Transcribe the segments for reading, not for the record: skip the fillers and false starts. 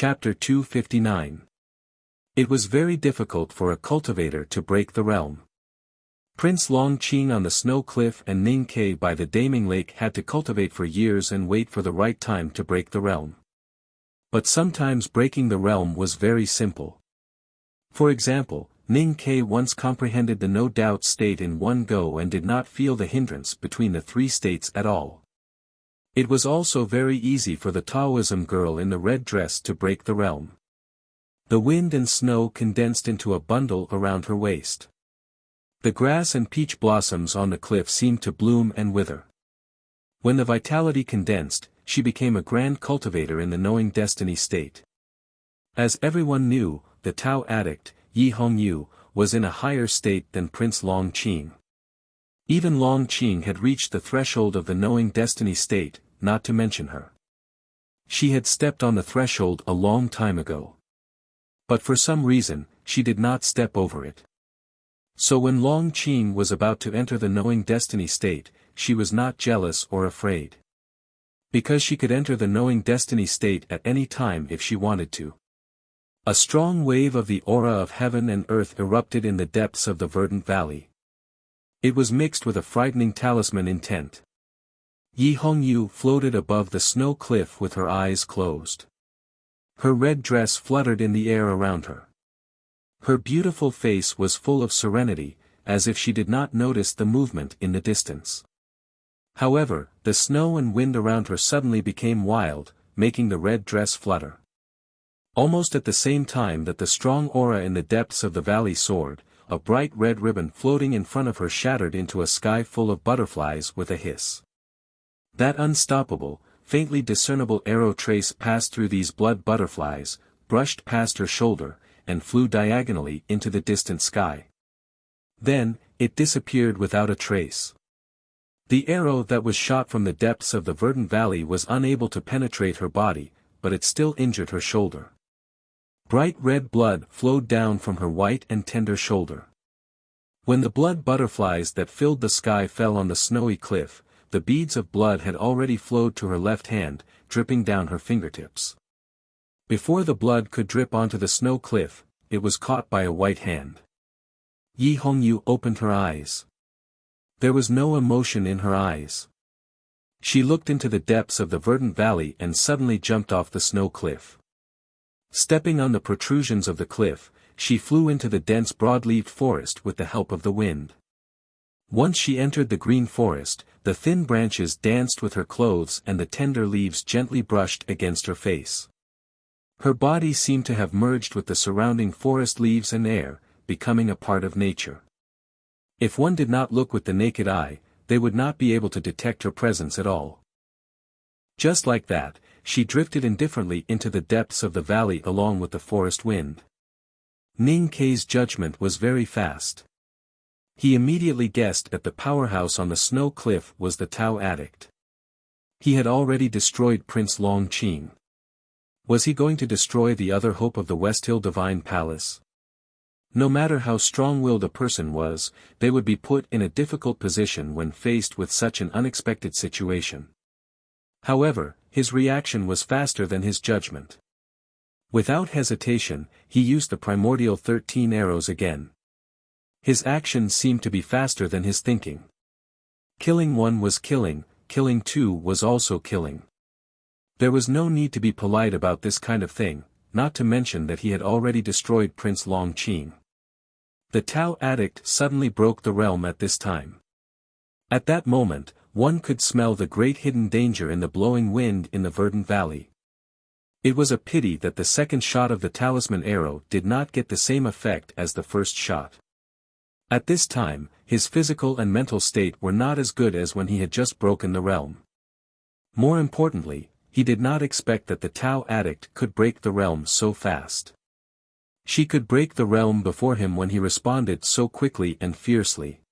Chapter 259. It was very difficult for a cultivator to break the realm. Prince Long Qing on the snow cliff and Ning Ke by the Daming Lake had to cultivate for years and wait for the right time to break the realm. But sometimes breaking the realm was very simple. For example, Ning Ke once comprehended the no-doubt state in one go and did not feel the hindrance between the three states at all. It was also very easy for the Taoism girl in the red dress to break the realm. The wind and snow condensed into a bundle around her waist. The grass and peach blossoms on the cliff seemed to bloom and wither. When the vitality condensed, she became a grand cultivator in the knowing destiny state. As everyone knew, the Tao addict, Yi Hongyu, was in a higher state than Prince Long Qing. Even Long Qing had reached the threshold of the knowing destiny state, not to mention her. She had stepped on the threshold a long time ago. But for some reason, she did not step over it. So when Long Qing was about to enter the knowing destiny state, she was not jealous or afraid. Because she could enter the knowing destiny state at any time if she wanted to. A strong wave of the aura of heaven and earth erupted in the depths of the verdant valley. It was mixed with a frightening talisman intent. Yi Hongyu floated above the snow cliff with her eyes closed. Her red dress fluttered in the air around her. Her beautiful face was full of serenity, as if she did not notice the movement in the distance. However, the snow and wind around her suddenly became wild, making the red dress flutter. Almost at the same time that the strong aura in the depths of the valley soared, a bright red ribbon floating in front of her shattered into a sky full of butterflies with a hiss. That unstoppable, faintly discernible arrow trace passed through these blood butterflies, brushed past her shoulder, and flew diagonally into the distant sky. Then, it disappeared without a trace. The arrow that was shot from the depths of the verdant valley was unable to penetrate her body, but it still injured her shoulder. Bright red blood flowed down from her white and tender shoulder. When the blood butterflies that filled the sky fell on the snowy cliff, the beads of blood had already flowed to her left hand, dripping down her fingertips. Before the blood could drip onto the snow cliff, it was caught by a white hand. Yi Hongyu opened her eyes. There was no emotion in her eyes. She looked into the depths of the verdant valley and suddenly jumped off the snow cliff. Stepping on the protrusions of the cliff, she flew into the dense broad-leaved forest with the help of the wind. Once she entered the green forest, the thin branches danced with her clothes and the tender leaves gently brushed against her face. Her body seemed to have merged with the surrounding forest leaves and air, becoming a part of nature. If one did not look with the naked eye, they would not be able to detect her presence at all. Just like that, she drifted indifferently into the depths of the valley along with the forest wind. Ning Ke's judgment was very fast. He immediately guessed that the powerhouse on the snow cliff was the Tao addict. He had already destroyed Prince Long Qing. Was he going to destroy the other hope of the West Hill Divine Palace? No matter how strong-willed a person was, they would be put in a difficult position when faced with such an unexpected situation. However, his reaction was faster than his judgment. Without hesitation, he used the primordial 13 arrows again. His actions seemed to be faster than his thinking. Killing one was killing, killing two was also killing. There was no need to be polite about this kind of thing, not to mention that he had already destroyed Prince Long Qing. The Tao addict suddenly broke the realm at this time. At that moment, one could smell the great hidden danger in the blowing wind in the verdant valley. It was a pity that the second shot of the talisman arrow did not get the same effect as the first shot. At this time, his physical and mental state were not as good as when he had just broken the realm. More importantly, he did not expect that the Tao addict could break the realm so fast. She could break the realm before him when he responded so quickly and fiercely.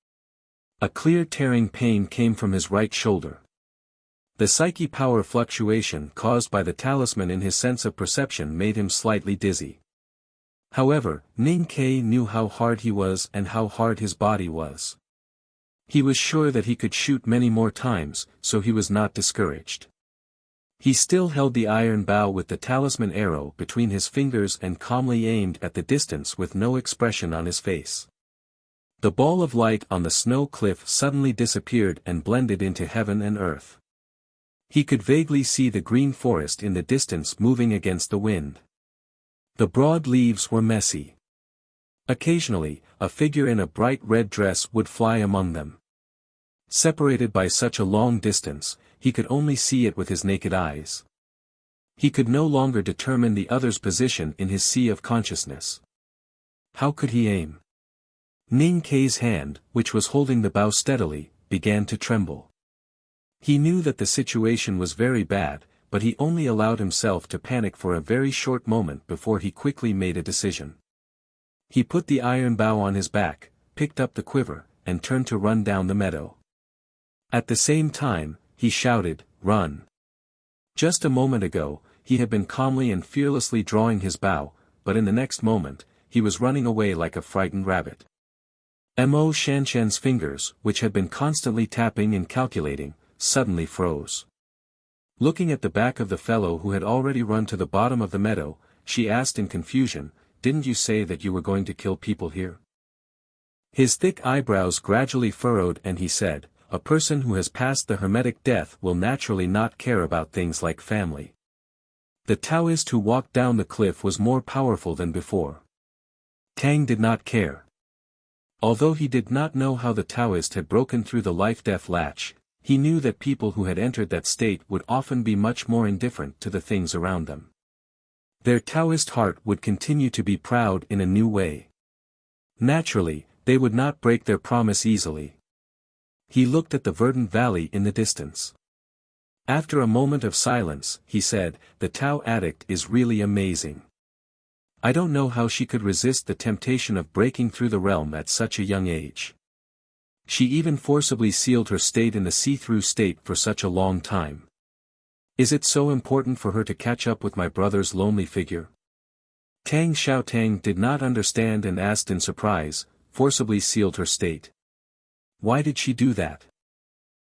A clear tearing pain came from his right shoulder. The psyche power fluctuation caused by the talisman in his sense of perception made him slightly dizzy. However, Ning Ke knew how hard he was and how hard his body was. He was sure that he could shoot many more times, so he was not discouraged. He still held the iron bow with the talisman arrow between his fingers and calmly aimed at the distance with no expression on his face. The ball of light on the snow cliff suddenly disappeared and blended into heaven and earth. He could vaguely see the green forest in the distance moving against the wind. The broad leaves were messy. Occasionally, a figure in a bright red dress would fly among them. Separated by such a long distance, he could only see it with his naked eyes. He could no longer determine the other's position in his sea of consciousness. How could he aim? Ning Kei's hand, which was holding the bow steadily, began to tremble. He knew that the situation was very bad, but he only allowed himself to panic for a very short moment before he quickly made a decision. He put the iron bow on his back, picked up the quiver, and turned to run down the meadow. At the same time, he shouted, "Run!" Just a moment ago, he had been calmly and fearlessly drawing his bow, but in the next moment, he was running away like a frightened rabbit. Mo Shanshan's fingers, which had been constantly tapping and calculating, suddenly froze. Looking at the back of the fellow who had already run to the bottom of the meadow, she asked in confusion, "Didn't you say that you were going to kill people here?" His thick eyebrows gradually furrowed and he said, "A person who has passed the hermetic death will naturally not care about things like family." The Taoist who walked down the cliff was more powerful than before. Tang did not care. Although he did not know how the Taoist had broken through the life-death latch, he knew that people who had entered that state would often be much more indifferent to the things around them. Their Taoist heart would continue to be proud in a new way. Naturally, they would not break their promise easily. He looked at the verdant valley in the distance. After a moment of silence, he said, "The Tao addict is really amazing. I don't know how she could resist the temptation of breaking through the realm at such a young age. She even forcibly sealed her state in the see-through state for such a long time. Is it so important for her to catch up with my brother's lonely figure?" Tang Xiaotang did not understand and asked in surprise, "Forcibly sealed her state? Why did she do that?"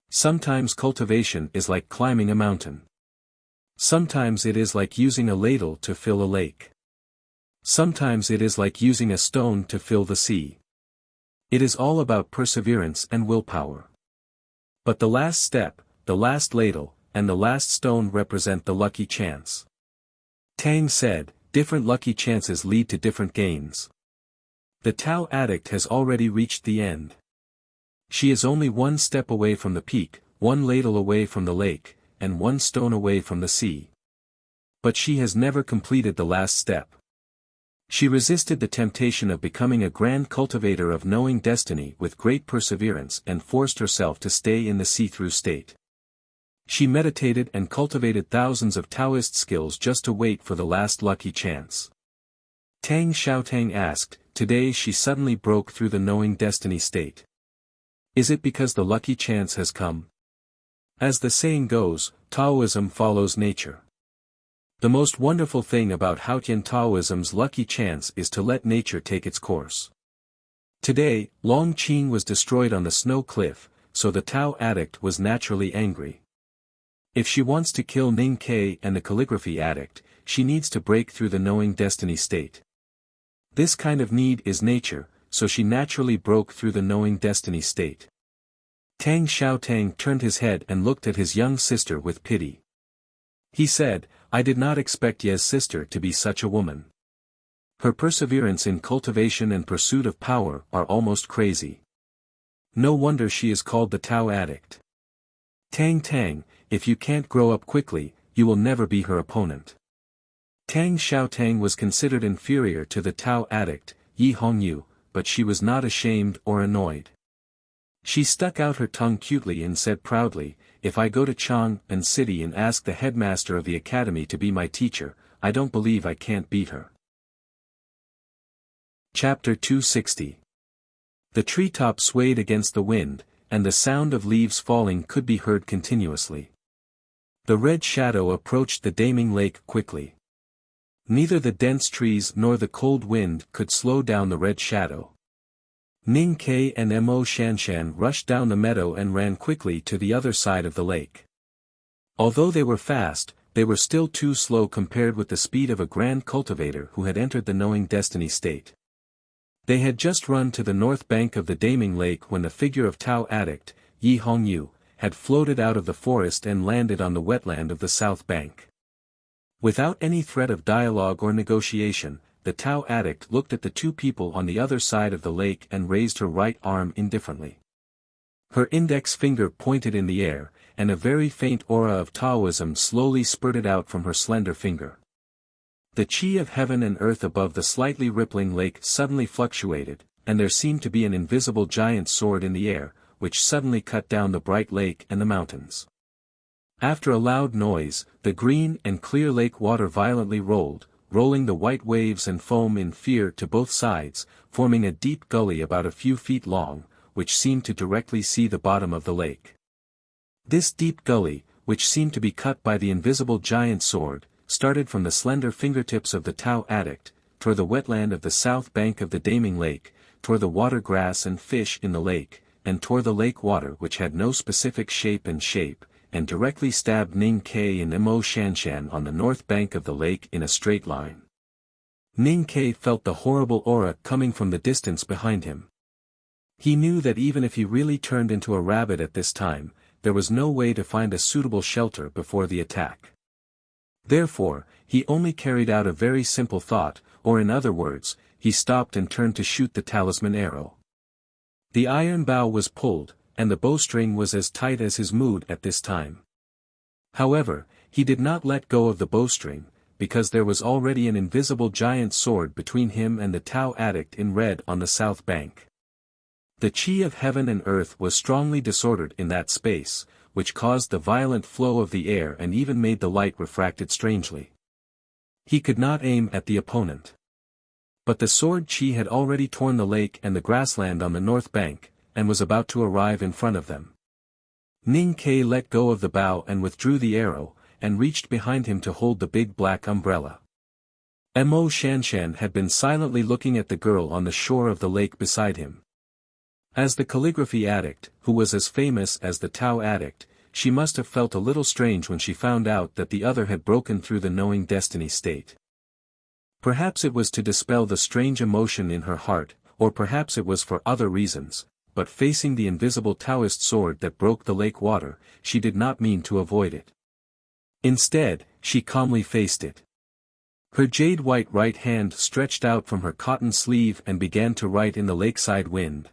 Sometimes cultivation is like climbing a mountain. Sometimes it is like using a ladle to fill a lake. Sometimes it is like using a stone to fill the sea. It is all about perseverance and willpower. But the last step, the last ladle, and the last stone represent the lucky chance. Tang said, "Different lucky chances lead to different gains. The Tao addict has already reached the end. She is only one step away from the peak, one ladle away from the lake, and one stone away from the sea. But she has never completed the last step. She resisted the temptation of becoming a grand cultivator of knowing destiny with great perseverance and forced herself to stay in the see-through state. She meditated and cultivated thousands of Taoist skills just to wait for the last lucky chance." Tang Xiaotang asked, "Today she suddenly broke through the knowing destiny state. Is it because the lucky chance has come?" As the saying goes, Taoism follows nature. The most wonderful thing about Haotian Taoism's lucky chance is to let nature take its course. Today, Long Qing was destroyed on the snow cliff, so the Tao addict was naturally angry. If she wants to kill Ning Kei and the calligraphy addict, she needs to break through the knowing destiny state. This kind of need is nature, so she naturally broke through the knowing destiny state. Tang Xiaotang turned his head and looked at his young sister with pity. He said, "I did not expect Ye's sister to be such a woman. Her perseverance in cultivation and pursuit of power are almost crazy. No wonder she is called the Tao addict. Tang, if you can't grow up quickly, you will never be her opponent." Tang Xiaotang was considered inferior to the Tao addict, Yi Hongyu, but she was not ashamed or annoyed. She stuck out her tongue cutely and said proudly, "If I go to Chang'an City and ask the headmaster of the academy to be my teacher, I don't believe I can't beat her." Chapter 260. The treetop swayed against the wind, and the sound of leaves falling could be heard continuously. The red shadow approached the Daming Lake quickly. Neither the dense trees nor the cold wind could slow down the red shadow. Ning Kei and Mo Shanshan rushed down the meadow and ran quickly to the other side of the lake. Although they were fast, they were still too slow compared with the speed of a grand cultivator who had entered the knowing destiny state. They had just run to the north bank of the Daming Lake when the figure of Tao addict, Yi Hongyu, had floated out of the forest and landed on the wetland of the south bank. Without any threat of dialogue or negotiation, the Tao addict looked at the two people on the other side of the lake and raised her right arm indifferently. Her index finger pointed in the air, and a very faint aura of Taoism slowly spurted out from her slender finger. The chi of heaven and earth above the slightly rippling lake suddenly fluctuated, and there seemed to be an invisible giant sword in the air, which suddenly cut down the bright lake and the mountains. After a loud noise, the green and clear lake water violently rolled, rolling the white waves and foam in fear to both sides, forming a deep gully about a few feet long, which seemed to directly see the bottom of the lake. This deep gully, which seemed to be cut by the invisible giant sword, started from the slender fingertips of the Tao addict, toward the wetland of the south bank of the Daming Lake, toward the water grass and fish in the lake, and toward the lake water which had no specific shape, and directly stabbed Ning Kai and Mo Shanshan on the north bank of the lake in a straight line. Ning Kai felt the horrible aura coming from the distance behind him. He knew that even if he really turned into a rabbit at this time, there was no way to find a suitable shelter before the attack. Therefore, he only carried out a very simple thought, or in other words, he stopped and turned to shoot the talisman arrow. The iron bow was pulled, and the bowstring was as tight as his mood at this time. However, he did not let go of the bowstring, because there was already an invisible giant sword between him and the Tao addict in red on the south bank. The chi of heaven and earth was strongly disordered in that space, which caused the violent flow of the air and even made the light refracted strangely. He could not aim at the opponent. But the sword chi had already torn the lake and the grassland on the north bank, and was about to arrive in front of them. Ning Kai let go of the bow and withdrew the arrow, and reached behind him to hold the big black umbrella. Mo Shanshan had been silently looking at the girl on the shore of the lake beside him. As the calligraphy addict, who was as famous as the Tao addict, she must have felt a little strange when she found out that the other had broken through the knowing destiny state. Perhaps it was to dispel the strange emotion in her heart, or perhaps it was for other reasons, but facing the invisible Taoist sword that broke the lake water, she did not mean to avoid it. Instead, she calmly faced it. Her jade-white right hand stretched out from her cotton sleeve and began to write in the lakeside wind.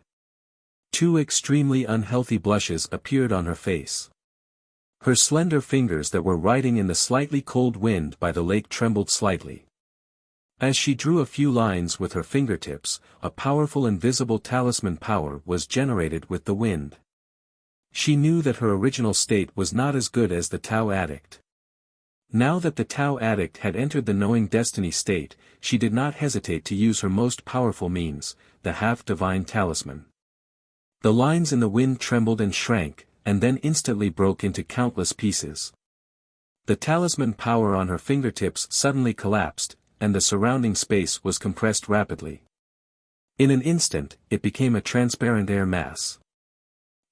Two extremely unhealthy blushes appeared on her face. Her slender fingers that were writing in the slightly cold wind by the lake trembled slightly. As she drew a few lines with her fingertips, a powerful invisible talisman power was generated with the wind. She knew that her original state was not as good as the Tao addict. Now that the Tao addict had entered the knowing destiny state, she did not hesitate to use her most powerful means, the half-divine talisman. The lines in the wind trembled and shrank, and then instantly broke into countless pieces. The talisman power on her fingertips suddenly collapsed, and the surrounding space was compressed rapidly. In an instant, it became a transparent air mass.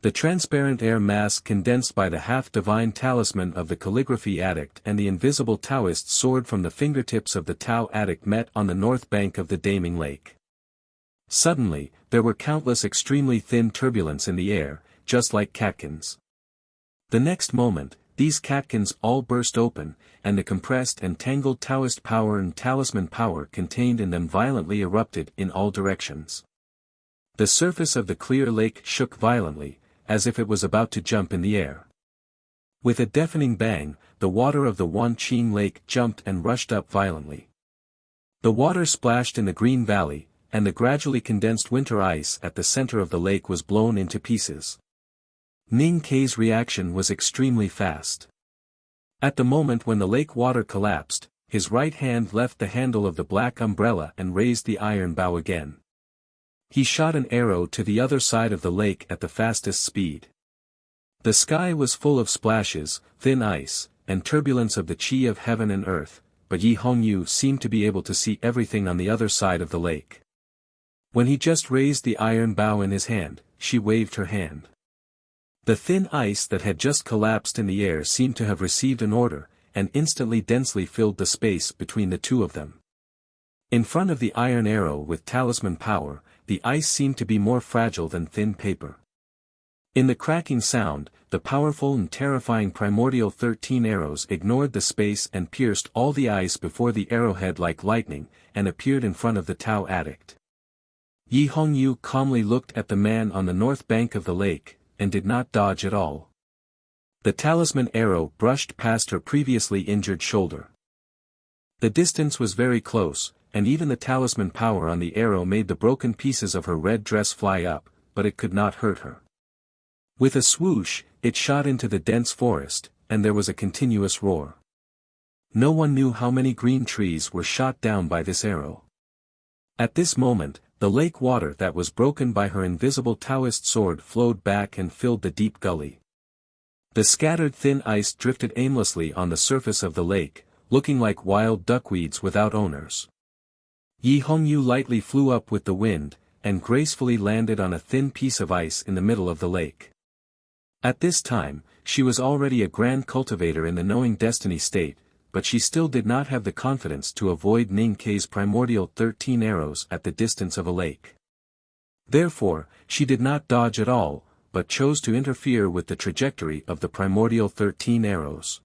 The transparent air mass condensed by the half-divine talisman of the calligraphy addict and the invisible Taoist sword from the fingertips of the Tao addict met on the north bank of the Daming Lake. Suddenly, there were countless extremely thin turbulence in the air, just like catkins. The next moment, these catkins all burst open, and the compressed and tangled Taoist power and talisman power contained in them violently erupted in all directions. The surface of the clear lake shook violently, as if it was about to jump in the air. With a deafening bang, the water of the Wanqing Lake jumped and rushed up violently. The water splashed in the green valley, and the gradually condensed winter ice at the center of the lake was blown into pieces. Ning Kai's reaction was extremely fast. At the moment when the lake water collapsed, his right hand left the handle of the black umbrella and raised the iron bow again. He shot an arrow to the other side of the lake at the fastest speed. The sky was full of splashes, thin ice, and turbulence of the chi of heaven and earth, but Yi Hongyu seemed to be able to see everything on the other side of the lake. When he just raised the iron bow in his hand, she waved her hand. The thin ice that had just collapsed in the air seemed to have received an order, and instantly densely filled the space between the two of them. In front of the iron arrow with talisman power, the ice seemed to be more fragile than thin paper. In the cracking sound, the powerful and terrifying primordial 13 arrows ignored the space and pierced all the ice before the arrowhead like lightning, and appeared in front of the Tao addict. Yi Hongyu calmly looked at the man on the north bank of the lake, and did not dodge at all. The talisman arrow brushed past her previously injured shoulder. The distance was very close, and even the talisman power on the arrow made the broken pieces of her red dress fly up, but it could not hurt her. With a swoosh, it shot into the dense forest, and there was a continuous roar. No one knew how many green trees were shot down by this arrow. At this moment, the lake water that was broken by her invisible Taoist sword flowed back and filled the deep gully. The scattered thin ice drifted aimlessly on the surface of the lake, looking like wild duckweeds without owners. Yi Hongyu lightly flew up with the wind, and gracefully landed on a thin piece of ice in the middle of the lake. At this time, she was already a grand cultivator in the knowing destiny state, but she still did not have the confidence to avoid Ning Kei's primordial 13 arrows at the distance of a lake. Therefore, she did not dodge at all, but chose to interfere with the trajectory of the primordial 13 arrows.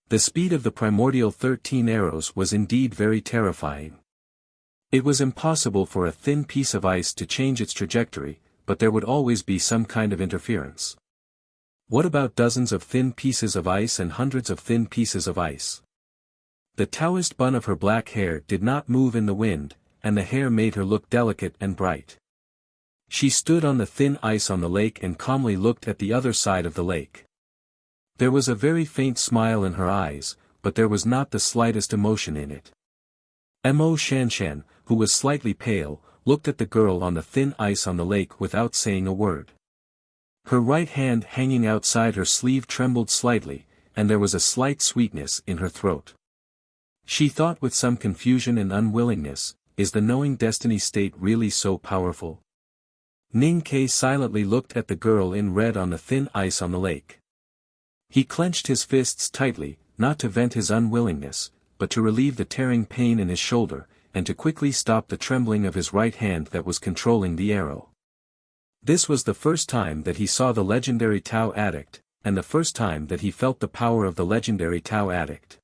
The speed of the primordial 13 arrows was indeed very terrifying. It was impossible for a thin piece of ice to change its trajectory, but there would always be some kind of interference. What about dozens of thin pieces of ice and hundreds of thin pieces of ice? The Taoist bun of her black hair did not move in the wind, and the hair made her look delicate and bright. She stood on the thin ice on the lake and calmly looked at the other side of the lake. There was a very faint smile in her eyes, but there was not the slightest emotion in it. Mo Shanshan, who was slightly pale, looked at the girl on the thin ice on the lake without saying a word. Her right hand hanging outside her sleeve trembled slightly, and there was a slight sweetness in her throat. She thought with some confusion and unwillingness, is the knowing destiny state really so powerful? Ning Kei silently looked at the girl in red on the thin ice on the lake. He clenched his fists tightly, not to vent his unwillingness, but to relieve the tearing pain in his shoulder, and to quickly stop the trembling of his right hand that was controlling the arrow. This was the first time that he saw the legendary Tao addict, and the first time that he felt the power of the legendary Tao addict.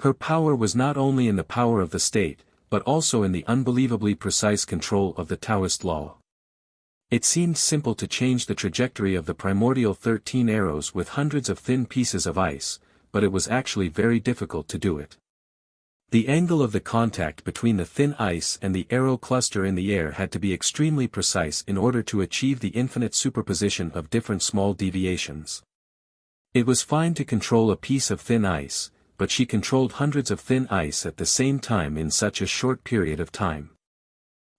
Her power was not only in the power of the state, but also in the unbelievably precise control of the Taoist law. It seemed simple to change the trajectory of the primordial 13 arrows with hundreds of thin pieces of ice, but it was actually very difficult to do it. The angle of the contact between the thin ice and the arrow cluster in the air had to be extremely precise in order to achieve the infinite superposition of different small deviations. It was fine to control a piece of thin ice, but she controlled hundreds of thin ice at the same time in such a short period of time.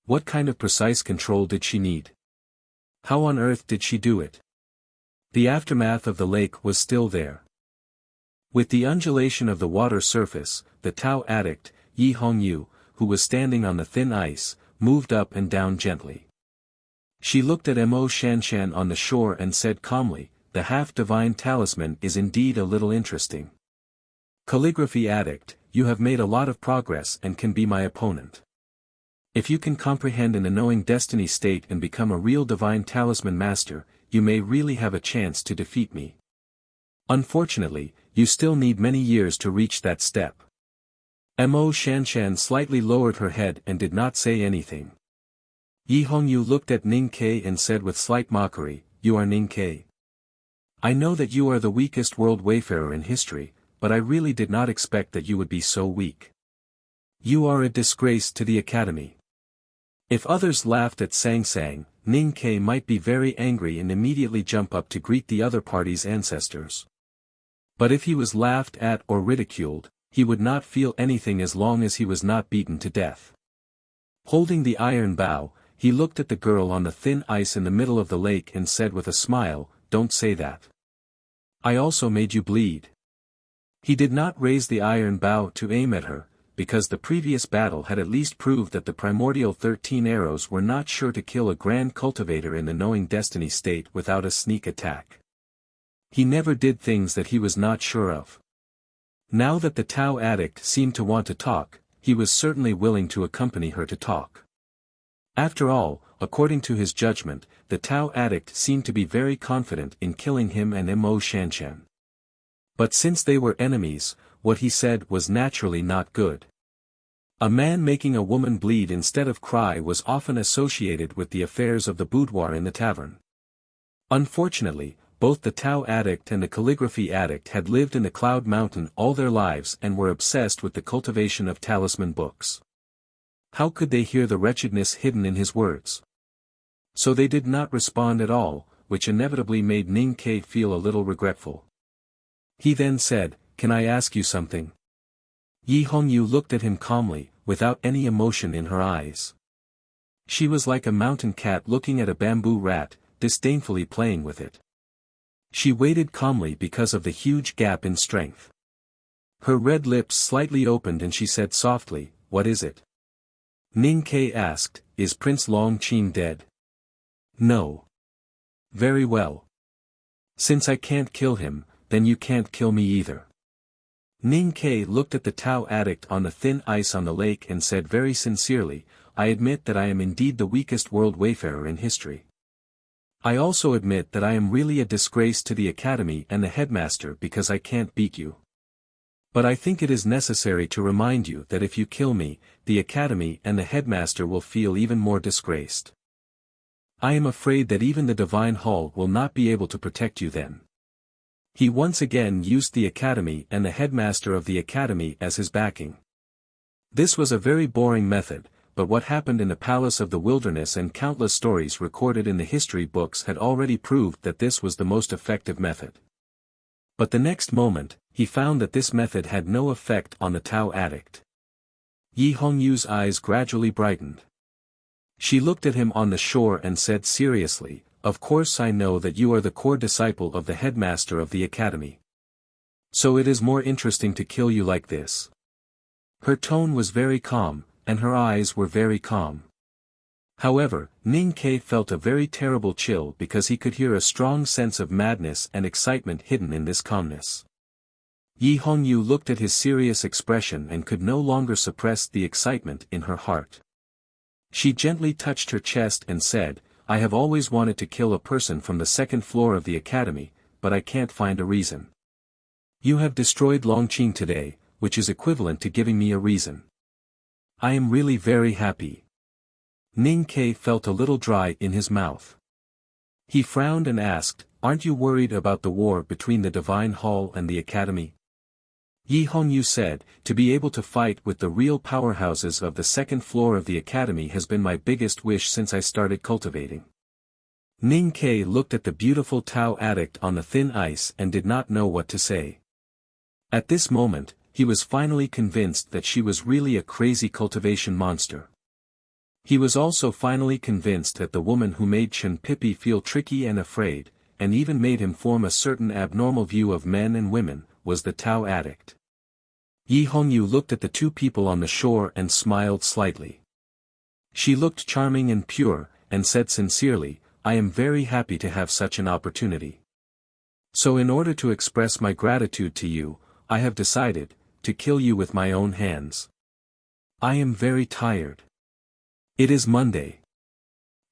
What kind of precise control did she need? How on earth did she do it? The aftermath of the lake was still there. With the undulation of the water surface, the Tao addict, Yi Hongyu, who was standing on the thin ice, moved up and down gently. She looked at Mo Shanshan on the shore and said calmly, "The half-divine talisman is indeed a little interesting. Calligraphy addict, you have made a lot of progress and can be my opponent. If you can comprehend in the knowing destiny state and become a real divine talisman master, you may really have a chance to defeat me. Unfortunately, you still need many years to reach that step." Mo Shanshan slightly lowered her head and did not say anything. Yi Hongyu looked at Ning Kei and said with slight mockery, "You are Ning Kei. I know that you are the weakest world wayfarer in history, but I really did not expect that you would be so weak. You are a disgrace to the academy." If others laughed at Sang Sang, Ning Kei might be very angry and immediately jump up to greet the other party's ancestors. But if he was laughed at or ridiculed, he would not feel anything as long as he was not beaten to death. Holding the iron bow, he looked at the girl on the thin ice in the middle of the lake and said with a smile, "Don't say that. I also made you bleed." He did not raise the iron bow to aim at her, because the previous battle had at least proved that the primordial 13 arrows were not sure to kill a grand cultivator in the knowing destiny state without a sneak attack. He never did things that he was not sure of. Now that the Tao addict seemed to want to talk, he was certainly willing to accompany her to talk. After all, according to his judgment, the Tao addict seemed to be very confident in killing him and Mo Shanshan. But since they were enemies, what he said was naturally not good. A man making a woman bleed instead of cry was often associated with the affairs of the boudoir in the tavern. Unfortunately, both the Tao addict and the calligraphy addict had lived in the Cloud Mountain all their lives and were obsessed with the cultivation of talisman books. How could they hear the wretchedness hidden in his words? So they did not respond at all, which inevitably made Ning Ke feel a little regretful. He then said, "Can I ask you something?" Yi Hongyu looked at him calmly, without any emotion in her eyes. She was like a mountain cat looking at a bamboo rat, disdainfully playing with it. She waited calmly because of the huge gap in strength. Her red lips slightly opened and she said softly, "What is it?" Ning Ke asked, "Is Prince Longqing dead?" "No." "Very well. Since I can't kill him, then you can't kill me either." Ning Ke looked at the Tao addict on the thin ice on the lake and said very sincerely, "I admit that I am indeed the weakest world wayfarer in history. I also admit that I am really a disgrace to the academy and the headmaster because I can't beat you. But I think it is necessary to remind you that if you kill me, the academy and the headmaster will feel even more disgraced. I am afraid that even the Divine Hall will not be able to protect you then." He once again used the academy and the headmaster of the academy as his backing. This was a very boring method, but what happened in the Palace of the Wilderness and countless stories recorded in the history books had already proved that this was the most effective method. But the next moment, he found that this method had no effect on the Tao addict. Yi Hongyu's eyes gradually brightened. She looked at him on the shore and said seriously, "Of course I know that you are the core disciple of the headmaster of the academy. So it is more interesting to kill you like this." Her tone was very calm, and her eyes were very calm. However, Ning Ke felt a very terrible chill because he could hear a strong sense of madness and excitement hidden in this calmness. Yi Hongyu looked at his serious expression and could no longer suppress the excitement in her heart. She gently touched her chest and said, "I have always wanted to kill a person from the second floor of the academy, but I can't find a reason. You have destroyed Longqing today, which is equivalent to giving me a reason. I am really very happy." Ning Ke felt a little dry in his mouth. He frowned and asked, "Aren't you worried about the war between the Divine Hall and the Academy?" Yi Hongyu said, "To be able to fight with the real powerhouses of the second floor of the Academy has been my biggest wish since I started cultivating." Ning Ke looked at the beautiful Tao addict on the thin ice and did not know what to say. At this moment, he was finally convinced that she was really a crazy cultivation monster. He was also finally convinced that the woman who made Chen Pipi feel tricky and afraid, and even made him form a certain abnormal view of men and women, was the Tao addict. Yi Hongyu looked at the two people on the shore and smiled slightly. She looked charming and pure, and said sincerely, "I am very happy to have such an opportunity. So in order to express my gratitude to you, I have decided to kill you with my own hands. I am very tired. It is Monday.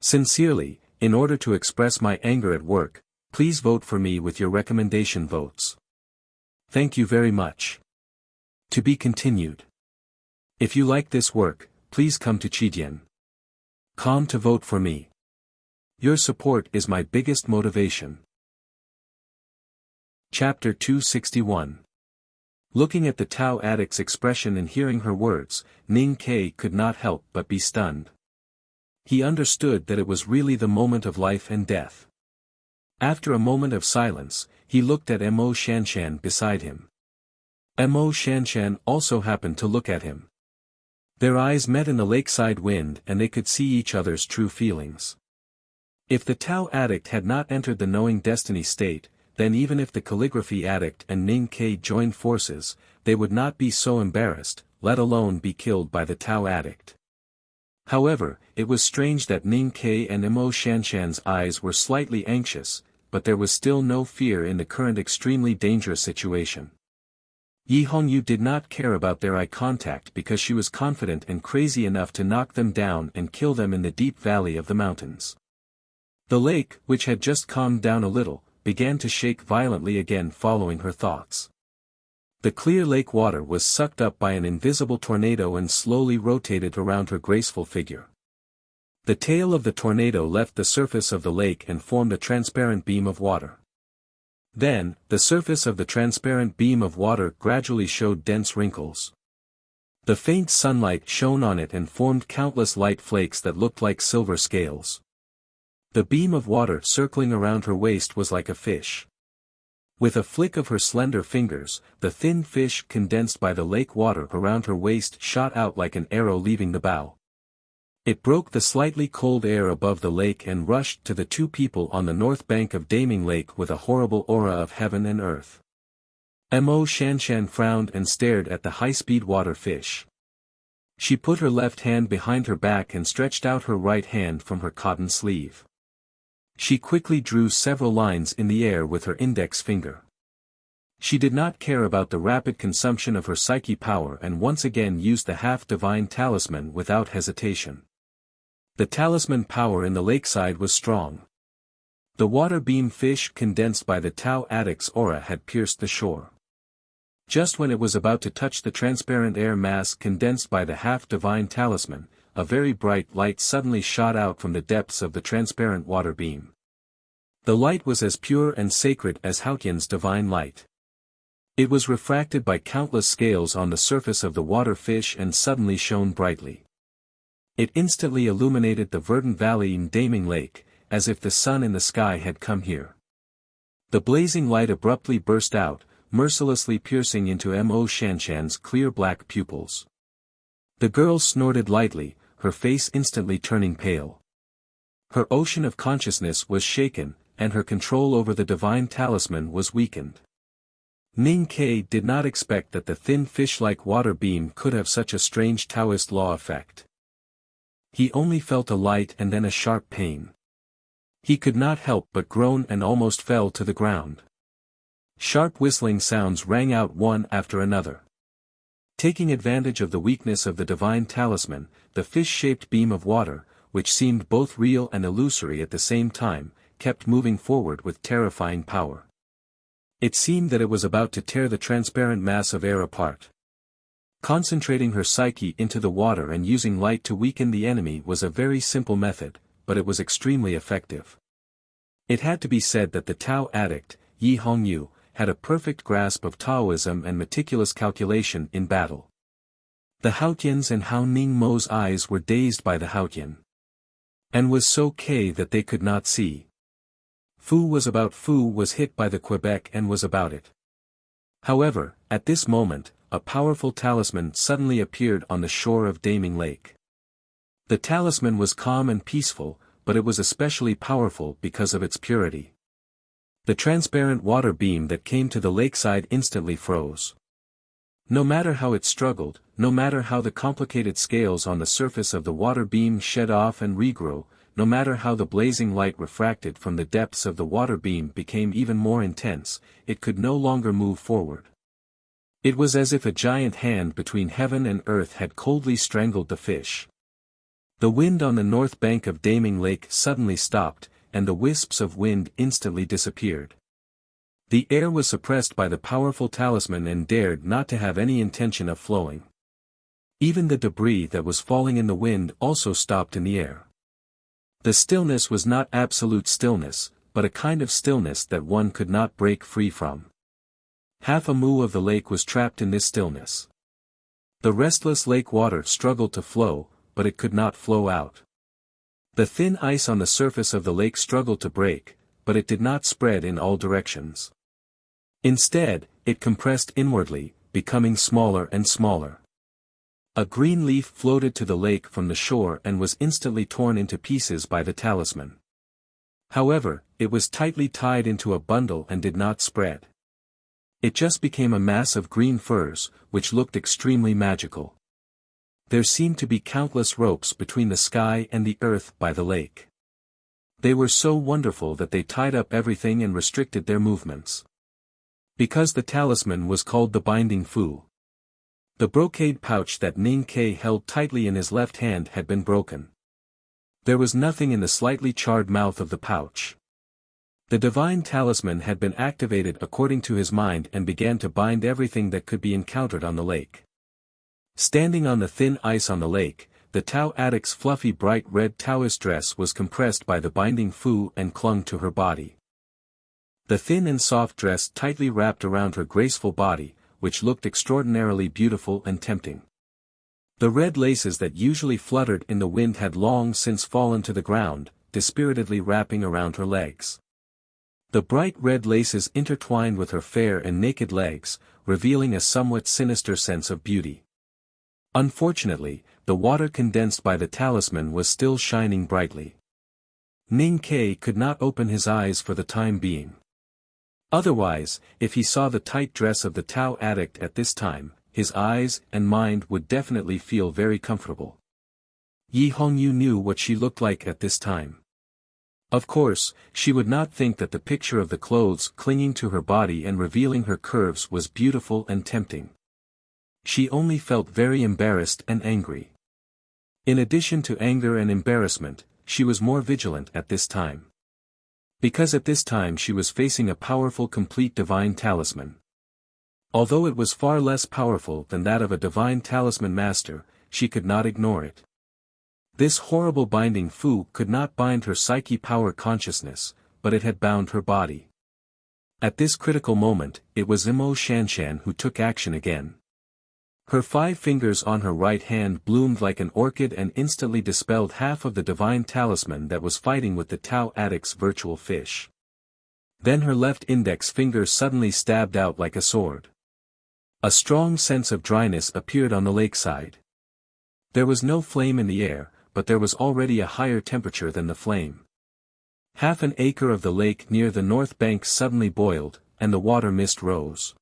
Sincerely, in order to express my anger at work, please vote for me with your recommendation votes. Thank you very much. To be continued. If you like this work, please come to Chidian.com to vote for me. Your support is my biggest motivation." Chapter 261. Looking at the Tao addict's expression and hearing her words, Ning Ke could not help but be stunned. He understood that it was really the moment of life and death. After a moment of silence, he looked at Mo Shanshan beside him. Mo Shanshan also happened to look at him. Their eyes met in the lakeside wind and they could see each other's true feelings. If the Tao addict had not entered the knowing destiny state, then even if the calligraphy addict and Ning Ke joined forces, they would not be so embarrassed, let alone be killed by the Tao addict. However, it was strange that Ning Ke and Mo Shanshan's eyes were slightly anxious, but there was still no fear in the current extremely dangerous situation. Yi Hongyu did not care about their eye contact because she was confident and crazy enough to knock them down and kill them in the deep valley of the mountains. The lake, which had just calmed down a little, began to shake violently again following her thoughts. The clear lake water was sucked up by an invisible tornado and slowly rotated around her graceful figure. The tail of the tornado left the surface of the lake and formed a transparent beam of water. Then, the surface of the transparent beam of water gradually showed dense wrinkles. The faint sunlight shone on it and formed countless light flakes that looked like silver scales. The beam of water circling around her waist was like a fish. With a flick of her slender fingers, the thin fish condensed by the lake water around her waist shot out like an arrow leaving the bow. It broke the slightly cold air above the lake and rushed to the two people on the north bank of Daming Lake with a horrible aura of heaven and earth. Mo Shanshan frowned and stared at the high-speed water fish. She put her left hand behind her back and stretched out her right hand from her cotton sleeve. She quickly drew several lines in the air with her index finger. She did not care about the rapid consumption of her psyche power and once again used the half-divine talisman without hesitation. The talisman power in the lakeside was strong. The water beam fish condensed by the Tao Addict's aura had pierced the shore. Just when it was about to touch the transparent air mass condensed by the half-divine talisman, a very bright light suddenly shot out from the depths of the transparent water beam. The light was as pure and sacred as Haotian's divine light. It was refracted by countless scales on the surface of the water fish and suddenly shone brightly. It instantly illuminated the verdant valley in Daming Lake, as if the sun in the sky had come here. The blazing light abruptly burst out, mercilessly piercing into Mo Shanshan's clear black pupils. The girl snorted lightly, her face instantly turning pale. Her ocean of consciousness was shaken, and her control over the divine talisman was weakened. Ning Ke did not expect that the thin fish-like water beam could have such a strange Taoist law effect. He only felt a light and then a sharp pain. He could not help but groan and almost fell to the ground. Sharp whistling sounds rang out one after another. Taking advantage of the weakness of the divine talisman, the fish-shaped beam of water, which seemed both real and illusory at the same time, kept moving forward with terrifying power. It seemed that it was about to tear the transparent mass of air apart. Concentrating her psyche into the water and using light to weaken the enemy was a very simple method, but it was extremely effective. It had to be said that the Tao addict, Yi Hongyu, had a perfect grasp of Taoism and meticulous calculation in battle. The Haotians and Hao Ning Mo's eyes were dazed by the Haotian. And was so K that they could not see. Fu was hit by the Quebec and was about it. However, at this moment, a powerful talisman suddenly appeared on the shore of Daming Lake. The talisman was calm and peaceful, but it was especially powerful because of its purity. The transparent water beam that came to the lakeside instantly froze. No matter how it struggled, no matter how the complicated scales on the surface of the water beam shed off and regrew, no matter how the blazing light refracted from the depths of the water beam became even more intense, it could no longer move forward. It was as if a giant hand between heaven and earth had coldly strangled the fish. The wind on the north bank of Daming Lake suddenly stopped, and the wisps of wind instantly disappeared. The air was suppressed by the powerful talisman and dared not to have any intention of flowing. Even the debris that was falling in the wind also stopped in the air. The stillness was not absolute stillness, but a kind of stillness that one could not break free from. Half a mu of the lake was trapped in this stillness. The restless lake water struggled to flow, but it could not flow out. The thin ice on the surface of the lake struggled to break, but it did not spread in all directions. Instead, it compressed inwardly, becoming smaller and smaller. A green leaf floated to the lake from the shore and was instantly torn into pieces by the talisman. However, it was tightly tied into a bundle and did not spread. It just became a mass of green furs, which looked extremely magical. There seemed to be countless ropes between the sky and the earth by the lake. They were so wonderful that they tied up everything and restricted their movements. Because the talisman was called the Binding Fu. The brocade pouch that Ning Ke held tightly in his left hand had been broken. There was nothing in the slightly charred mouth of the pouch. The divine talisman had been activated according to his mind and began to bind everything that could be encountered on the lake. Standing on the thin ice on the lake, the Tao addict's fluffy bright red Taoist dress was compressed by the binding fu and clung to her body. The thin and soft dress tightly wrapped around her graceful body, which looked extraordinarily beautiful and tempting. The red laces that usually fluttered in the wind had long since fallen to the ground, dispiritedly wrapping around her legs. The bright red laces intertwined with her fair and naked legs, revealing a somewhat sinister sense of beauty. Unfortunately, the water condensed by the talisman was still shining brightly. Ning Ke could not open his eyes for the time being. Otherwise, if he saw the tight dress of the Tao addict at this time, his eyes and mind would definitely feel very comfortable. Yi Hongyu knew what she looked like at this time. Of course, she would not think that the picture of the clothes clinging to her body and revealing her curves was beautiful and tempting. She only felt very embarrassed and angry. In addition to anger and embarrassment, she was more vigilant at this time. Because at this time she was facing a powerful complete divine talisman. Although it was far less powerful than that of a divine talisman master, she could not ignore it. This horrible binding fu could not bind her psyche power consciousness, but it had bound her body. At this critical moment, it was Imo Shanshan who took action again. Her 5 fingers on her right hand bloomed like an orchid and instantly dispelled half of the divine talisman that was fighting with the Tao addict's virtual fish. Then her left index finger suddenly stabbed out like a sword. A strong sense of dryness appeared on the lakeside. There was no flame in the air, but there was already a higher temperature than the flame. Half an acre of the lake near the north bank suddenly boiled, and the water mist rose.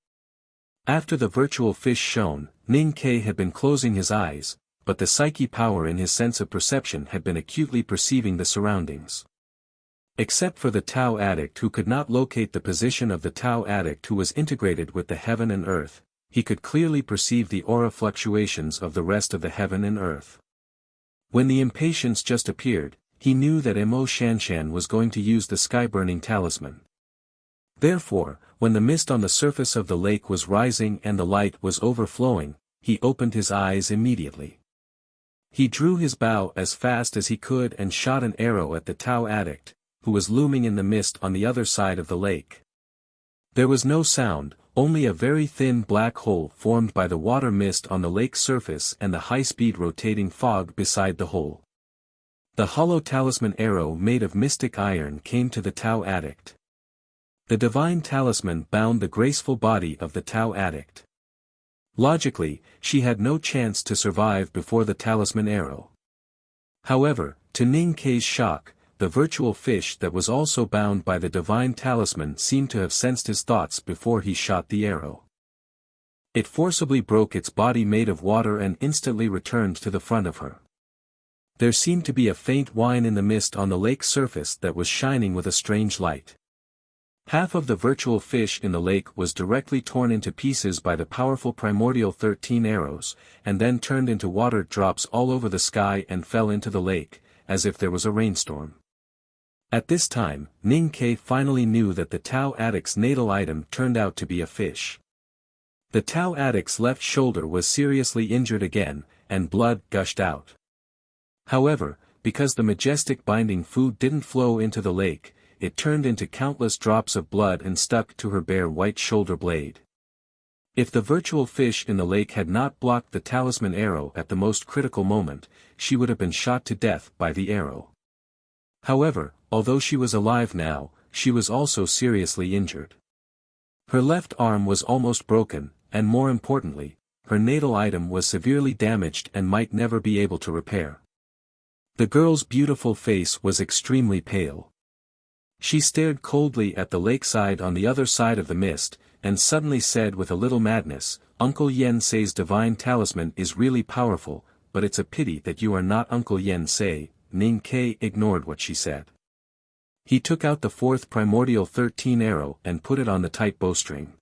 After the virtual fish shone, Ning Ke had been closing his eyes, but the psyche power in his sense of perception had been acutely perceiving the surroundings. Except for the Tao addict who could not locate the position of the Tao addict who was integrated with the heaven and earth, he could clearly perceive the aura fluctuations of the rest of the heaven and earth. When the impatience just appeared, he knew that Imo Shanshan was going to use the sky-burning talisman. Therefore, when the mist on the surface of the lake was rising and the light was overflowing, he opened his eyes immediately. He drew his bow as fast as he could and shot an arrow at the Tao addict, who was looming in the mist on the other side of the lake. There was no sound, only a very thin black hole formed by the water mist on the lake's surface and the high-speed rotating fog beside the hole. The hollow talisman arrow made of mystic iron came to the Tao addict. The divine talisman bound the graceful body of the Tao addict. Logically, she had no chance to survive before the talisman arrow. However, to Ning Ke's shock, the virtual fish that was also bound by the divine talisman seemed to have sensed his thoughts before he shot the arrow. It forcibly broke its body made of water and instantly returned to the front of her. There seemed to be a faint whine in the mist on the lake's surface that was shining with a strange light. Half of the virtual fish in the lake was directly torn into pieces by the powerful primordial 13 arrows, and then turned into water drops all over the sky and fell into the lake, as if there was a rainstorm. At this time, Ning Ke finally knew that the Tao addict's natal item turned out to be a fish. The Tao addict's left shoulder was seriously injured again, and blood gushed out. However, because the majestic binding food didn't flow into the lake, it turned into countless drops of blood and stuck to her bare white shoulder blade. If the virtual fish in the lake had not blocked the talisman arrow at the most critical moment, she would have been shot to death by the arrow. However, although she was alive now, she was also seriously injured. Her left arm was almost broken, and more importantly, her natal item was severely damaged and might never be able to repair. The girl's beautiful face was extremely pale. She stared coldly at the lakeside on the other side of the mist, and suddenly said with a little madness, "Uncle Yen Sei's divine talisman is really powerful, but it's a pity that you are not Uncle Yen Sei." Ning Ke ignored what she said. He took out the 4th primordial 13 arrow and put it on the tight bowstring.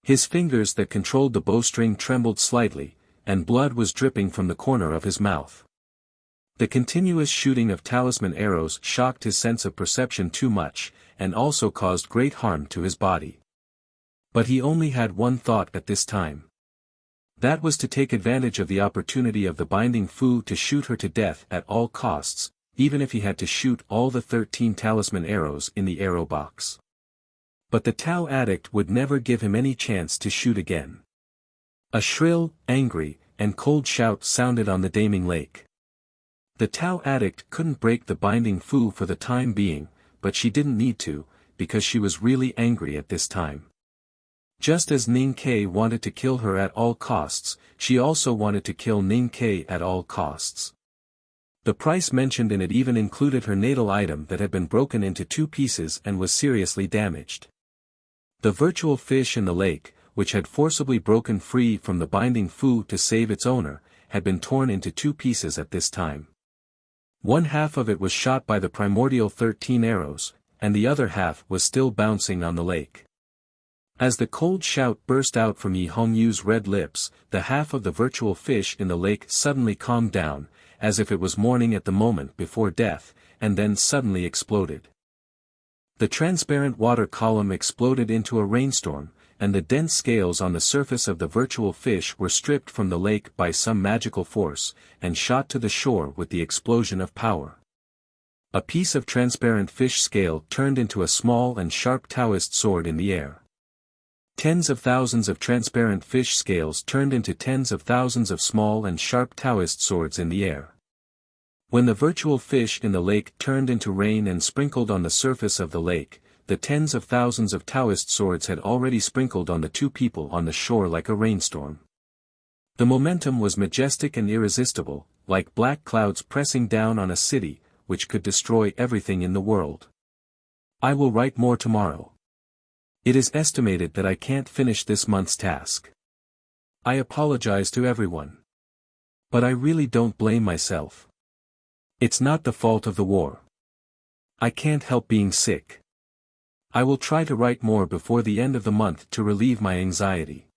His fingers that controlled the bowstring trembled slightly, and blood was dripping from the corner of his mouth. The continuous shooting of talisman arrows shocked his sense of perception too much, and also caused great harm to his body. But he only had one thought at this time. That was to take advantage of the opportunity of the binding Fu to shoot her to death at all costs, even if he had to shoot all the 13 talisman arrows in the arrow box. But the Tao addict would never give him any chance to shoot again. A shrill, angry, and cold shout sounded on the Daming Lake. The Tao addict couldn't break the binding Fu for the time being, but she didn't need to, because she was really angry at this time. Just as Ning Ke wanted to kill her at all costs, she also wanted to kill Ning Ke at all costs. The price mentioned in it even included her natal item that had been broken into 2 pieces and was seriously damaged. The virtual fish in the lake, which had forcibly broken free from the binding Fu to save its owner, had been torn into 2 pieces at this time. One half of it was shot by the primordial 13 arrows, and the other half was still bouncing on the lake. As the cold shout burst out from Yi Hongyu's red lips, the half of the virtual fish in the lake suddenly calmed down, as if it was mourning at the moment before death, and then suddenly exploded. The transparent water column exploded into a rainstorm, and the dense scales on the surface of the virtual fish were stripped from the lake by some magical force, and shot to the shore with the explosion of power. A piece of transparent fish scale turned into a small and sharp Taoist sword in the air. Tens of thousands of transparent fish scales turned into tens of thousands of small and sharp Taoist swords in the air. When the virtual fish in the lake turned into rain and sprinkled on the surface of the lake, the tens of thousands of Taoist swords had already sprinkled on the 2 people on the shore like a rainstorm. The momentum was majestic and irresistible, like black clouds pressing down on a city, which could destroy everything in the world. I will write more tomorrow. It is estimated that I can't finish this month's task. I apologize to everyone. But I really don't blame myself. It's not the fault of the war. I can't help being sick. I will try to write more before the end of the month to relieve my anxiety.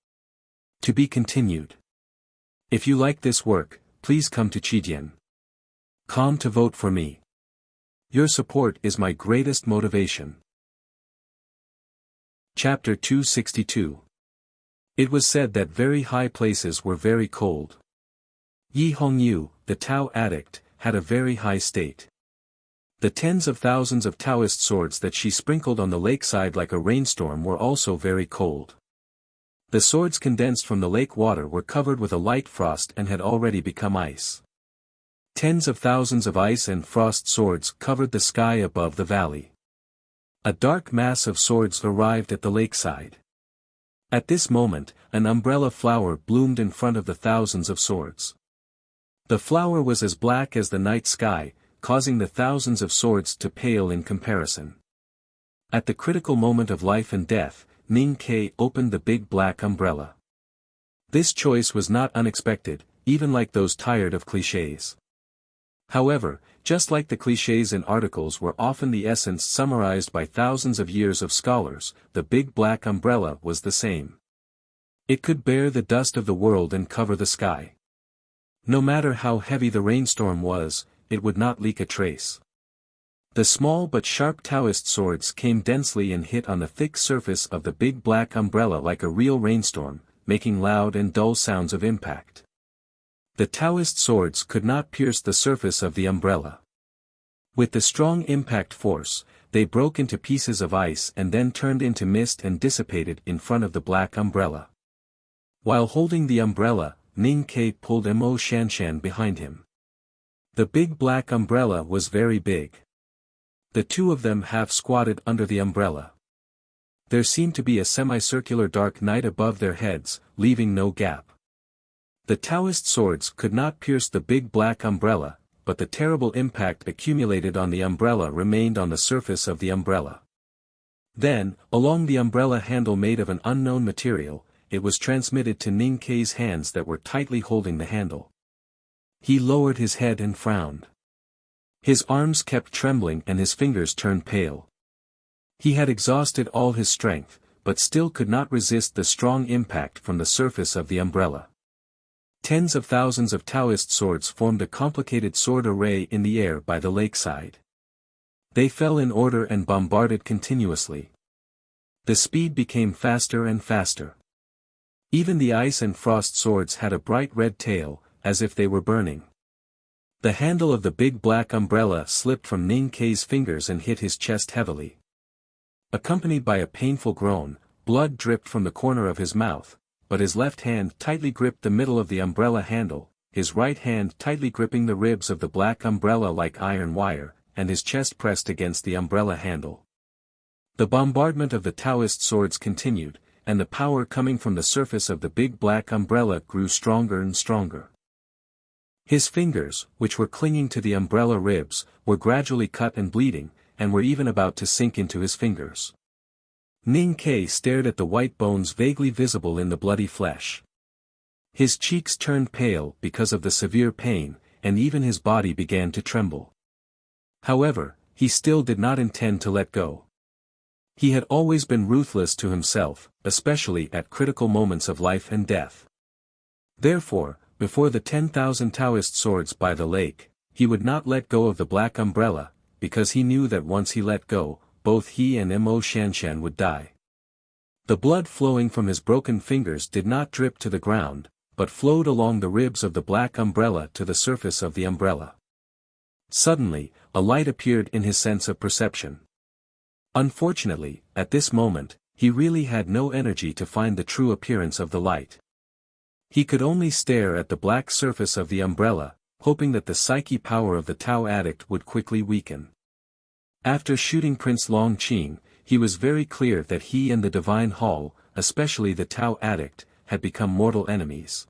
To be continued. If you like this work, please come to Chidian.com to vote for me. Your support is my greatest motivation. Chapter 262. It was said that very high places were very cold. Yi Hongyu, the Tao addict, had a very high state. The tens of thousands of Taoist swords that she sprinkled on the lakeside like a rainstorm were also very cold. The swords condensed from the lake water were covered with a light frost and had already become ice. Tens of thousands of ice and frost swords covered the sky above the valley. A dark mass of swords arrived at the lakeside. At this moment, an umbrella flower bloomed in front of the thousands of swords. The flower was as black as the night sky, causing the thousands of swords to pale in comparison. At the critical moment of life and death, Ning Ke opened the big black umbrella. This choice was not unexpected, even like those tired of clichés. However, just like the clichés in articles were often the essence summarized by thousands of years of scholars, the big black umbrella was the same. It could bear the dust of the world and cover the sky. No matter how heavy the rainstorm was, it would not leak a trace. The small but sharp Taoist swords came densely and hit on the thick surface of the big black umbrella like a real rainstorm, making loud and dull sounds of impact. The Taoist swords could not pierce the surface of the umbrella. With the strong impact force, they broke into pieces of ice and then turned into mist and dissipated in front of the black umbrella. While holding the umbrella, Ning Ke pulled Mo Shanshan behind him. The big black umbrella was very big. The 2 of them half squatted under the umbrella. There seemed to be a semicircular dark night above their heads, leaving no gap. The Taoist swords could not pierce the big black umbrella, but the terrible impact accumulated on the umbrella remained on the surface of the umbrella. Then, along the umbrella handle made of an unknown material, it was transmitted to Ning Ke's hands that were tightly holding the handle. He lowered his head and frowned. His arms kept trembling and his fingers turned pale. He had exhausted all his strength, but still could not resist the strong impact from the surface of the umbrella. Tens of thousands of Taoist swords formed a complicated sword array in the air by the lakeside. They fell in order and bombarded continuously. The speed became faster and faster. Even the ice and frost swords had a bright red tail, as if they were burning. The handle of the big black umbrella slipped from Ning Kei's fingers and hit his chest heavily. Accompanied by a painful groan, blood dripped from the corner of his mouth, but his left hand tightly gripped the middle of the umbrella handle, his right hand tightly gripping the ribs of the black umbrella like iron wire, and his chest pressed against the umbrella handle. The bombardment of the Taoist swords continued, and the power coming from the surface of the big black umbrella grew stronger and stronger. His fingers, which were clinging to the umbrella ribs, were gradually cut and bleeding, and were even about to sink into his fingers. Ning Kei stared at the white bones vaguely visible in the bloody flesh. His cheeks turned pale because of the severe pain, and even his body began to tremble. However, he still did not intend to let go. He had always been ruthless to himself, especially at critical moments of life and death. Therefore, before the 10,000 Taoist swords by the lake, he would not let go of the black umbrella, because he knew that once he let go, both he and Mo Shanshan would die. The blood flowing from his broken fingers did not drip to the ground, but flowed along the ribs of the black umbrella to the surface of the umbrella. Suddenly, a light appeared in his sense of perception. Unfortunately, at this moment, he really had no energy to find the true appearance of the light. He could only stare at the black surface of the umbrella, hoping that the psyche power of the Tao addict would quickly weaken. After shooting Prince Longqing, he was very clear that he and the Divine Hall, especially the Tao addict, had become mortal enemies.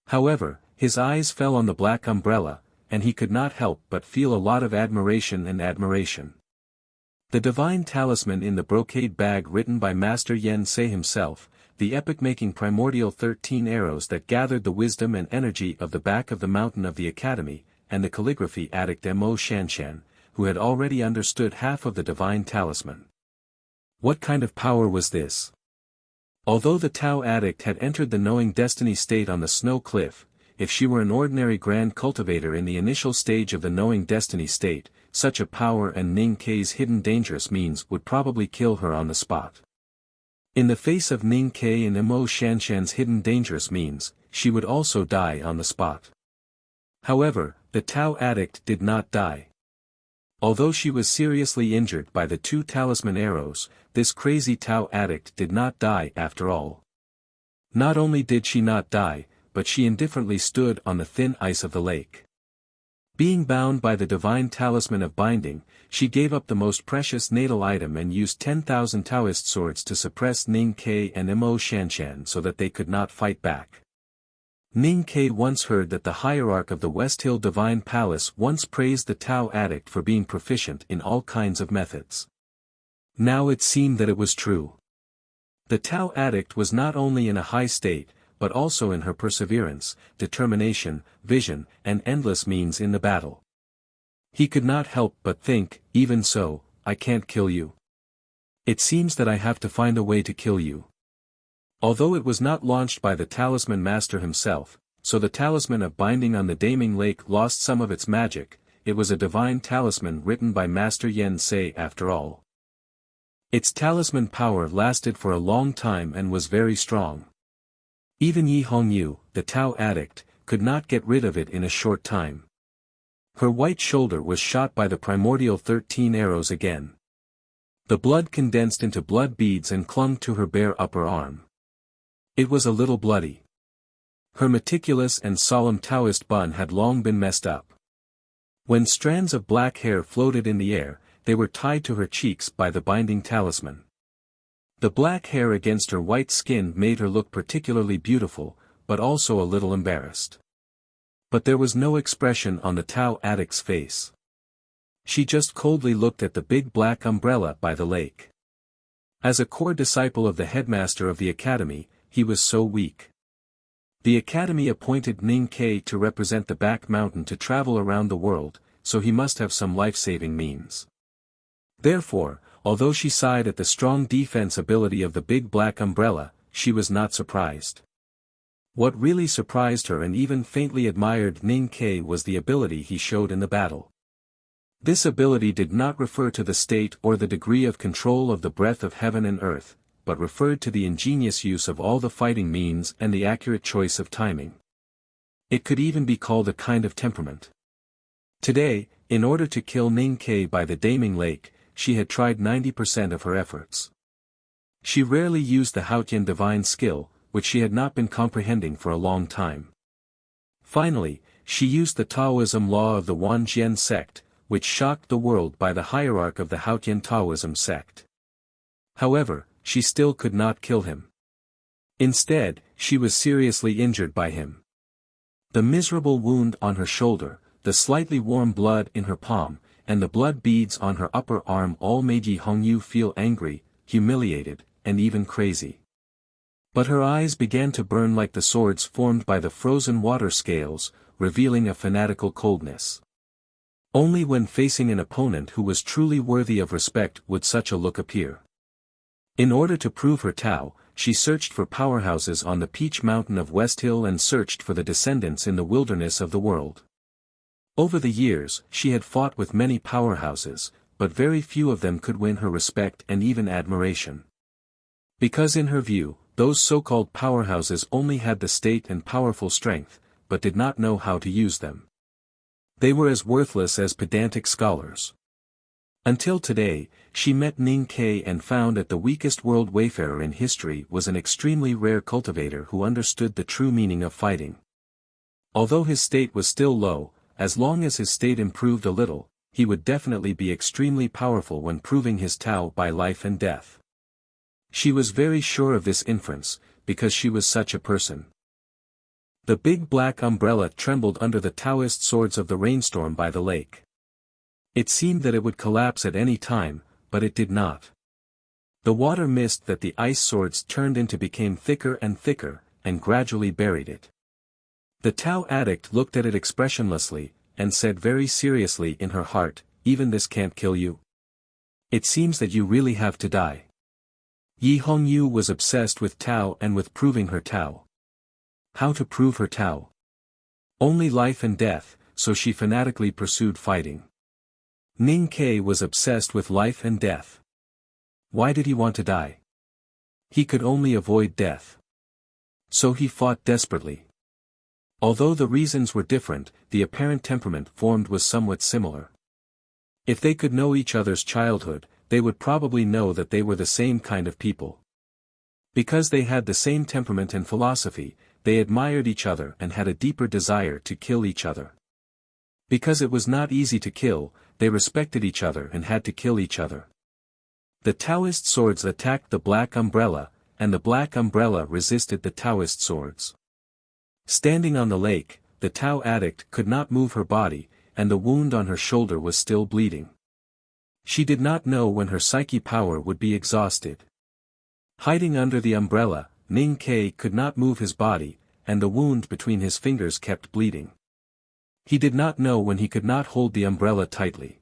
However, his eyes fell on the black umbrella, and he could not help but feel a lot of admiration and admiration. The divine talisman in the brocade bag written by Master Yen Sei himself, the epoch-making primordial 13 arrows that gathered the wisdom and energy of the back of the mountain of the academy, and the calligraphy addict Mo Shanshan, who had already understood half of the divine talisman. What kind of power was this? Although the Tao addict had entered the knowing destiny state on the snow cliff, if she were an ordinary grand cultivator in the initial stage of the knowing destiny state, such a power and Ning Kei's hidden dangerous means would probably kill her on the spot. In the face of Ning Kei and Mo Shanshan's hidden dangerous means, she would also die on the spot. However, the Tao addict did not die. Although she was seriously injured by the 2 talisman arrows, this crazy Tao addict did not die after all. Not only did she not die, but she indifferently stood on the thin ice of the lake. Being bound by the divine talisman of binding, she gave up the most precious natal item and used 10,000 Taoist swords to suppress Ning Kei and Mo Shanshan so that they could not fight back. Ning Kei once heard that the hierarch of the West Hill Divine Palace once praised the Tao addict for being proficient in all kinds of methods. Now it seemed that it was true. The Tao addict was not only in a high state, but also in her perseverance, determination, vision, and endless means in the battle. He could not help but think, even so, I can't kill you. It seems that I have to find a way to kill you. Although it was not launched by the talisman master himself, so the talisman of binding on the Daming Lake lost some of its magic, it was a divine talisman written by Master Yen Sei after all. Its talisman power lasted for a long time and was very strong. Even Yi Hongyu, the Tao addict, could not get rid of it in a short time. Her white shoulder was shot by the primordial 13 arrows again. The blood condensed into blood beads and clung to her bare upper arm. It was a little bloody. Her meticulous and solemn Taoist bun had long been messed up. When strands of black hair floated in the air, they were tied to her cheeks by the binding talisman. The black hair against her white skin made her look particularly beautiful, but also a little embarrassed. But there was no expression on the Tao addict's face. She just coldly looked at the big black umbrella by the lake. As a core disciple of the headmaster of the academy, he was so weak. The academy appointed Ning Kei to represent the back mountain to travel around the world, so he must have some life-saving means. Therefore, Although she sighed at the strong defense ability of the big black umbrella, she was not surprised. What really surprised her and even faintly admired Ning Ke was the ability he showed in the battle. This ability did not refer to the state or the degree of control of the breath of heaven and earth, but referred to the ingenious use of all the fighting means and the accurate choice of timing. It could even be called a kind of temperament. Today, in order to kill Ning Ke by the Daming Lake, she had tried 90% of her efforts. She rarely used the Haotian divine skill, which she had not been comprehending for a long time. Finally, she used the Taoism law of the Wanjian sect, which shocked the world by the hierarch of the Haotian Taoism sect. However, she still could not kill him. Instead, she was seriously injured by him. The miserable wound on her shoulder, the slightly warm blood in her palm, and the blood beads on her upper arm all made Yi Hongyu feel angry, humiliated, and even crazy. But her eyes began to burn like the swords formed by the frozen water scales, revealing a fanatical coldness. Only when facing an opponent who was truly worthy of respect would such a look appear. In order to prove her Tao, she searched for powerhouses on the Peach Mountain of West Hill and searched for the descendants in the wilderness of the world. Over the years, she had fought with many powerhouses, but very few of them could win her respect and even admiration. Because in her view, those so-called powerhouses only had the state and powerful strength, but did not know how to use them. They were as worthless as pedantic scholars. Until today, she met Ning Ke and found that the weakest world wayfarer in history was an extremely rare cultivator who understood the true meaning of fighting. Although his state was still low, as long as his state improved a little, he would definitely be extremely powerful when proving his Tao by life and death. She was very sure of this inference, because she was such a person. The big black umbrella trembled under the Taoist swords of the rainstorm by the lake. It seemed that it would collapse at any time, but it did not. The water mist that the ice swords turned into became thicker and thicker, and gradually buried it. The Tao addict looked at it expressionlessly, and said very seriously in her heart, "Even this can't kill you? It seems that you really have to die." Yi Hongyu was obsessed with Tao and with proving her Tao. How to prove her Tao? Only life and death, so she fanatically pursued fighting. Ning Ke was obsessed with life and death. Why did he want to die? He could only avoid death. So he fought desperately. Although the reasons were different, the apparent temperament formed was somewhat similar. If they could know each other's childhood, they would probably know that they were the same kind of people. Because they had the same temperament and philosophy, they admired each other and had a deeper desire to kill each other. Because it was not easy to kill, they respected each other and had to kill each other. The Taoist swords attacked the black umbrella, and the black umbrella resisted the Taoist swords. Standing on the lake, the Tao addict could not move her body, and the wound on her shoulder was still bleeding. She did not know when her psyche power would be exhausted. Hiding under the umbrella, Ning Ke could not move his body, and the wound between his fingers kept bleeding. He did not know when he could not hold the umbrella tightly.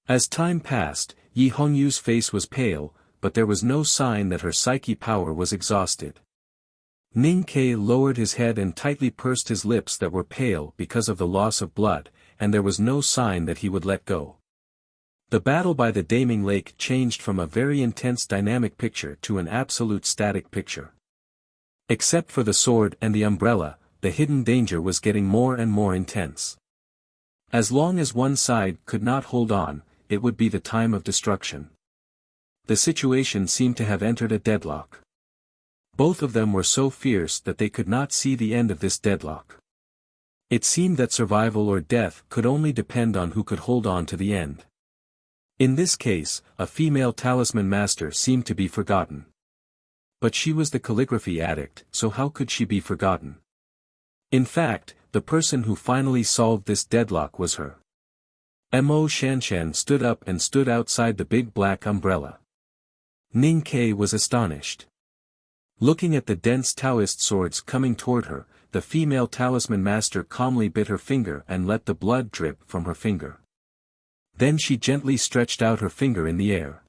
As time passed, Yi Hongyu's face was pale, but there was no sign that her psyche power was exhausted. Ning Ke lowered his head and tightly pursed his lips that were pale because of the loss of blood, and there was no sign that he would let go. The battle by the Daming Lake changed from a very intense dynamic picture to an absolute static picture. Except for the sword and the umbrella, the hidden danger was getting more and more intense. As long as one side could not hold on, it would be the time of destruction. The situation seemed to have entered a deadlock. Both of them were so fierce that they could not see the end of this deadlock. It seemed that survival or death could only depend on who could hold on to the end. In this case, a female talisman master seemed to be forgotten. But she was the calligraphy addict, so how could she be forgotten? In fact, the person who finally solved this deadlock was her. Mo Shanshan stood up and stood outside the big black umbrella. Ning Ke was astonished. Looking at the dense Taoist swords coming toward her, the female talisman master calmly bit her finger and let the blood drip from her finger. Then she gently stretched out her finger in the air.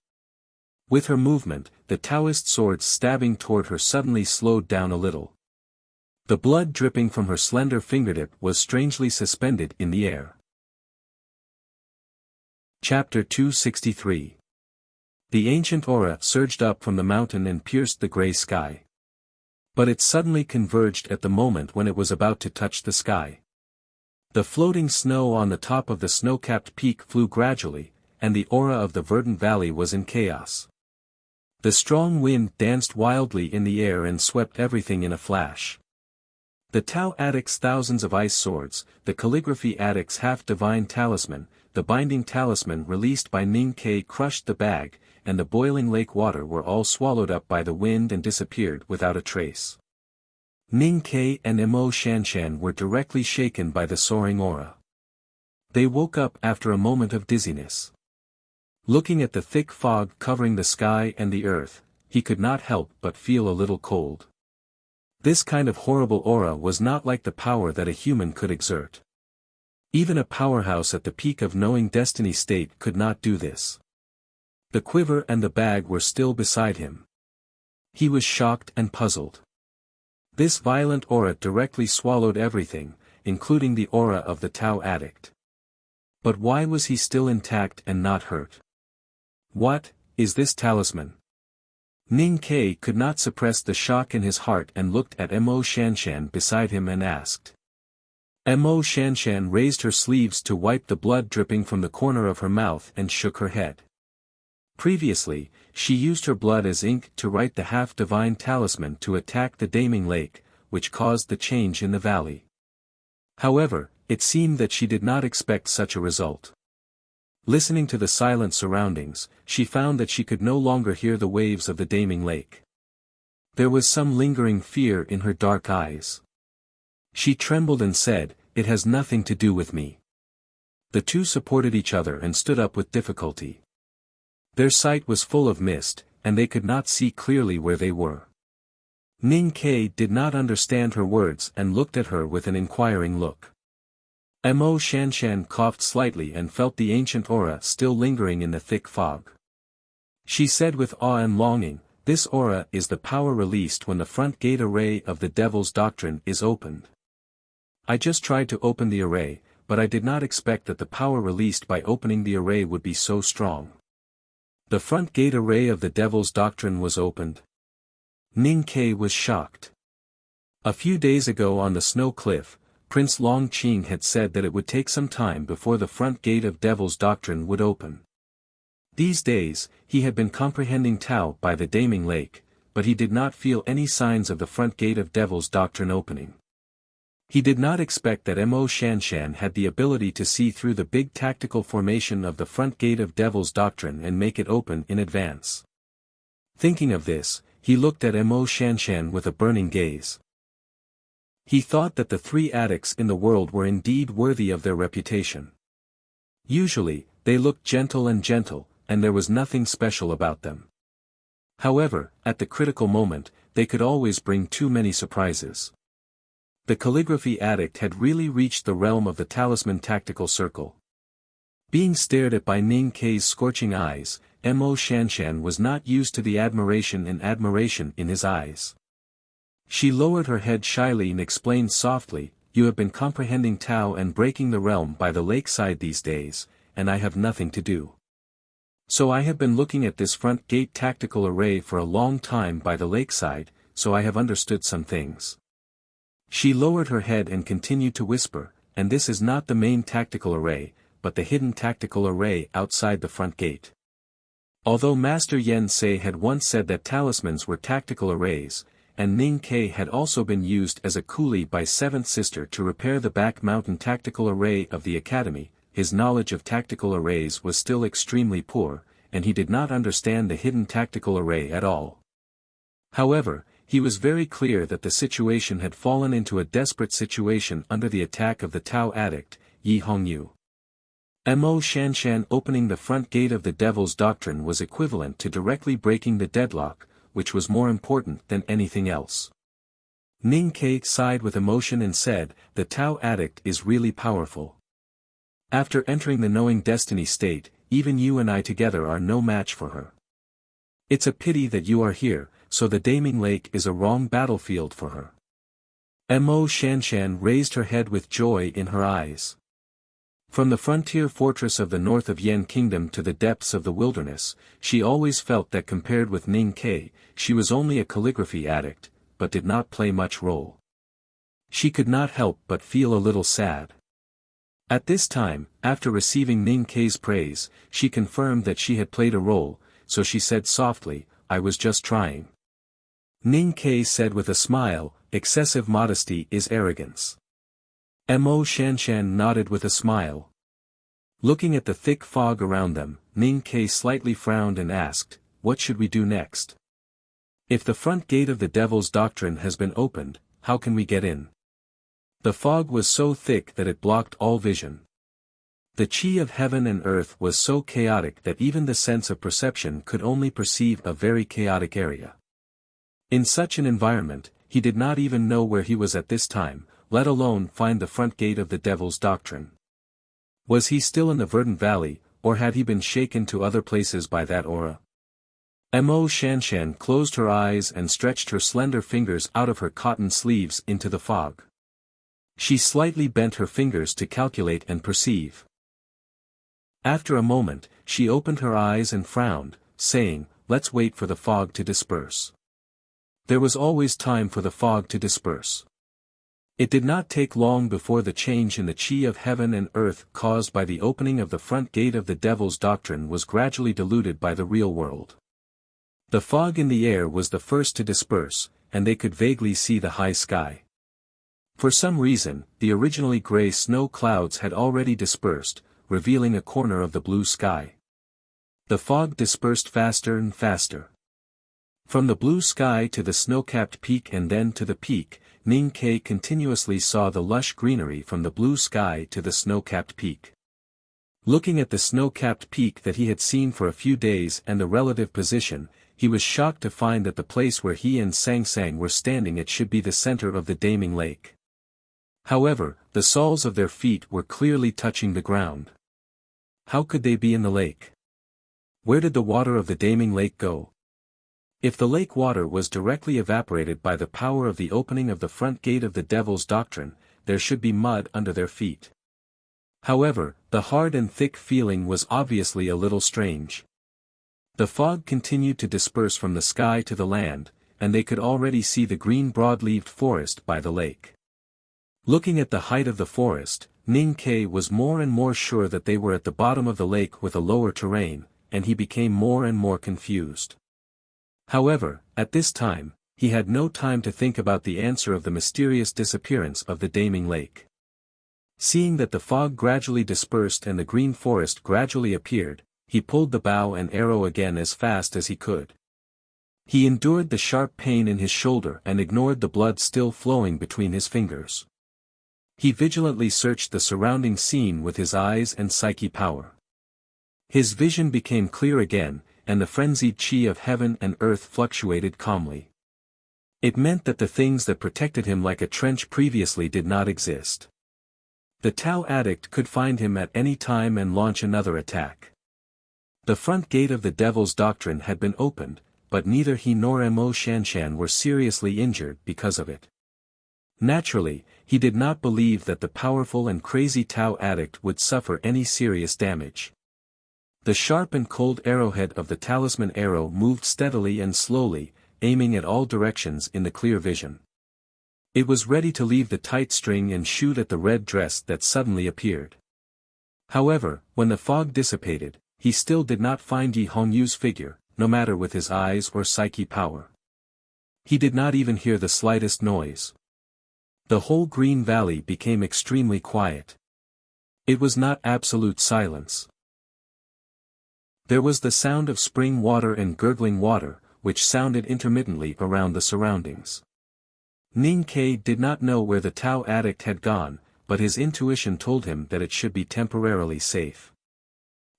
With her movement, the Taoist swords stabbing toward her suddenly slowed down a little. The blood dripping from her slender fingertip was strangely suspended in the air. Chapter 263. The ancient aura surged up from the mountain and pierced the gray sky. But it suddenly converged at the moment when it was about to touch the sky. The floating snow on the top of the snow-capped peak flew gradually, and the aura of the verdant valley was in chaos. The strong wind danced wildly in the air and swept everything in a flash. The Tao Addict's thousands of ice swords, the Calligraphy Addict's half-divine talisman, the binding talisman released by Ning Ke crushed the bag, and the boiling lake water were all swallowed up by the wind and disappeared without a trace. Ning Ke and Mo Shanshan were directly shaken by the soaring aura. They woke up after a moment of dizziness. Looking at the thick fog covering the sky and the earth, he could not help but feel a little cold. This kind of horrible aura was not like the power that a human could exert. Even a powerhouse at the peak of knowing destiny state could not do this. The quiver and the bag were still beside him. He was shocked and puzzled. This violent aura directly swallowed everything, including the aura of the Tao Addict. But why was he still intact and not hurt? What is this talisman? Ning Ke could not suppress the shock in his heart and looked at Mo Shanshan beside him and asked. Mo Shanshan raised her sleeves to wipe the blood dripping from the corner of her mouth and shook her head. Previously, she used her blood as ink to write the half-divine talisman to attack the Daming Lake, which caused the change in the valley. However, it seemed that she did not expect such a result. Listening to the silent surroundings, she found that she could no longer hear the waves of the Daming Lake. There was some lingering fear in her dark eyes. She trembled and said, "It has nothing to do with me." The two supported each other and stood up with difficulty. Their sight was full of mist, and they could not see clearly where they were. Ning Ke did not understand her words and looked at her with an inquiring look. Mo Shanshan coughed slightly and felt the ancient aura still lingering in the thick fog. She said with awe and longing, "This aura is the power released when the front gate array of the Devil's Doctrine is opened. I just tried to open the array, but I did not expect that the power released by opening the array would be so strong." The front gate array of the Devil's Doctrine was opened. Ning Ke was shocked. A few days ago on the snow cliff, Prince Long Qing had said that it would take some time before the front gate of Devil's Doctrine would open. These days, he had been comprehending Tao by the Daming Lake, but he did not feel any signs of the front gate of Devil's Doctrine opening. He did not expect that Mo Shanshan had the ability to see through the big tactical formation of the front gate of Devil's Doctrine and make it open in advance. Thinking of this, he looked at Mo Shanshan with a burning gaze. He thought that the three addicts in the world were indeed worthy of their reputation. Usually, they looked gentle, and there was nothing special about them. However, at the critical moment, they could always bring too many surprises. The Calligraphy Addict had really reached the realm of the talisman tactical circle. Being stared at by Ning Ke's scorching eyes, Mo Shanshan was not used to the admiration in his eyes. She lowered her head shyly and explained softly, "You have been comprehending Tao and breaking the realm by the lakeside these days, and I have nothing to do. So I have been looking at this front gate tactical array for a long time by the lakeside, so I have understood some things." She lowered her head and continued to whisper, "And this is not the main tactical array, but the hidden tactical array outside the front gate." Although Master Yen Sei had once said that talismans were tactical arrays, and Ning Ke had also been used as a coolie by Seventh Sister to repair the back mountain tactical array of the academy, his knowledge of tactical arrays was still extremely poor, and he did not understand the hidden tactical array at all. However, he was very clear that the situation had fallen into a desperate situation under the attack of the Tao Addict, Yi Hongyu. Mo Shanshan opening the front gate of the Devil's Doctrine was equivalent to directly breaking the deadlock, which was more important than anything else. Ning Ke sighed with emotion and said, "The Tao Addict is really powerful. After entering the knowing destiny state, even you and I together are no match for her." It's a pity that you are here, so the Daming Lake is a wrong battlefield for her. Mo Shanshan raised her head with joy in her eyes. From the frontier fortress of the north of Yan Kingdom to the depths of the wilderness, she always felt that compared with Ning Ke, she was only a calligraphy addict, but did not play much role. She could not help but feel a little sad. At this time, after receiving Ning Ke's praise, she confirmed that she had played a role, so she said softly, "I was just trying." Ning Ke said with a smile, "Excessive modesty is arrogance." Mo Shanshan nodded with a smile. Looking at the thick fog around them, Ning Ke slightly frowned and asked, "What should we do next? If the front gate of the Devil's Doctrine has been opened, how can we get in?" The fog was so thick that it blocked all vision. The chi of heaven and earth was so chaotic that even the sense of perception could only perceive a very chaotic area. In such an environment, he did not even know where he was at this time, let alone find the front gate of the Devil's Doctrine. Was he still in the Verdant Valley, or had he been shaken to other places by that aura? Mo Shanshan closed her eyes and stretched her slender fingers out of her cotton sleeves into the fog. She slightly bent her fingers to calculate and perceive. After a moment, she opened her eyes and frowned, saying, "Let's wait for the fog to disperse." There was always time for the fog to disperse. It did not take long before the change in the chi of heaven and earth caused by the opening of the front gate of the Devil's Doctrine was gradually diluted by the real world. The fog in the air was the first to disperse, and they could vaguely see the high sky. For some reason, the originally gray snow clouds had already dispersed, revealing a corner of the blue sky. The fog dispersed faster and faster. From the blue sky to the snow-capped peak and then to the peak, Ning Ke continuously saw the lush greenery from the blue sky to the snow-capped peak. Looking at the snow-capped peak that he had seen for a few days and the relative position, he was shocked to find that the place where he and Sang Sang were standing it should be the center of the Daming Lake. However, the soles of their feet were clearly touching the ground. How could they be in the lake? Where did the water of the Daming Lake go? If the lake water was directly evaporated by the power of the opening of the front gate of the Devil's Doctrine, there should be mud under their feet. However, the hard and thick feeling was obviously a little strange. The fog continued to disperse from the sky to the land, and they could already see the green broad-leaved forest by the lake. Looking at the height of the forest, Ning Ke was more and more sure that they were at the bottom of the lake with a lower terrain, and he became more and more confused. However, at this time, he had no time to think about the answer of the mysterious disappearance of the Daming Lake. Seeing that the fog gradually dispersed and the green forest gradually appeared, he pulled the bow and arrow again as fast as he could. He endured the sharp pain in his shoulder and ignored the blood still flowing between his fingers. He vigilantly searched the surrounding scene with his eyes and psyche power. His vision became clear again, and the frenzied chi of heaven and earth fluctuated calmly. It meant that the things that protected him like a trench previously did not exist. The Tao addict could find him at any time and launch another attack. The front gate of the Devil's Doctrine had been opened, but neither he nor Mo Shanshan were seriously injured because of it. Naturally, he did not believe that the powerful and crazy Tao addict would suffer any serious damage. The sharp and cold arrowhead of the talisman arrow moved steadily and slowly, aiming at all directions in the clear vision. It was ready to leave the tight string and shoot at the red dress that suddenly appeared. However, when the fog dissipated, he still did not find Yi Hongyu's figure, no matter with his eyes or psyche power. He did not even hear the slightest noise. The whole green valley became extremely quiet. It was not absolute silence. There was the sound of spring water and gurgling water, which sounded intermittently around the surroundings. Ning Ke did not know where the Tao addict had gone, but his intuition told him that it should be temporarily safe.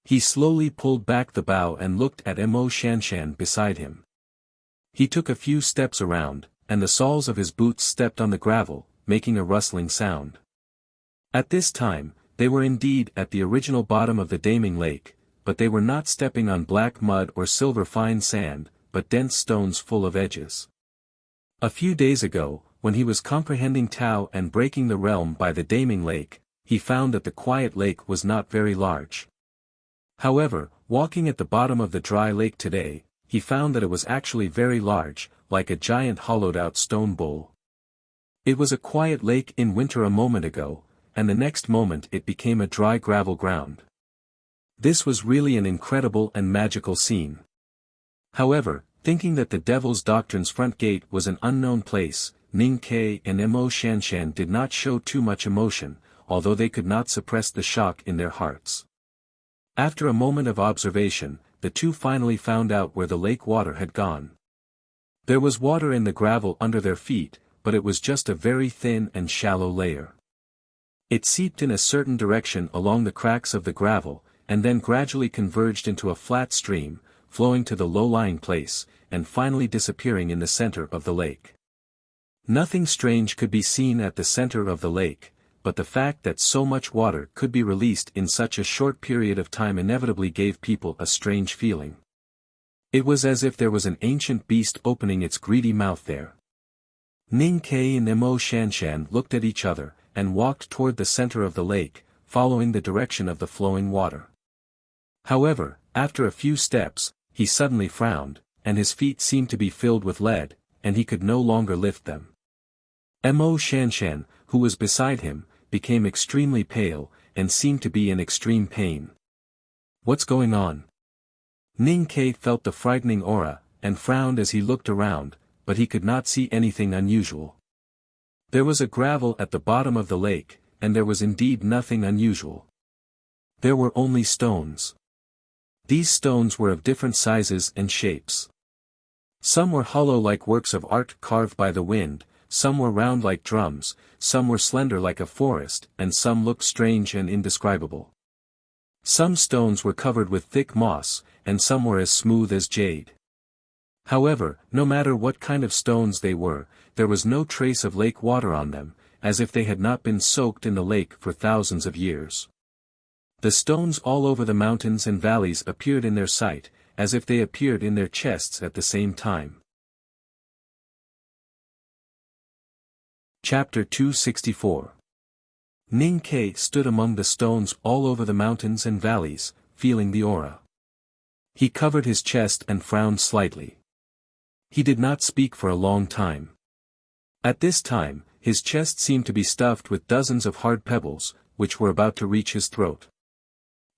He slowly pulled back the bow and looked at Mo Shanshan beside him. He took a few steps around, and the soles of his boots stepped on the gravel, making a rustling sound. At this time, they were indeed at the original bottom of the Daming Lake, but they were not stepping on black mud or silver fine sand, but dense stones full of edges. A few days ago, when he was comprehending Tao and breaking the realm by the Daming Lake, he found that the quiet lake was not very large. However, walking at the bottom of the dry lake today, he found that it was actually very large, like a giant hollowed-out stone bowl. It was a quiet lake in winter a moment ago, and the next moment it became a dry gravel ground. This was really an incredible and magical scene. However, thinking that the Devil's Doctrine's front gate was an unknown place, Ning Ke and Mo Shanshan did not show too much emotion, although they could not suppress the shock in their hearts. After a moment of observation, the two finally found out where the lake water had gone. There was water in the gravel under their feet, but it was just a very thin and shallow layer. It seeped in a certain direction along the cracks of the gravel, and then gradually converged into a flat stream, flowing to the low-lying place, and finally disappearing in the center of the lake. Nothing strange could be seen at the center of the lake, but the fact that so much water could be released in such a short period of time inevitably gave people a strange feeling. It was as if there was an ancient beast opening its greedy mouth there. Ning Ke and Mo Shanshan looked at each other, and walked toward the center of the lake, following the direction of the flowing water. However, after a few steps, he suddenly frowned, and his feet seemed to be filled with lead, and he could no longer lift them. Mo Shanshan, who was beside him, became extremely pale, and seemed to be in extreme pain. "What's going on?" Ning Ke felt the frightening aura, and frowned as he looked around, but he could not see anything unusual. There was a gravel at the bottom of the lake, and there was indeed nothing unusual. There were only stones. These stones were of different sizes and shapes. Some were hollow like works of art carved by the wind, some were round like drums, some were slender like a forest, and some looked strange and indescribable. Some stones were covered with thick moss, and some were as smooth as jade. However, no matter what kind of stones they were, there was no trace of lake water on them, as if they had not been soaked in the lake for thousands of years. The stones all over the mountains and valleys appeared in their sight, as if they appeared in their chests at the same time. Chapter 264. Ning Ke stood among the stones all over the mountains and valleys, feeling the aura. He covered his chest and frowned slightly. He did not speak for a long time. At this time, his chest seemed to be stuffed with dozens of hard pebbles, which were about to reach his throat.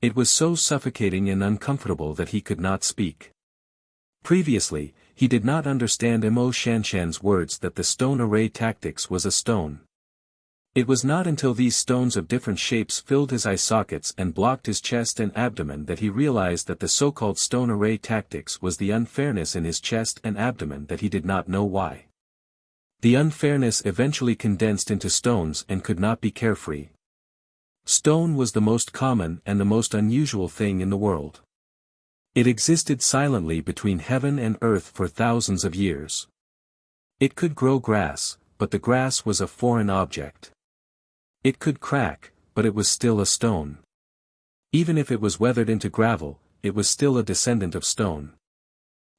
It was so suffocating and uncomfortable that he could not speak. Previously, he did not understand Mo Shanshan's words that the stone array tactics was a stone. It was not until these stones of different shapes filled his eye sockets and blocked his chest and abdomen that he realized that the so-called stone array tactics was the unfairness in his chest and abdomen that he did not know why. The unfairness eventually condensed into stones and could not be carefree. Stone was the most common and the most unusual thing in the world. It existed silently between heaven and earth for thousands of years. It could grow grass, but the grass was a foreign object. It could crack, but it was still a stone. Even if it was weathered into gravel, it was still a descendant of stone.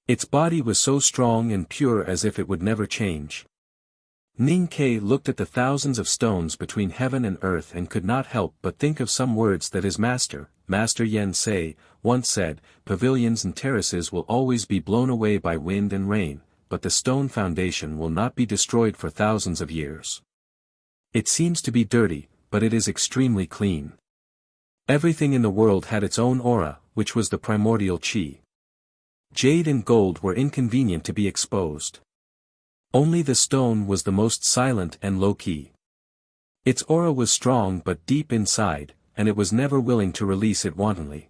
Its body was so strong and pure as if it would never change. Ning Ke looked at the thousands of stones between heaven and earth and could not help but think of some words that his master, Master Yen Sei, once said: "Pavilions and terraces will always be blown away by wind and rain, but the stone foundation will not be destroyed for thousands of years. It seems to be dirty, but it is extremely clean." Everything in the world had its own aura, which was the primordial qi. Jade and gold were inconvenient to be exposed. Only the stone was the most silent and low-key. Its aura was strong but deep inside, and it was never willing to release it wantonly.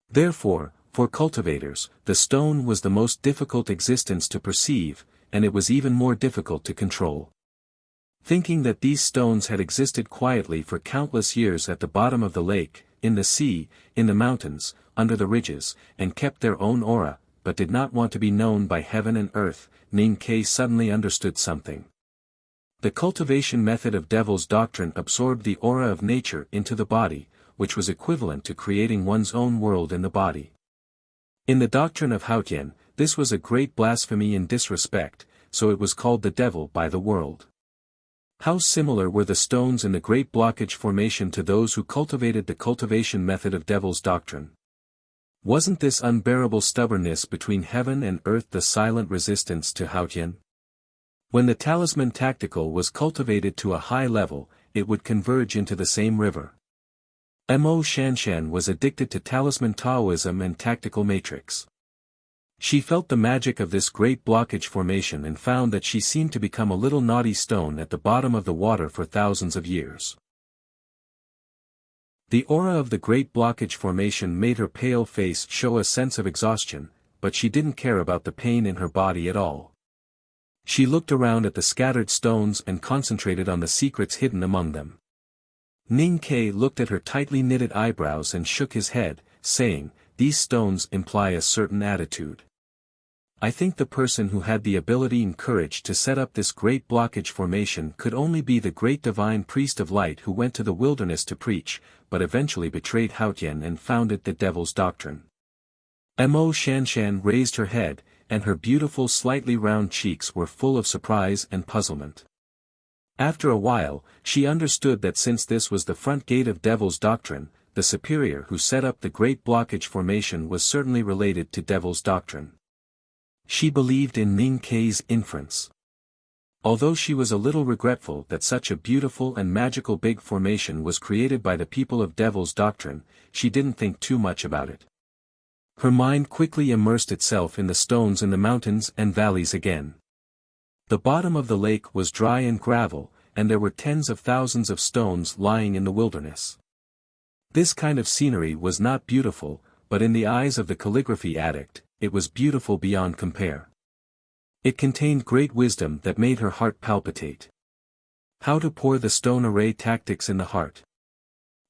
Therefore, for cultivators, the stone was the most difficult existence to perceive, and it was even more difficult to control. Thinking that these stones had existed quietly for countless years at the bottom of the lake, in the sea, in the mountains, under the ridges, and kept their own aura, but did not want to be known by heaven and earth, Ning Ke suddenly understood something. The cultivation method of Devil's Doctrine absorbed the aura of nature into the body, which was equivalent to creating one's own world in the body. In the doctrine of Haotian, this was a great blasphemy and disrespect, so it was called the devil by the world. How similar were the stones in the Great Blockage Formation to those who cultivated the cultivation method of devil's doctrine. Wasn't this unbearable stubbornness between heaven and earth the silent resistance to Haotian? When the talisman tactical was cultivated to a high level, it would converge into the same river. Mo Shanshan was addicted to talisman Taoism and tactical matrix. She felt the magic of this great blockage formation and found that she seemed to become a little naughty stone at the bottom of the water for thousands of years. The aura of the great blockage formation made her pale face show a sense of exhaustion, but she didn't care about the pain in her body at all. She looked around at the scattered stones and concentrated on the secrets hidden among them. Ning Ke looked at her tightly knitted eyebrows and shook his head, saying, "These stones imply a certain attitude. I think the person who had the ability and courage to set up this great blockage formation could only be the great divine priest of light who went to the wilderness to preach, but eventually betrayed Haotian and founded the devil's doctrine." Mo Shanshan raised her head, and her beautiful slightly round cheeks were full of surprise and puzzlement. After a while, she understood that since this was the front gate of devil's doctrine, the superior who set up the great blockage formation was certainly related to devil's doctrine. She believed in Ning Ke's inference. Although she was a little regretful that such a beautiful and magical big formation was created by the people of devil's doctrine, she didn't think too much about it. Her mind quickly immersed itself in the stones in the mountains and valleys again. The bottom of the lake was dry and gravel, and there were tens of thousands of stones lying in the wilderness. This kind of scenery was not beautiful, but in the eyes of the calligraphy addict, it was beautiful beyond compare. It contained great wisdom that made her heart palpitate. How to pour the stone array tactics in the heart.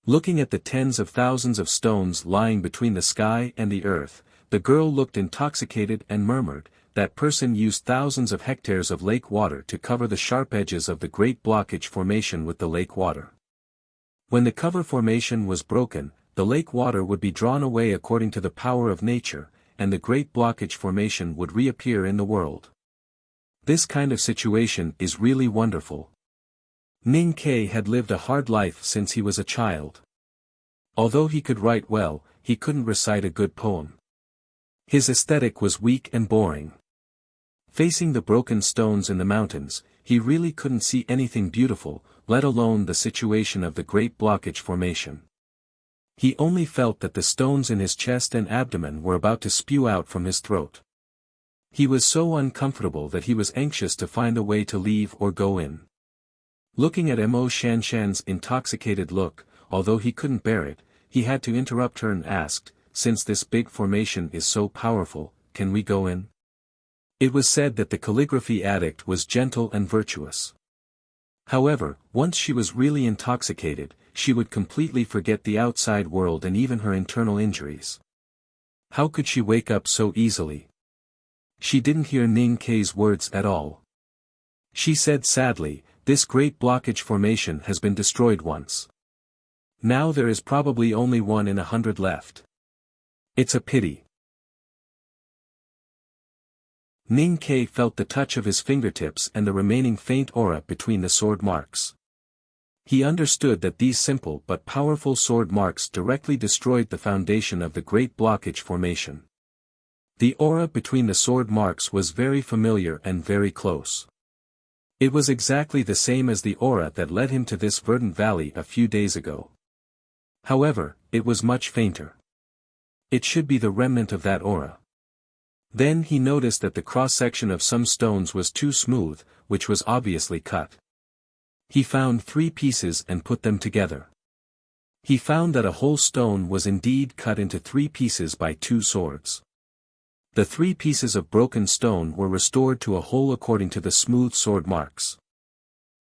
Looking at the tens of thousands of stones lying between the sky and the earth, the girl looked intoxicated and murmured, "That person used thousands of hectares of lake water to cover the sharp edges of the great blockage formation with the lake water. When the cover formation was broken, the lake water would be drawn away according to the power of nature, and the great blockage formation would reappear in the world. This kind of situation is really wonderful." Ning Ke had lived a hard life since he was a child. Although he could write well, he couldn't recite a good poem. His aesthetic was weak and boring. Facing the broken stones in the mountains, he really couldn't see anything beautiful, let alone the situation of the great blockage formation. He only felt that the stones in his chest and abdomen were about to spew out from his throat. He was so uncomfortable that he was anxious to find a way to leave or go in. Looking at Mo Shanshan's intoxicated look, although he couldn't bear it, he had to interrupt her and asked, "Since this big formation is so powerful, can we go in?" It was said that the calligraphy addict was gentle and virtuous. However, once she was really intoxicated, she would completely forget the outside world and even her internal injuries. How could she wake up so easily? She didn't hear Ning Ke's words at all. She said sadly, "This great blockage formation has been destroyed once. Now there is probably only 1 in 100 left. It's a pity." Ning Ke felt the touch of his fingertips and the remaining faint aura between the sword marks. He understood that these simple but powerful sword marks directly destroyed the foundation of the great blockage formation. The aura between the sword marks was very familiar and very close. It was exactly the same as the aura that led him to this verdant valley a few days ago. However, it was much fainter. It should be the remnant of that aura. Then he noticed that the cross-section of some stones was too smooth, which was obviously cut. He found 3 pieces and put them together. He found that a whole stone was indeed cut into 3 pieces by 2 swords. The 3 pieces of broken stone were restored to a whole according to the smooth sword marks.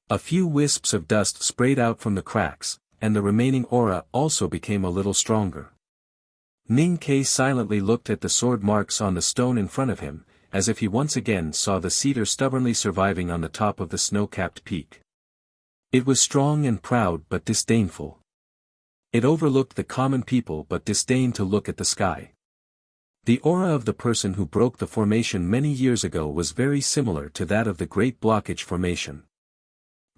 A few wisps of dust sprayed out from the cracks, and the remaining aura also became a little stronger. Ning Ke silently looked at the sword marks on the stone in front of him, as if he once again saw the cedar stubbornly surviving on the top of the snow-capped peak. It was strong and proud but disdainful. It overlooked the common people but disdained to look at the sky. The aura of the person who broke the formation many years ago was very similar to that of the Great Blockage Formation.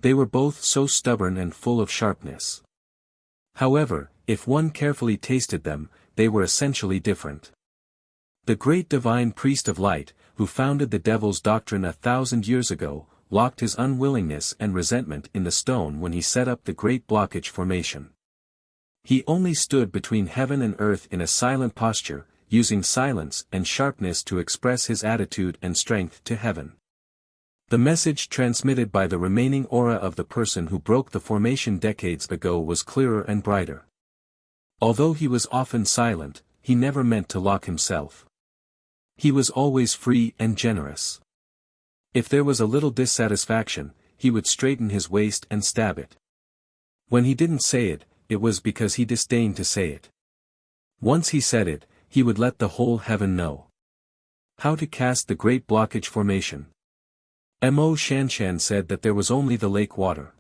They were both so stubborn and full of sharpness. However, if one carefully tasted them, they were essentially different. The great divine priest of light, who founded the devil's doctrine 1,000 years ago, locked his unwillingness and resentment in the stone when he set up the Great Blockage Formation. He only stood between heaven and earth in a silent posture, using silence and sharpness to express his attitude and strength to heaven. The message transmitted by the remaining aura of the person who broke the formation decades ago was clearer and brighter. Although he was often silent, he never meant to lock himself. He was always free and generous. If there was a little dissatisfaction, he would straighten his waist and stab it. When he didn't say it, it was because he disdained to say it. Once he said it, he would let the whole heaven know. How to cast the Great Blockage Formation. Mo Shanshan said that there was only the lake water.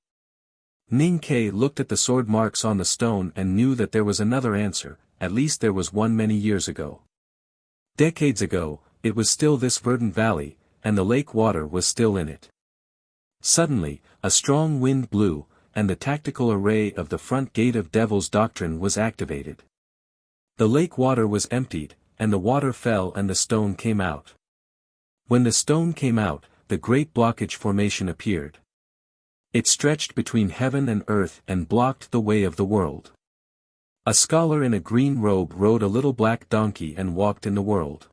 Ning Ke looked at the sword marks on the stone and knew that there was another answer, at least there was one many years ago. Decades ago, it was still this verdant valley, and the lake water was still in it. Suddenly, a strong wind blew, and the tactical array of the front gate of Devil's Doctrine was activated. The lake water was emptied, and the water fell and the stone came out. When the stone came out, the Great Blockage Formation appeared. It stretched between heaven and earth and blocked the way of the world. A scholar in a green robe rode a little black donkey and walked in the world.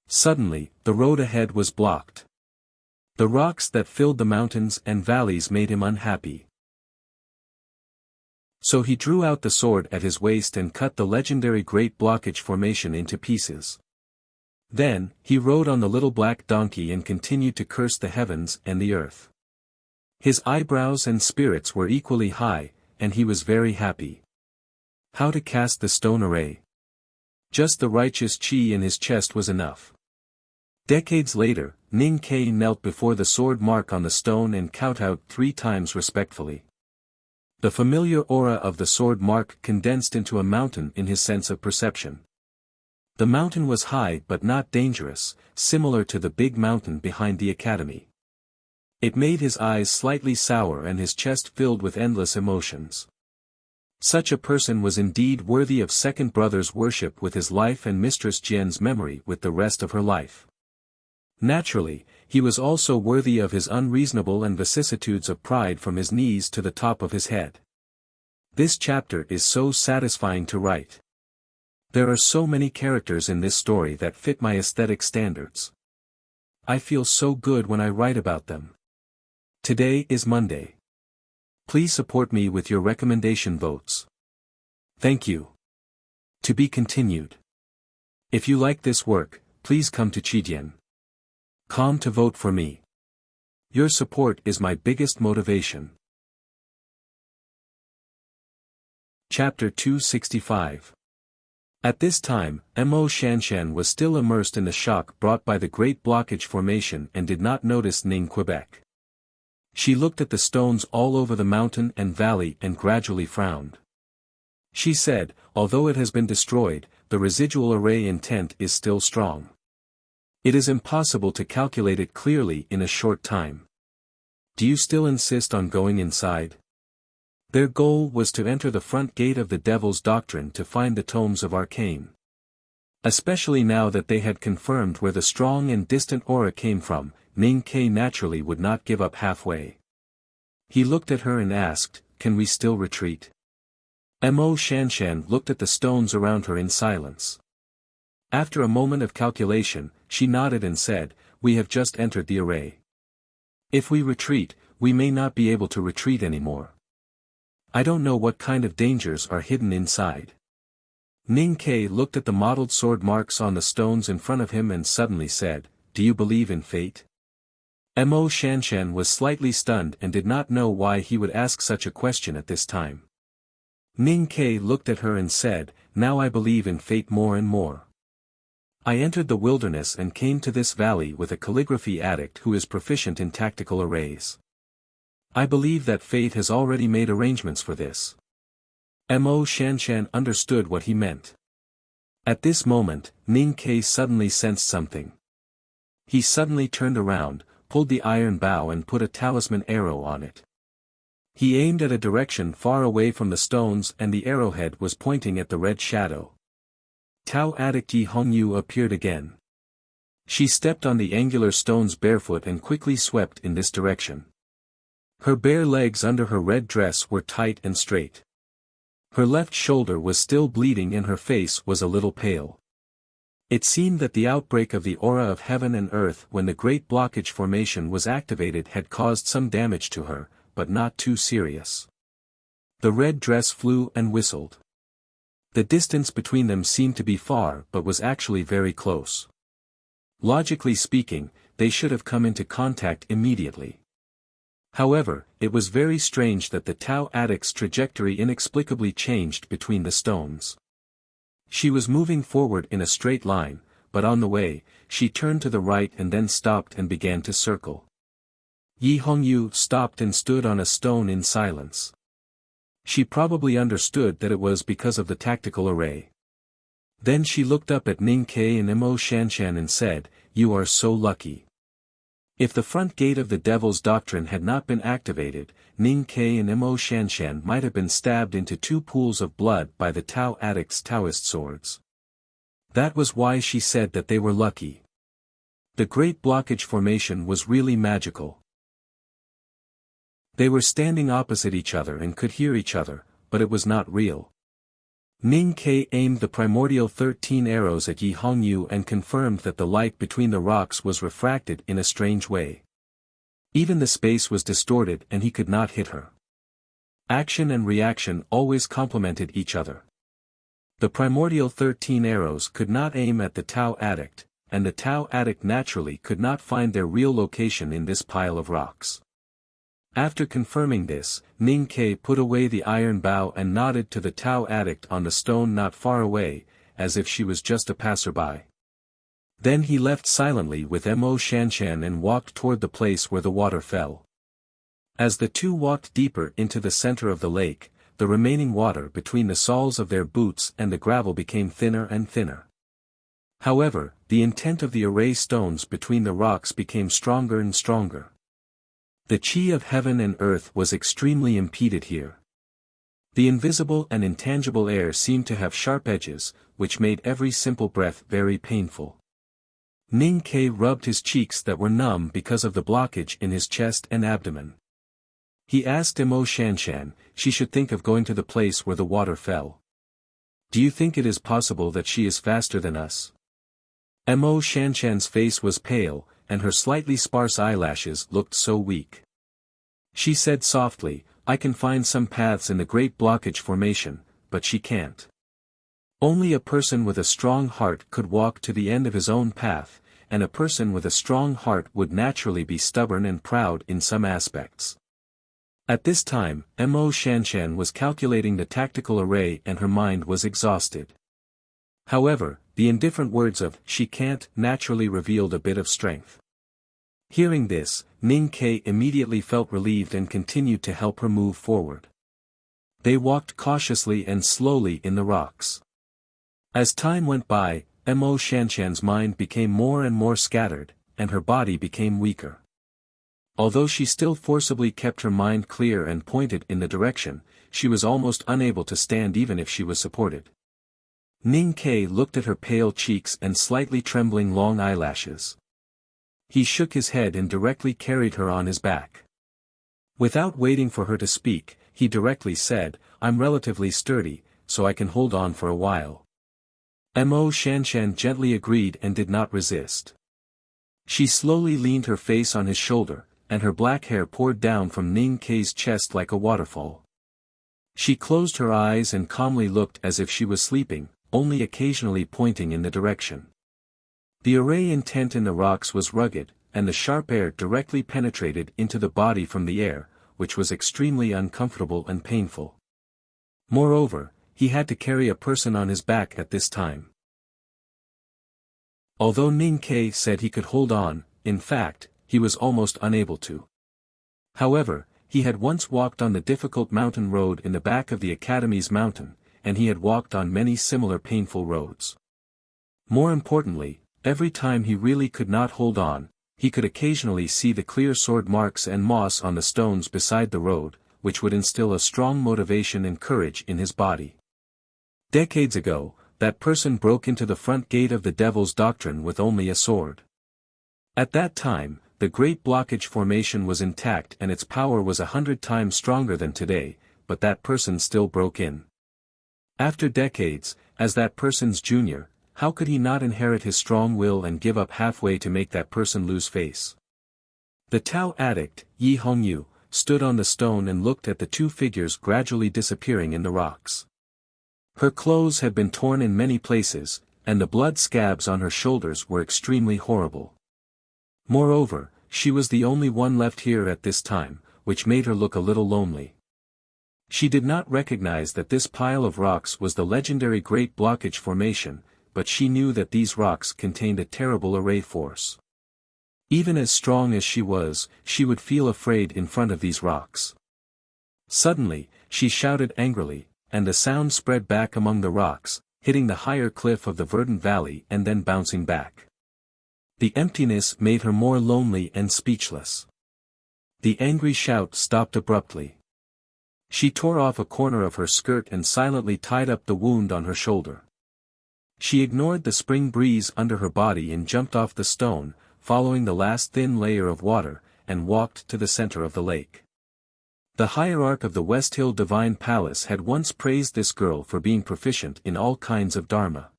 Suddenly, the road ahead was blocked. The rocks that filled the mountains and valleys made him unhappy. So he drew out the sword at his waist and cut the legendary Great Blockage Formation into pieces. Then, he rode on the little black donkey and continued to curse the heavens and the earth. His eyebrows and spirits were equally high, and he was very happy. How to cast the stone array? Just the righteous chi in his chest was enough. Decades later, Ning Ke knelt before the sword mark on the stone and kowtowed 3 times respectfully. The familiar aura of the sword mark condensed into a mountain in his sense of perception. The mountain was high but not dangerous, similar to the big mountain behind the academy. It made his eyes slightly sour and his chest filled with endless emotions. Such a person was indeed worthy of second brother's worship with his life and Mistress Jian's memory with the rest of her life. Naturally, he was also worthy of his unreasonable and vicissitudes of pride from his knees to the top of his head. This chapter is so satisfying to write. There are so many characters in this story that fit my aesthetic standards. I feel so good when I write about them. Today is Monday. Please support me with your recommendation votes. Thank you. To be continued. If you like this work, please come to Chidian.com to vote for me. Your support is my biggest motivation. Chapter 265. At this time, Mo Shanshan was still immersed in the shock brought by the Great Blockage Formation and did not notice Ning Quebec. She looked at the stones all over the mountain and valley and gradually frowned. She said, although it has been destroyed, the residual array intent is still strong. It is impossible to calculate it clearly in a short time. Do you still insist on going inside? Their goal was to enter the front gate of the Devil's Doctrine to find the tomes of Arcane. Especially now that they had confirmed where the strong and distant aura came from, Ning Ke naturally would not give up halfway. He looked at her and asked, "Can we still retreat?" Mo Shanshan looked at the stones around her in silence. After a moment of calculation, she nodded and said, "We have just entered the array. If we retreat, we may not be able to retreat anymore. I don't know what kind of dangers are hidden inside." Ning Ke looked at the mottled sword marks on the stones in front of him and suddenly said, "Do you believe in fate?" Mo Shanshan was slightly stunned and did not know why he would ask such a question at this time. Ning Ke looked at her and said, "Now I believe in fate more and more. I entered the wilderness and came to this valley with a calligraphy addict who is proficient in tactical arrays. I believe that fate has already made arrangements for this." Mo Shanshan understood what he meant. At this moment, Ning Ke suddenly sensed something. He suddenly turned around, pulled the iron bow and put a talisman arrow on it. He aimed at a direction far away from the stones and the arrowhead was pointing at the red shadow. Tao addict Yi Hongyu appeared again. She stepped on the angular stones barefoot and quickly swept in this direction. Her bare legs under her red dress were tight and straight. Her left shoulder was still bleeding and her face was a little pale. It seemed that the outbreak of the aura of heaven and earth when the great blockage formation was activated had caused some damage to her, but not too serious. The red dress flew and whistled. The distance between them seemed to be far but was actually very close. Logically speaking, they should have come into contact immediately. However, it was very strange that the Tao addict's trajectory inexplicably changed between the stones. She was moving forward in a straight line, but on the way, she turned to the right and then stopped and began to circle. Yi Hongyu stopped and stood on a stone in silence. She probably understood that it was because of the tactical array. Then she looked up at Ning Ke and Mo Shanshan and said, "You are so lucky." If the front gate of the Devil's Doctrine had not been activated, Ning Ke and Mo Shanshan might have been stabbed into two pools of blood by the Tao addict's Taoist swords. That was why she said that they were lucky. The great blockage formation was really magical. They were standing opposite each other and could hear each other, but it was not real. Ning Ke aimed the primordial 13 arrows at Yi Hongyu and confirmed that the light between the rocks was refracted in a strange way. Even the space was distorted and he could not hit her. Action and reaction always complemented each other. The primordial 13 arrows could not aim at the Tao addict, and the Tao addict naturally could not find their real location in this pile of rocks. After confirming this, Ning Ke put away the iron bow and nodded to the Tao addict on the stone not far away, as if she was just a passerby. Then he left silently with Mo Shanshan and walked toward the place where the water fell. As the two walked deeper into the center of the lake, the remaining water between the soles of their boots and the gravel became thinner and thinner. However, the intent of the array stones between the rocks became stronger and stronger. The chi of heaven and earth was extremely impeded here. The invisible and intangible air seemed to have sharp edges, which made every simple breath very painful. Ning Ke rubbed his cheeks that were numb because of the blockage in his chest and abdomen. He asked Mo Shanshan, she should think of going to the place where the water fell. Do you think it is possible that she is faster than us? Mo Shanshan's face was pale, and her slightly sparse eyelashes looked so weak. She said softly, I can find some paths in the great blockage formation, but she can't. Only a person with a strong heart could walk to the end of his own path, and a person with a strong heart would naturally be stubborn and proud in some aspects. At this time, Mo Shanshan was calculating the tactical array and her mind was exhausted. However, the indifferent words of, she can't, naturally revealed a bit of strength. Hearing this, Ning Ke immediately felt relieved and continued to help her move forward. They walked cautiously and slowly in the rocks. As time went by, Mo Shanshan's mind became more and more scattered, and her body became weaker. Although she still forcibly kept her mind clear and pointed in the direction, she was almost unable to stand even if she was supported. Ning Ke looked at her pale cheeks and slightly trembling long eyelashes. He shook his head and directly carried her on his back. Without waiting for her to speak, he directly said, I'm relatively sturdy, so I can hold on for a while. Mo Shanshan gently agreed and did not resist. She slowly leaned her face on his shoulder, and her black hair poured down from Ning Ke's chest like a waterfall. She closed her eyes and calmly looked as if she was sleeping, only occasionally pointing in the direction. The array intent in the rocks was rugged, and the sharp air directly penetrated into the body from the air, which was extremely uncomfortable and painful. Moreover, he had to carry a person on his back at this time. Although Ning Ke said he could hold on, in fact, he was almost unable to. However, he had once walked on the difficult mountain road in the back of the Academy's mountain, and he had walked on many similar painful roads. More importantly, every time he really could not hold on, he could occasionally see the clear sword marks and moss on the stones beside the road, which would instill a strong motivation and courage in his body. Decades ago, that person broke into the front gate of the Devil's Doctrine with only a sword. At that time, the Great Blockage Formation was intact and its power was 100 times stronger than today, but that person still broke in. After decades, as that person's junior, how could he not inherit his strong will and give up halfway to make that person lose face? The Tao addict, Yi Hongyu, stood on the stone and looked at the two figures gradually disappearing in the rocks. Her clothes had been torn in many places, and the blood scabs on her shoulders were extremely horrible. Moreover, she was the only one left here at this time, which made her look a little lonely. She did not recognize that this pile of rocks was the legendary Great Blockage Formation, but she knew that these rocks contained a terrible array force. Even as strong as she was, she would feel afraid in front of these rocks. Suddenly, she shouted angrily, and the sound spread back among the rocks, hitting the higher cliff of the verdant valley and then bouncing back. The emptiness made her more lonely and speechless. The angry shout stopped abruptly. She tore off a corner of her skirt and silently tied up the wound on her shoulder. She ignored the spring breeze under her body and jumped off the stone, following the last thin layer of water, and walked to the center of the lake. The hierarch of the West Hill Divine Palace had once praised this girl for being proficient in all kinds of dharma.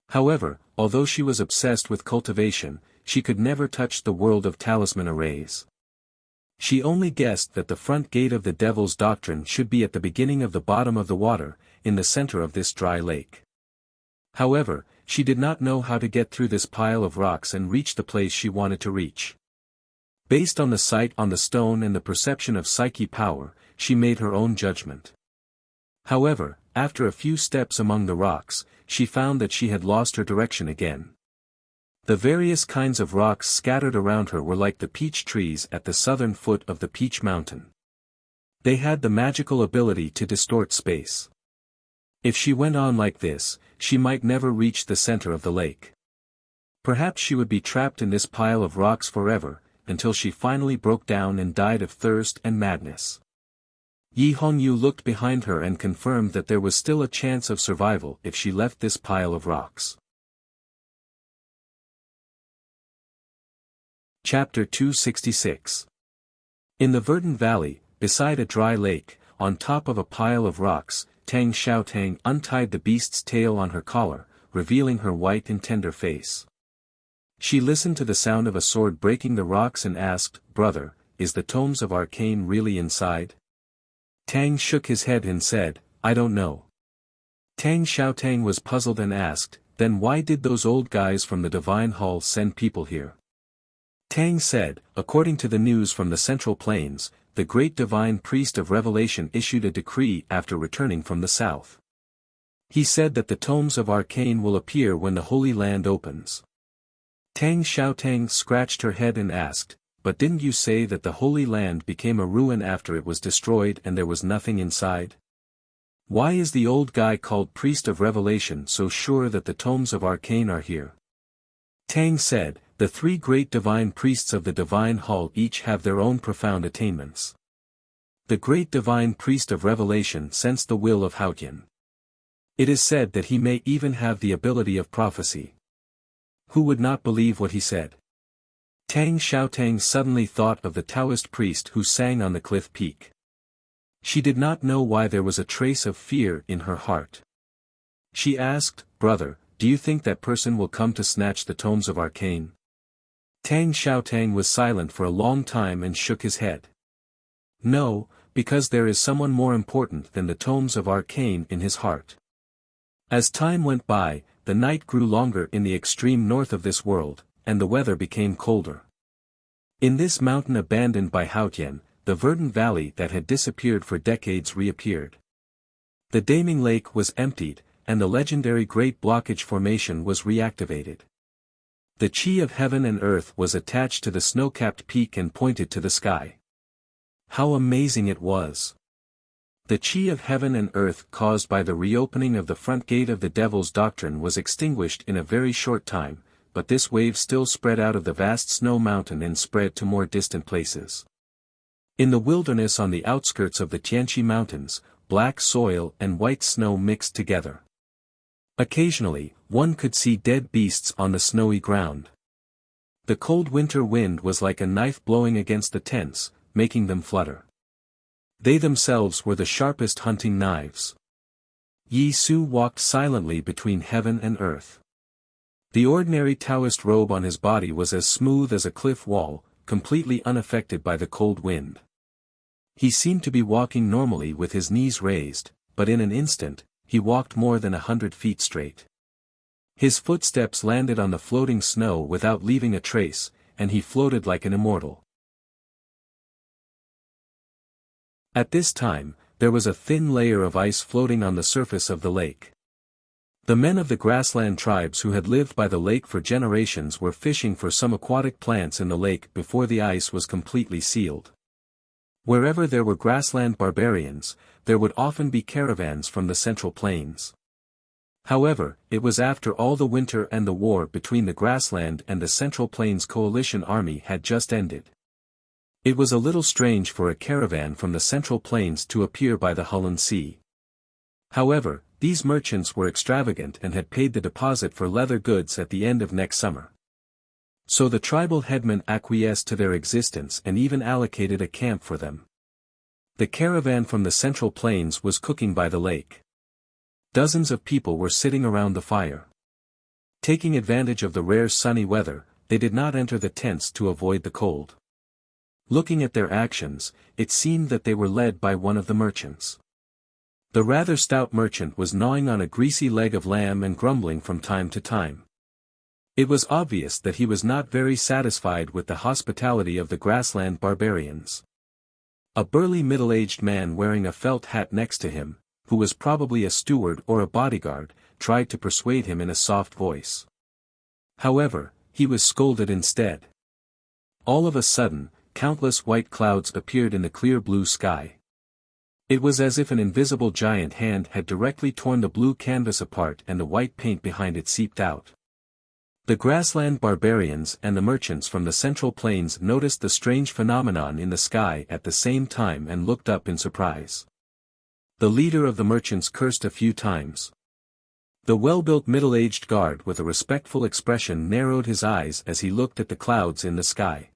However, although she was obsessed with cultivation, she could never touch the world of talisman arrays. She only guessed that the front gate of the Devil's Doctrine should be at the beginning of the bottom of the water, in the center of this dry lake. However, she did not know how to get through this pile of rocks and reach the place she wanted to reach. Based on the sight on the stone and the perception of psyche power, she made her own judgment. However, after a few steps among the rocks, she found that she had lost her direction again. The various kinds of rocks scattered around her were like the peach trees at the southern foot of the Peach Mountain. They had the magical ability to distort space. If she went on like this, she might never reach the center of the lake. Perhaps she would be trapped in this pile of rocks forever, until she finally broke down and died of thirst and madness. Yi Hongyu looked behind her and confirmed that there was still a chance of survival if she left this pile of rocks. Chapter 266. In the verdant valley, beside a dry lake, on top of a pile of rocks, Tang Xiaotang untied the beast's tail on her collar, revealing her white and tender face. She listened to the sound of a sword breaking the rocks and asked, "Brother, is the tomes of arcane really inside?" Tang shook his head and said, "I don't know." Tang Xiaotang was puzzled and asked, "Then why did those old guys from the Divine Hall send people here?" Tang said, "According to the news from the Central Plains, the great divine priest of Revelation issued a decree after returning from the south. He said that the tomes of arcane will appear when the Holy Land opens." Tang Xiaotang scratched her head and asked, "But didn't you say that the Holy Land became a ruin after it was destroyed and there was nothing inside? Why is the old guy called Priest of Revelation so sure that the tomes of arcane are here?" Tang said, "The three great divine priests of the Divine Hall each have their own profound attainments. The great divine priest of Revelation sensed the will of Haotian. It is said that he may even have the ability of prophecy. Who would not believe what he said?" Tang Xiaotang suddenly thought of the Taoist priest who sang on the cliff peak. She did not know why there was a trace of fear in her heart. She asked, "Brother, do you think that person will come to snatch the tomes of arcane?" Tang Xiaotang was silent for a long time and shook his head. "No, because there is someone more important than the tomes of arcane in his heart." As time went by, the night grew longer in the extreme north of this world, and the weather became colder. In this mountain abandoned by Haotian, the verdant valley that had disappeared for decades reappeared. The Daming Lake was emptied, and the legendary Great Blockage Formation was reactivated. The Chi of heaven and earth was attached to the snow-capped peak and pointed to the sky. How amazing it was! The chi of heaven and earth caused by the reopening of the front gate of the devil's doctrine was extinguished in a very short time, but this wave still spread out of the vast snow mountain and spread to more distant places. In the wilderness on the outskirts of the Tianqi Mountains, black soil and white snow mixed together. Occasionally, one could see dead beasts on the snowy ground. The cold winter wind was like a knife blowing against the tents, making them flutter. They themselves were the sharpest hunting knives. Yi Su walked silently between heaven and earth. The ordinary Taoist robe on his body was as smooth as a cliff wall, completely unaffected by the cold wind. He seemed to be walking normally with his knees raised, but in an instant, he walked more than 100 feet straight. His footsteps landed on the floating snow without leaving a trace, and he floated like an immortal. At this time, there was a thin layer of ice floating on the surface of the lake. The men of the grassland tribes who had lived by the lake for generations were fishing for some aquatic plants in the lake before the ice was completely sealed. Wherever there were grassland barbarians, there would often be caravans from the Central Plains. However, it was after all the winter and the war between the grassland and the Central Plains coalition army had just ended. It was a little strange for a caravan from the Central Plains to appear by the Hulun Sea. However, these merchants were extravagant and had paid the deposit for leather goods at the end of next summer. So the tribal headmen acquiesced to their existence and even allocated a camp for them. The caravan from the Central Plains was cooking by the lake. Dozens of people were sitting around the fire. Taking advantage of the rare sunny weather, they did not enter the tents to avoid the cold. Looking at their actions, it seemed that they were led by one of the merchants. The rather stout merchant was gnawing on a greasy leg of lamb and grumbling from time to time. It was obvious that he was not very satisfied with the hospitality of the grassland barbarians. A burly middle-aged man wearing a felt hat next to him, who was probably a steward or a bodyguard, tried to persuade him in a soft voice. However, he was scolded instead. All of a sudden, countless white clouds appeared in the clear blue sky. It was as if an invisible giant hand had directly torn the blue canvas apart and the white paint behind it seeped out. The grassland barbarians and the merchants from the Central Plains noticed the strange phenomenon in the sky at the same time and looked up in surprise. The leader of the merchants cursed a few times. The well-built middle-aged guard with a respectful expression narrowed his eyes as he looked at the clouds in the sky.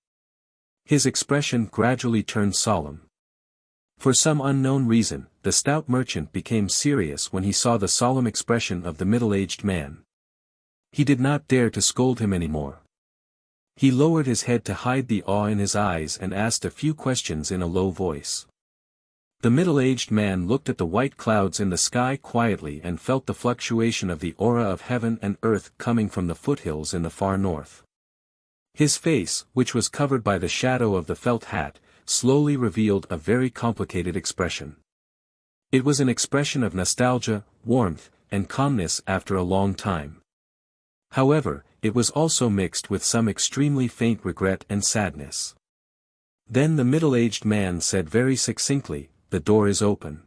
His expression gradually turned solemn. For some unknown reason, the stout merchant became serious when he saw the solemn expression of the middle-aged man. He did not dare to scold him anymore. He lowered his head to hide the awe in his eyes and asked a few questions in a low voice. The middle-aged man looked at the white clouds in the sky quietly and felt the fluctuation of the aura of heaven and earth coming from the foothills in the far north. His face, which was covered by the shadow of the felt hat, slowly revealed a very complicated expression. It was an expression of nostalgia, warmth, and calmness after a long time. However, it was also mixed with some extremely faint regret and sadness. Then the middle-aged man said very succinctly, "The door is open."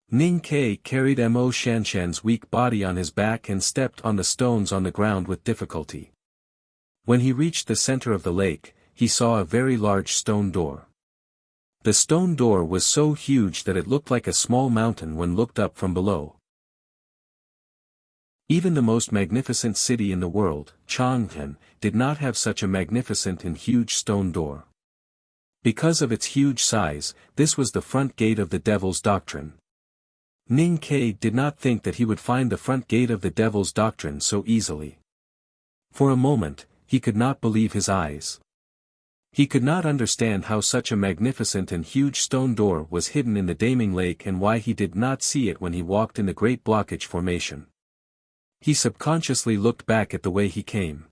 Ning Ke carried Mo Shanshan's weak body on his back and stepped on the stones on the ground with difficulty. When he reached the center of the lake, he saw a very large stone door. The stone door was so huge that it looked like a small mountain when looked up from below. Even the most magnificent city in the world, Chang'an, did not have such a magnificent and huge stone door. Because of its huge size, this was the front gate of the Devil's Doctrine. Ning Ke did not think that he would find the front gate of the Devil's Doctrine so easily. For a moment, he could not believe his eyes. He could not understand how such a magnificent and huge stone door was hidden in the Daming Lake and why he did not see it when he walked in the Great Blockage Formation. He subconsciously looked back at the way he came.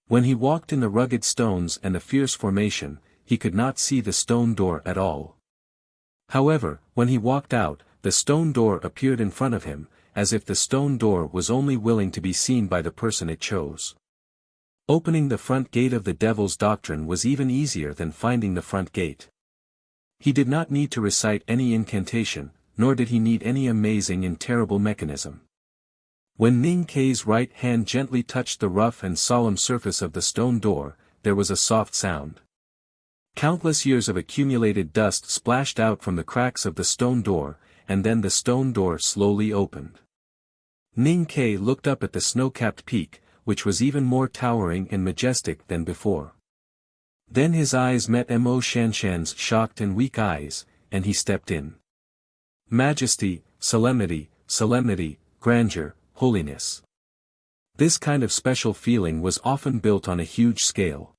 When he walked in the rugged stones and the fierce formation, he could not see the stone door at all. However, when he walked out, the stone door appeared in front of him, as if the stone door was only willing to be seen by the person it chose. Opening the front gate of the Devil's Doctrine was even easier than finding the front gate. He did not need to recite any incantation, nor did he need any amazing and terrible mechanism. When Ning Kei's right hand gently touched the rough and solemn surface of the stone door, there was a soft sound. Countless years of accumulated dust splashed out from the cracks of the stone door, and then the stone door slowly opened. Ning Kei looked up at the snow-capped peak, which was even more towering and majestic than before. Then his eyes met Mo Shanshan's shocked and weak eyes, and he stepped in. Majesty, solemnity, solemnity, grandeur, holiness. This kind of special feeling was often built on a huge scale.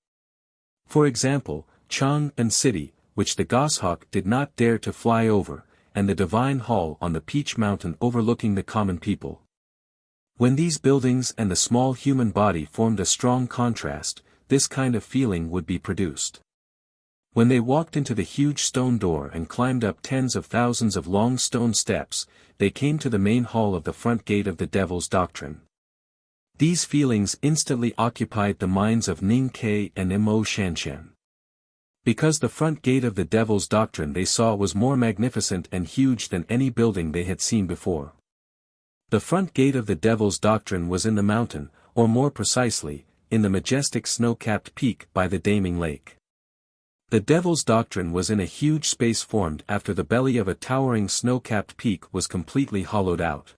For example, Chang and City, which the goshawk did not dare to fly over, and the divine hall on the Peach Mountain overlooking the common people. When these buildings and the small human body formed a strong contrast, this kind of feeling would be produced. When they walked into the huge stone door and climbed up tens of thousands of long stone steps, they came to the main hall of the front gate of the Devil's Doctrine. These feelings instantly occupied the minds of Ning Kei and Mo Shanshan. Because the front gate of the Devil's Doctrine they saw was more magnificent and huge than any building they had seen before. The front gate of the Devil's Doctrine was in the mountain, or more precisely, in the majestic snow-capped peak by the Daming Lake. The Devil's Doctrine was in a huge space formed after the belly of a towering snow-capped peak was completely hollowed out.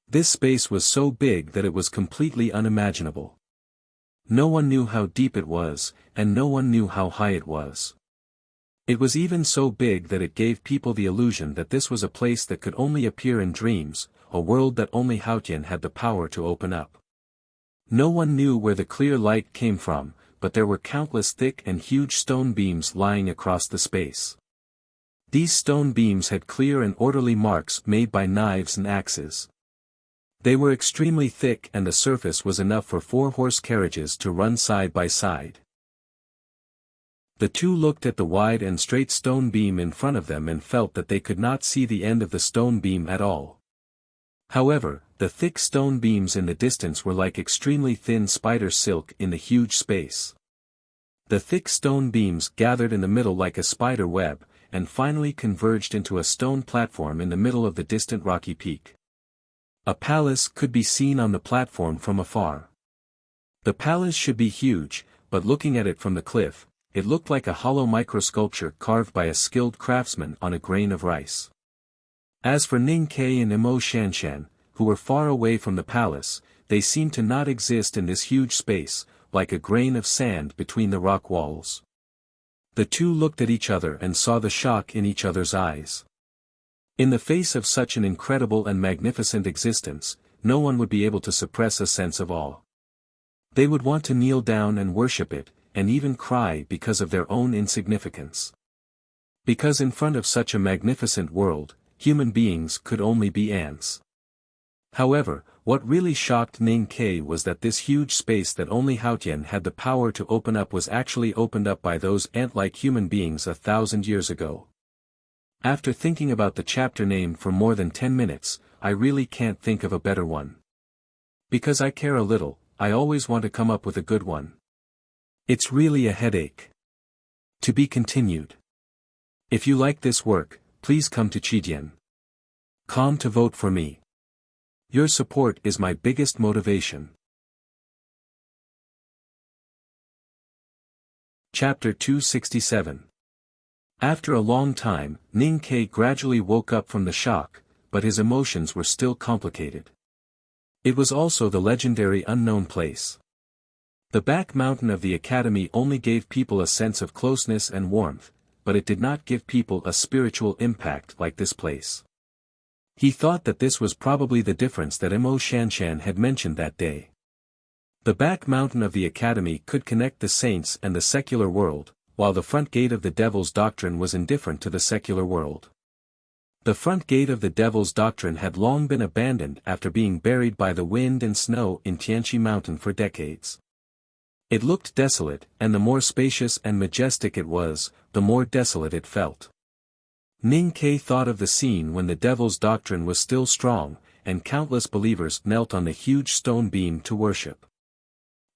This space was so big that it was completely unimaginable. No one knew how deep it was, and no one knew how high it was. It was even so big that it gave people the illusion that this was a place that could only appear in dreams, a world that only Haotian had the power to open up. No one knew where the clear light came from, but there were countless thick and huge stone beams lying across the space. These stone beams had clear and orderly marks made by knives and axes. They were extremely thick and the surface was enough for 4-horse carriages to run side by side. The two looked at the wide and straight stone beam in front of them and felt that they could not see the end of the stone beam at all. However, the thick stone beams in the distance were like extremely thin spider silk in the huge space. The thick stone beams gathered in the middle like a spider web, and finally converged into a stone platform in the middle of the distant rocky peak. A palace could be seen on the platform from afar. The palace should be huge, but looking at it from the cliff, it looked like a hollow microsculpture carved by a skilled craftsman on a grain of rice. As for Ning Kei and Mo Shanshan, who were far away from the palace, they seemed to not exist in this huge space, like a grain of sand between the rock walls. The two looked at each other and saw the shock in each other's eyes. In the face of such an incredible and magnificent existence, no one would be able to suppress a sense of awe. They would want to kneel down and worship it, and even cry because of their own insignificance. Because in front of such a magnificent world, human beings could only be ants. However, what really shocked Ning Kei was that this huge space that only Haotian had the power to open up was actually opened up by those ant-like human beings 1,000 years ago. After thinking about the chapter name for more than 10 minutes, I really can't think of a better one. Because I care a little, I always want to come up with a good one. It's really a headache. To be continued. If you like this work, please come to Chidian.com to vote for me. Your support is my biggest motivation. Chapter 267. After a long time, Ning Kei gradually woke up from the shock, but his emotions were still complicated. It was also the legendary unknown place. The back mountain of the academy only gave people a sense of closeness and warmth, but it did not give people a spiritual impact like this place. He thought that this was probably the difference that Mo Shanshan had mentioned that day. The back mountain of the academy could connect the saints and the secular world, while the front gate of the Devil's Doctrine was indifferent to the secular world. The front gate of the Devil's Doctrine had long been abandoned after being buried by the wind and snow in Tianqi Mountain for decades. It looked desolate, and the more spacious and majestic it was, the more desolate it felt. Ning Kei thought of the scene when the Devil's Doctrine was still strong, and countless believers knelt on the huge stone beam to worship.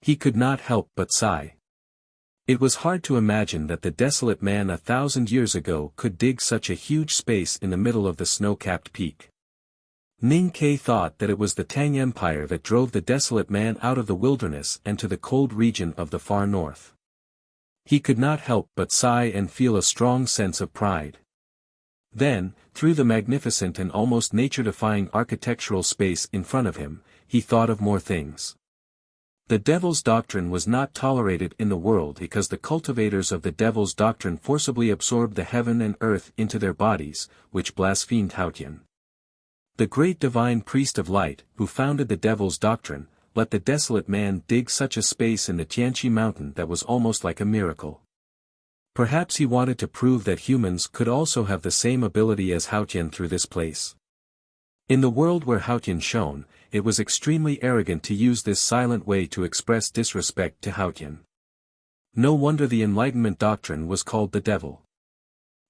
He could not help but sigh. It was hard to imagine that the desolate man 1,000 years ago could dig such a huge space in the middle of the snow-capped peak. Ning Ke thought that it was the Tang Empire that drove the desolate man out of the wilderness and to the cold region of the far north. He could not help but sigh and feel a strong sense of pride. Then, through the magnificent and almost nature-defying architectural space in front of him, he thought of more things. The devil's doctrine was not tolerated in the world because the cultivators of the devil's doctrine forcibly absorbed the heaven and earth into their bodies, which blasphemed Haotian. The great divine priest of light, who founded the devil's doctrine, let the desolate man dig such a space in the Tianqi mountain that was almost like a miracle. Perhaps he wanted to prove that humans could also have the same ability as Haotian through this place. In the world where Haotian shone, it was extremely arrogant to use this silent way to express disrespect to Haotian. No wonder the Enlightenment doctrine was called the devil.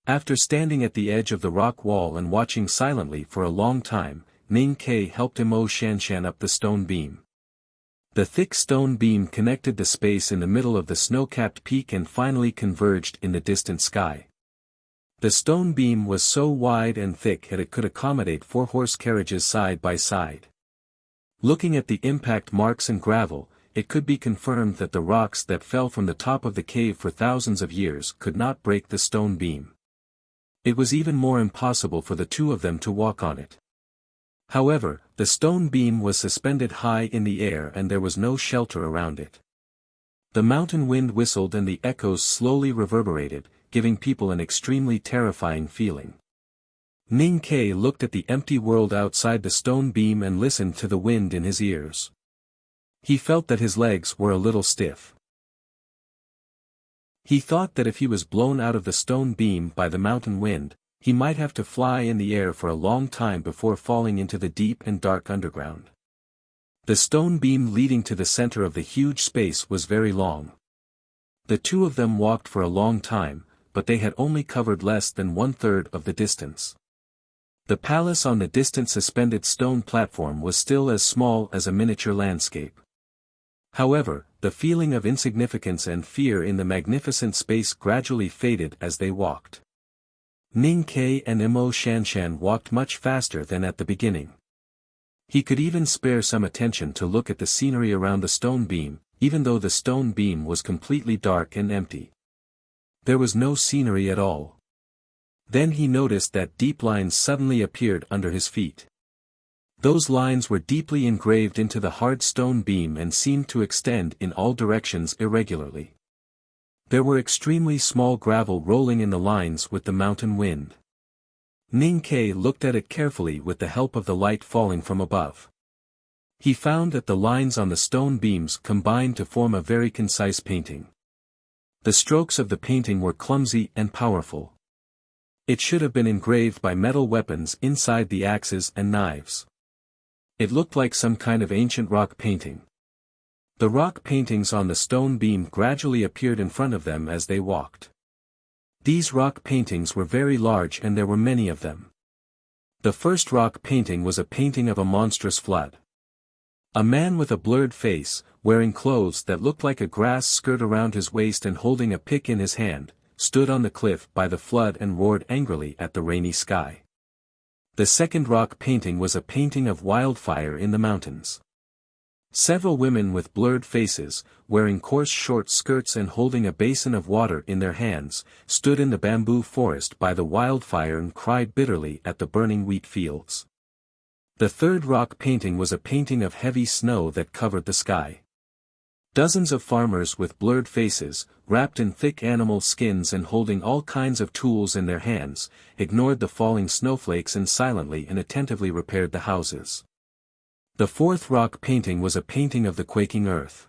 After standing at the edge of the rock wall and watching silently for a long time, Ning Ke helped Mo Shanshan up the stone beam. The thick stone beam connected the space in the middle of the snow-capped peak and finally converged in the distant sky. The stone beam was so wide and thick that it could accommodate 4 horse carriages side by side. Looking at the impact marks and gravel, it could be confirmed that the rocks that fell from the top of the cave for thousands of years could not break the stone beam. It was even more impossible for the two of them to walk on it. However, the stone beam was suspended high in the air and there was no shelter around it. The mountain wind whistled and the echoes slowly reverberated, giving people an extremely terrifying feeling. Ning Ke looked at the empty world outside the stone beam and listened to the wind in his ears. He felt that his legs were a little stiff. He thought that if he was blown out of the stone beam by the mountain wind, he might have to fly in the air for a long time before falling into the deep and dark underground. The stone beam leading to the center of the huge space was very long. The two of them walked for a long time, but they had only covered less than 1/3 of the distance. The palace on the distant suspended stone platform was still as small as a miniature landscape. However, the feeling of insignificance and fear in the magnificent space gradually faded as they walked. Ning Ke and Mo Shanshan walked much faster than at the beginning. He could even spare some attention to look at the scenery around the stone beam, even though the stone beam was completely dark and empty. There was no scenery at all. Then he noticed that deep lines suddenly appeared under his feet. Those lines were deeply engraved into the hard stone beam and seemed to extend in all directions irregularly. There were extremely small gravel rolling in the lines with the mountain wind. Ning Ke looked at it carefully with the help of the light falling from above. He found that the lines on the stone beams combined to form a very concise painting. The strokes of the painting were clumsy and powerful. It should have been engraved by metal weapons inside the axes and knives. It looked like some kind of ancient rock painting. The rock paintings on the stone beam gradually appeared in front of them as they walked. These rock paintings were very large and there were many of them. The first rock painting was a painting of a monstrous flood. A man with a blurred face, wearing clothes that looked like a grass skirt around his waist and holding a pick in his hand, stood on the cliff by the flood and roared angrily at the rainy sky. The second rock painting was a painting of wildfire in the mountains. Several women with blurred faces, wearing coarse short skirts and holding a basin of water in their hands, stood in the bamboo forest by the wildfire and cried bitterly at the burning wheat fields. The third rock painting was a painting of heavy snow that covered the sky. Dozens of farmers with blurred faces, wrapped in thick animal skins and holding all kinds of tools in their hands, ignored the falling snowflakes and silently and attentively repaired the houses. The fourth rock painting was a painting of the quaking earth.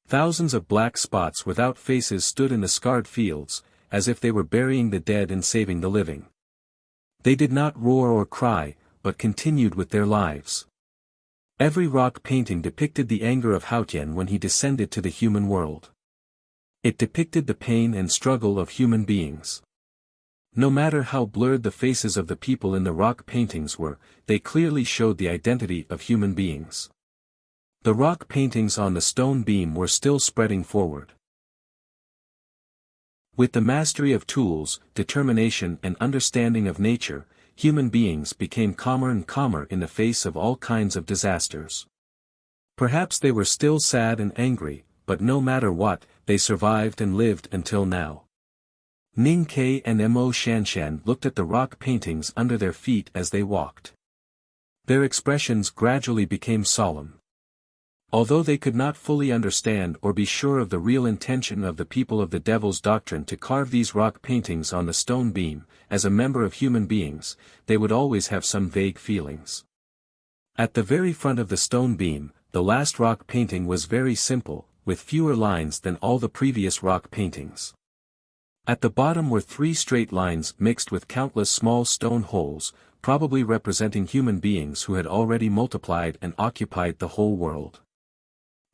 Thousands of black spots without faces stood in the scarred fields, as if they were burying the dead and saving the living. They did not roar or cry, but continued with their lives. Every rock painting depicted the anger of Haotian when he descended to the human world. It depicted the pain and struggle of human beings. No matter how blurred the faces of the people in the rock paintings were, they clearly showed the identity of human beings. The rock paintings on the stone beam were still spreading forward. With the mastery of tools, determination and understanding of nature, human beings became calmer and calmer in the face of all kinds of disasters. Perhaps they were still sad and angry, but no matter what, they survived and lived until now. Ning Kai and Mo Shanshan looked at the rock paintings under their feet as they walked. Their expressions gradually became solemn. Although they could not fully understand or be sure of the real intention of the people of the Devil's Doctrine to carve these rock paintings on the stone beam, as a member of human beings, they would always have some vague feelings. At the very front of the stone beam, the last rock painting was very simple, with fewer lines than all the previous rock paintings. At the bottom were 3 straight lines mixed with countless small stone holes, probably representing human beings who had already multiplied and occupied the whole world.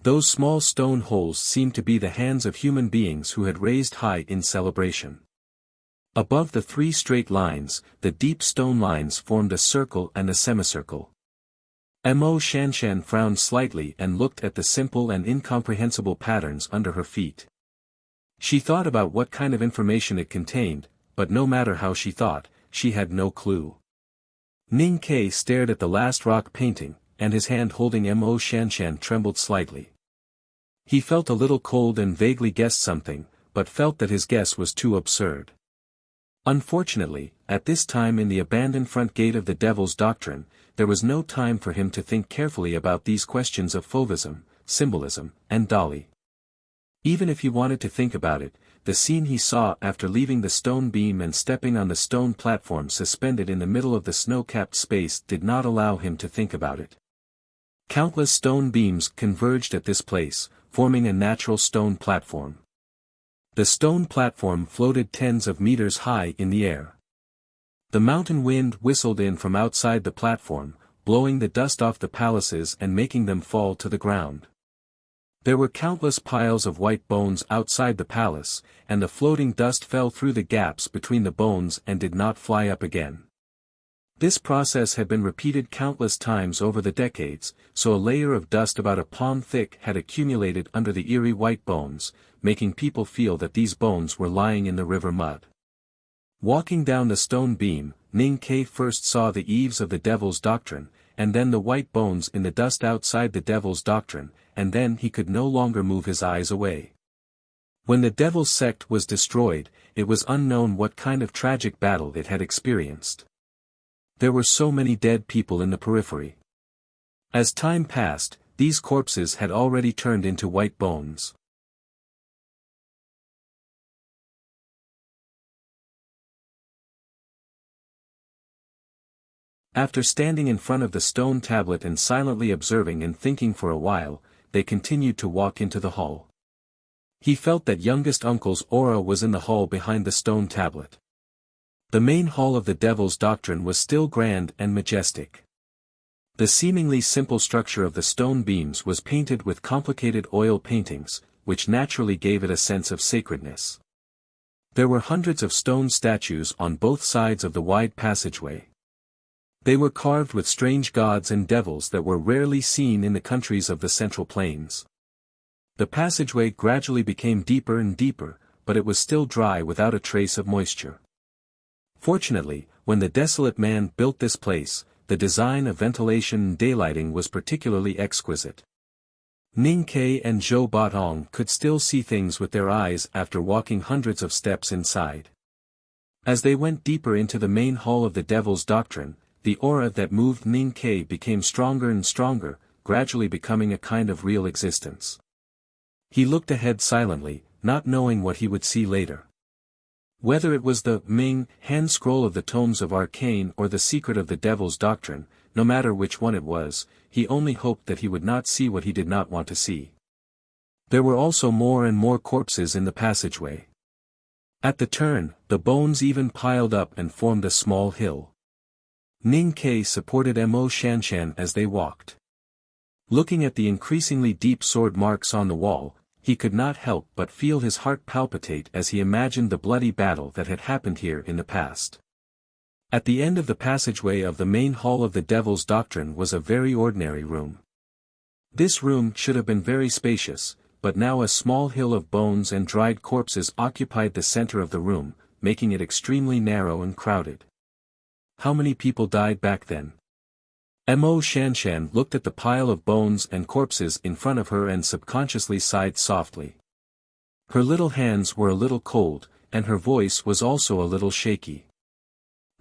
Those small stone holes seemed to be the hands of human beings who had raised high in celebration. Above the 3 straight lines, the deep stone lines formed a circle and a semicircle. Mo Shanshan frowned slightly and looked at the simple and incomprehensible patterns under her feet. She thought about what kind of information it contained, but no matter how she thought, she had no clue. Ning Kai stared at the last rock painting, and his hand holding Mo Shanshan trembled slightly. He felt a little cold and vaguely guessed something, but felt that his guess was too absurd. Unfortunately, at this time in the abandoned front gate of the Devil's Doctrine, there was no time for him to think carefully about these questions of fauvism, symbolism, and Dali. Even if he wanted to think about it, the scene he saw after leaving the stone beam and stepping on the stone platform suspended in the middle of the snow-capped space did not allow him to think about it. Countless stone beams converged at this place, forming a natural stone platform. The stone platform floated tens of meters high in the air. The mountain wind whistled in from outside the platform, blowing the dust off the palaces and making them fall to the ground. There were countless piles of white bones outside the palace, and the floating dust fell through the gaps between the bones and did not fly up again. This process had been repeated countless times over the decades, so a layer of dust about a palm thick had accumulated under the eerie white bones, making people feel that these bones were lying in the river mud. Walking down the stone beam, Ning Kai first saw the eaves of the Devil's Doctrine, and then the white bones in the dust outside the Devil's Doctrine, and then he could no longer move his eyes away. When the Devil's sect was destroyed, it was unknown what kind of tragic battle it had experienced. There were so many dead people in the periphery. As time passed, these corpses had already turned into white bones. After standing in front of the stone tablet and silently observing and thinking for a while, they continued to walk into the hall. He felt that youngest uncle's aura was in the hall behind the stone tablet. The main hall of the Devil's Doctrine was still grand and majestic. The seemingly simple structure of the stone beams was painted with complicated oil paintings, which naturally gave it a sense of sacredness. There were hundreds of stone statues on both sides of the wide passageway. They were carved with strange gods and devils that were rarely seen in the countries of the Central Plains. The passageway gradually became deeper and deeper, but it was still dry without a trace of moisture. Fortunately, when the desolate man built this place, the design of ventilation and daylighting was particularly exquisite. Ning Kai and Zhou Batong could still see things with their eyes after walking hundreds of steps inside. As they went deeper into the main hall of the Devil's Doctrine, the aura that moved Ning Kai became stronger and stronger, gradually becoming a kind of real existence. He looked ahead silently, not knowing what he would see later. Whether it was the Ming hand scroll of the tomes of Arcane or the secret of the Devil's Doctrine, no matter which one it was, he only hoped that he would not see what he did not want to see. There were also more and more corpses in the passageway. At the turn, the bones even piled up and formed a small hill. Ning Kai supported Mo Shanshan as they walked. Looking at the increasingly deep sword marks on the wall, he could not help but feel his heart palpitate as he imagined the bloody battle that had happened here in the past. At the end of the passageway of the main hall of the Devil's Doctrine was a very ordinary room. This room should have been very spacious, but now a small hill of bones and dried corpses occupied the center of the room, making it extremely narrow and crowded. How many people died back then? Mo Shanshan looked at the pile of bones and corpses in front of her and subconsciously sighed softly. Her little hands were a little cold, and her voice was also a little shaky.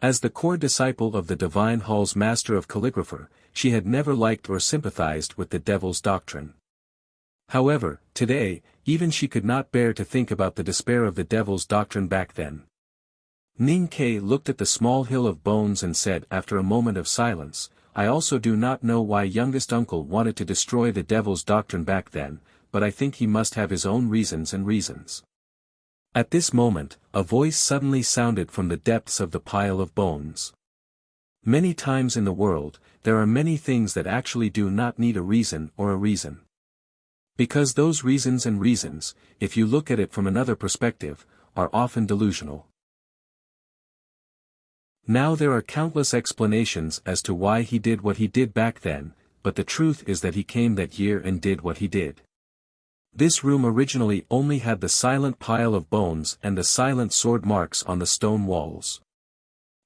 As the core disciple of the Divine Hall's master of calligrapher, she had never liked or sympathized with the devil's doctrine. However, today, even she could not bear to think about the despair of the devil's doctrine back then. Ning Ke looked at the small hill of bones and said after a moment of silence, "I also do not know why youngest uncle wanted to destroy the devil's doctrine back then, but I think he must have his own reasons. At this moment, a voice suddenly sounded from the depths of the pile of bones. Many times in the world, there are many things that actually do not need a reason or a reason. Because those reasons, if you look at it from another perspective, are often delusional. Now there are countless explanations as to why he did what he did back then, but the truth is that he came that year and did what he did. This room originally only had the silent pile of bones and the silent sword marks on the stone walls.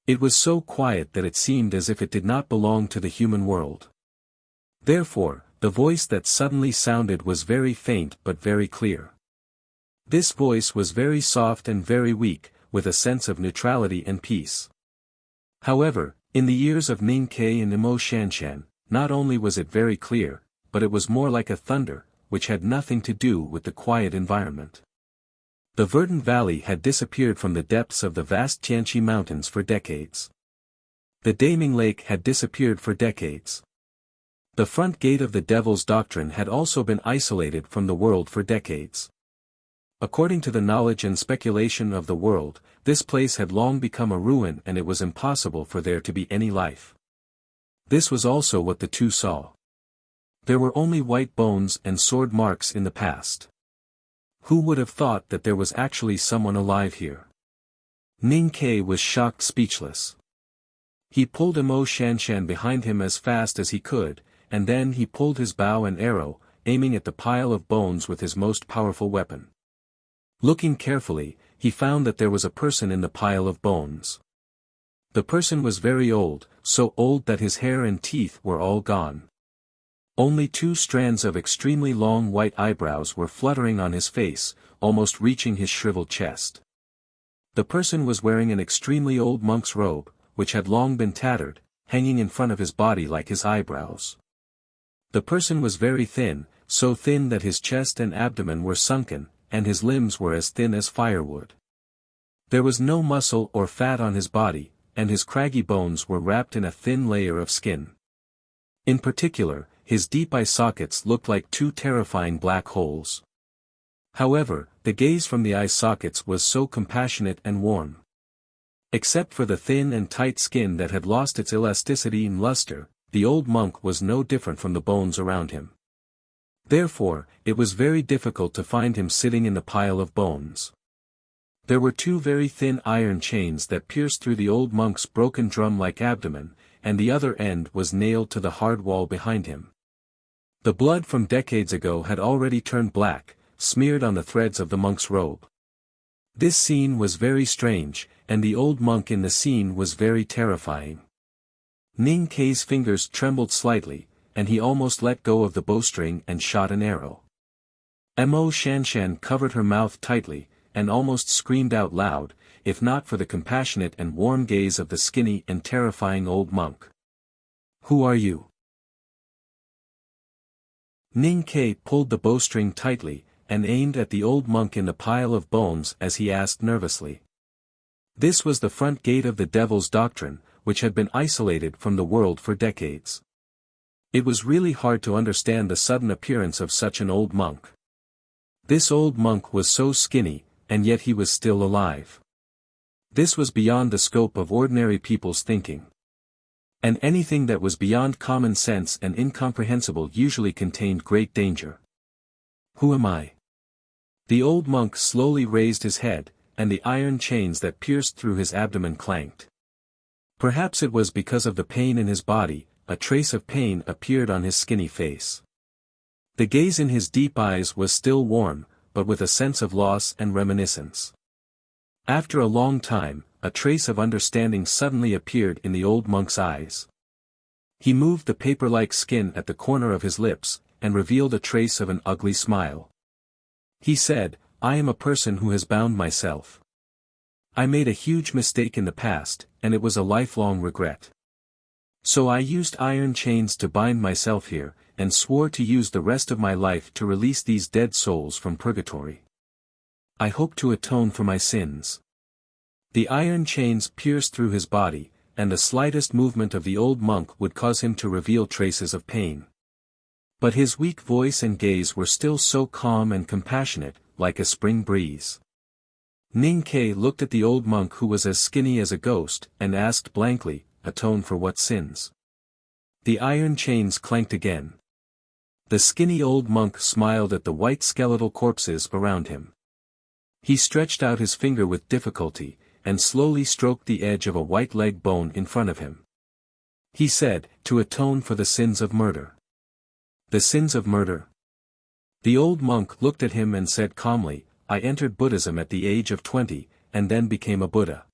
It was so quiet that it seemed as if it did not belong to the human world. Therefore, the voice that suddenly sounded was very faint but very clear. This voice was very soft and very weak, with a sense of neutrality and peace. However, in the ears of Ning Ke and Mo Shanshan, not only was it very clear, but it was more like a thunder, which had nothing to do with the quiet environment. The verdant valley had disappeared from the depths of the vast Tianqi mountains for decades. The Daming Lake had disappeared for decades. The front gate of the devil's doctrine had also been isolated from the world for decades. According to the knowledge and speculation of the world, this place had long become a ruin and it was impossible for there to be any life. This was also what the two saw. There were only white bones and sword marks in the past. Who would have thought that there was actually someone alive here? Ning Ke was shocked speechless. He pulled Mo Shanshan behind him as fast as he could, and then he pulled his bow and arrow, aiming at the pile of bones with his most powerful weapon. Looking carefully, he found that there was a person in the pile of bones. The person was very old, so old that his hair and teeth were all gone. Only 2 strands of extremely long white eyebrows were fluttering on his face, almost reaching his shriveled chest. The person was wearing an extremely old monk's robe, which had long been tattered, hanging in front of his body like his eyebrows. The person was very thin, so thin that his chest and abdomen were sunken, and his limbs were as thin as firewood. There was no muscle or fat on his body, and his craggy bones were wrapped in a thin layer of skin. In particular, his deep eye sockets looked like 2 terrifying black holes. However, the gaze from the eye sockets was so compassionate and warm. Except for the thin and tight skin that had lost its elasticity and luster, the old monk was no different from the bones around him. Therefore, it was very difficult to find him sitting in the pile of bones. There were 2 very thin iron chains that pierced through the old monk's broken drum-like abdomen, and the other end was nailed to the hard wall behind him. The blood from decades ago had already turned black, smeared on the threads of the monk's robe. This scene was very strange, and the old monk in the scene was very terrifying. Ning Ke's fingers trembled slightly, and he almost let go of the bowstring and shot an arrow. Mo Shanshan covered her mouth tightly, and almost screamed out loud, if not for the compassionate and warm gaze of the skinny and terrifying old monk. "Who are you?" Ning Ke pulled the bowstring tightly, and aimed at the old monk in the pile of bones as he asked nervously. This was the front gate of the devil's doctrine, which had been isolated from the world for decades. It was really hard to understand the sudden appearance of such an old monk. This old monk was so skinny, and yet he was still alive. This was beyond the scope of ordinary people's thinking. And anything that was beyond common sense and incomprehensible usually contained great danger. "Who am I?" The old monk slowly raised his head, and the iron chains that pierced through his abdomen clanked. Perhaps it was because of the pain in his body, a trace of pain appeared on his skinny face. The gaze in his deep eyes was still warm, but with a sense of loss and reminiscence. After a long time, a trace of understanding suddenly appeared in the old monk's eyes. He moved the paper-like skin at the corner of his lips, and revealed a trace of an ugly smile. He said, "I am a person who has bound myself. I made a huge mistake in the past, and it was a lifelong regret. So I used iron chains to bind myself here, and swore to use the rest of my life to release these dead souls from purgatory. I hope to atone for my sins." The iron chains pierced through his body, and the slightest movement of the old monk would cause him to reveal traces of pain. But his weak voice and gaze were still so calm and compassionate, like a spring breeze. Ning Ke looked at the old monk who was as skinny as a ghost, and asked blankly, "Atone for what sins?" The iron chains clanked again. The skinny old monk smiled at the white skeletal corpses around him. He stretched out his finger with difficulty, and slowly stroked the edge of a white leg bone in front of him. He said, "To atone for the sins of murder." "The sins of murder?" The old monk looked at him and said calmly, "I entered Buddhism at the age of 20, and then became a Buddha.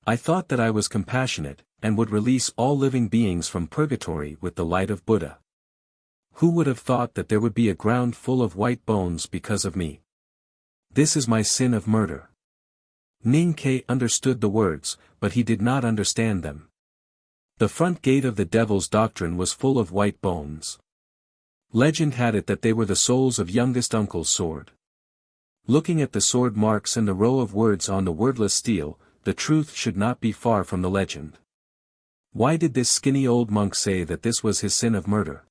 I thought that I was compassionate, and would release all living beings from purgatory with the light of Buddha. Who would have thought that there would be a ground full of white bones because of me? This is my sin of murder." Ning Ke understood the words, but he did not understand them. The front gate of the devil's doctrine was full of white bones. Legend had it that they were the souls of youngest uncle's sword. Looking at the sword marks and the row of words on the wordless steel, the truth should not be far from the legend. Why did this skinny old monk say that this was his sin of murder?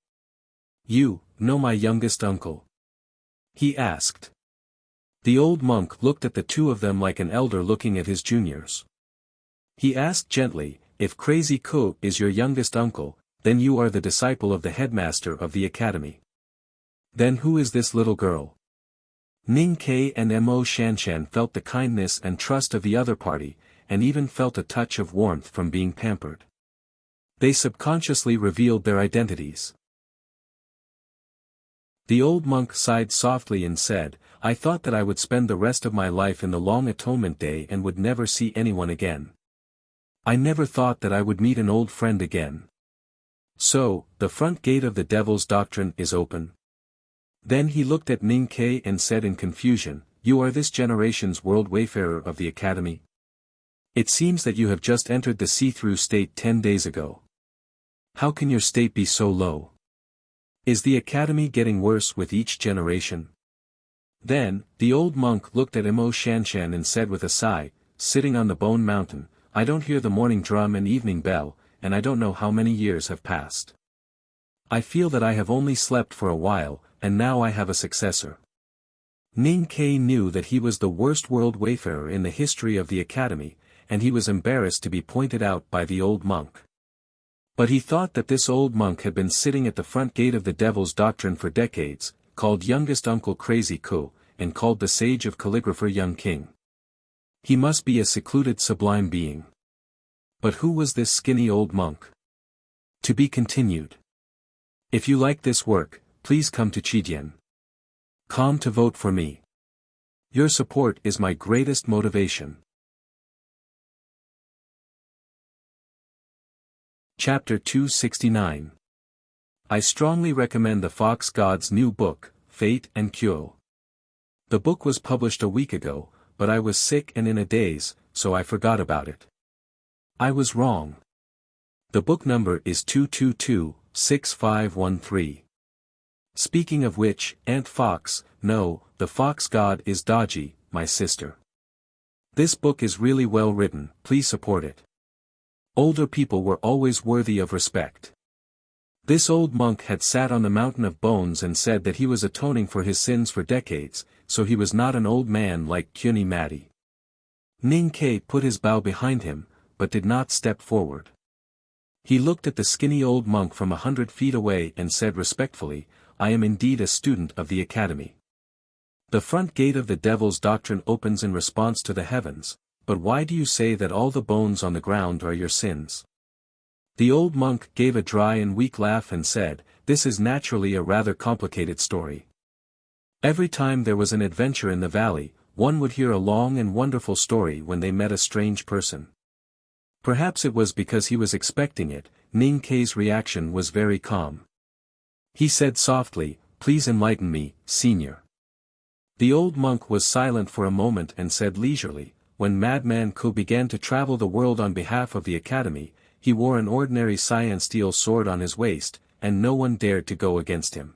"You know my youngest uncle?" he asked. The old monk looked at the two of them like an elder looking at his juniors. He asked gently, "If Crazy Ko is your youngest uncle, then you are the disciple of the headmaster of the academy. Then who is this little girl?" Ning Ke and Mo Shanshan felt the kindness and trust of the other party, and even felt a touch of warmth from being pampered. They subconsciously revealed their identities. The old monk sighed softly and said, "I thought that I would spend the rest of my life in the long atonement day and would never see anyone again. I never thought that I would meet an old friend again. So, the front gate of the devil's doctrine is open." Then he looked at Ning Ke and said in confusion, "You are this generation's world wayfarer of the academy? It seems that you have just entered the see-through state 10 days ago. How can your state be so low? Is the academy getting worse with each generation?" Then, the old monk looked at Mo Shanshan and said with a sigh, "Sitting on the bone mountain, I don't hear the morning drum and evening bell, and I don't know how many years have passed. I feel that I have only slept for a while, and now I have a successor." Ning Ke knew that he was the worst world wayfarer in the history of the academy, and he was embarrassed to be pointed out by the old monk. But he thought that this old monk had been sitting at the front gate of the devil's doctrine for decades, called youngest uncle Crazy Ko, and called the sage of calligrapher Young King. He must be a secluded sublime being. But who was this skinny old monk? To be continued. If you like this work, please come to Chidian.com to vote for me. Your support is my greatest motivation. Chapter 269. I strongly recommend the Fox God's new book, Fate and Kyo. The book was published a week ago, but I was sick and in a daze, so I forgot about it. I was wrong. The book number is 222-6513. Speaking of which, Aunt Fox, no, the Fox God is Dodgy, my sister. This book is really well written, please support it. Older people were always worthy of respect. This old monk had sat on the mountain of bones and said that he was atoning for his sins for decades, so he was not an old man like Kyuni Mati. Ning Ke put his bow behind him, but did not step forward. He looked at the skinny old monk from 100 feet away and said respectfully, "I am indeed a student of the academy. The front gate of the devil's doctrine opens in response to the heavens, but why do you say that all the bones on the ground are your sins?" The old monk gave a dry and weak laugh and said, "This is naturally a rather complicated story. Every time there was an adventure in the valley, one would hear a long and wonderful story when they met a strange person." Perhaps it was because he was expecting it, Ning Kei's reaction was very calm. He said softly, "Please enlighten me, senior." The old monk was silent for a moment and said leisurely, "When Madman Ku began to travel the world on behalf of the Academy, he wore an ordinary cyan steel sword on his waist, and no one dared to go against him.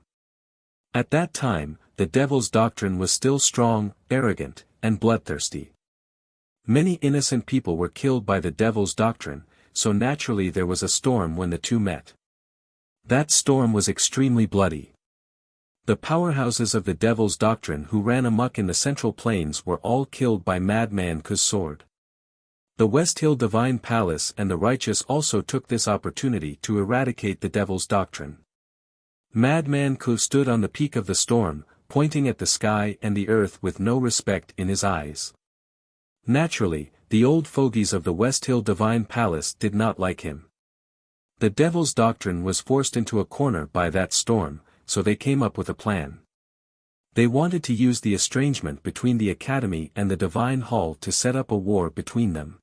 At that time, the devil's doctrine was still strong, arrogant, and bloodthirsty. Many innocent people were killed by the devil's doctrine, so naturally there was a storm when the two met. That storm was extremely bloody. The powerhouses of the devil's doctrine who ran amok in the Central Plains were all killed by Madman Ku's sword. The West Hill Divine Palace and the righteous also took this opportunity to eradicate the devil's doctrine. Madman Ku stood on the peak of the storm, pointing at the sky and the earth with no respect in his eyes. Naturally, the old fogies of the West Hill Divine Palace did not like him. The devil's doctrine was forced into a corner by that storm, so they came up with a plan. They wanted to use the estrangement between the Academy and the Divine Hall to set up a war between them.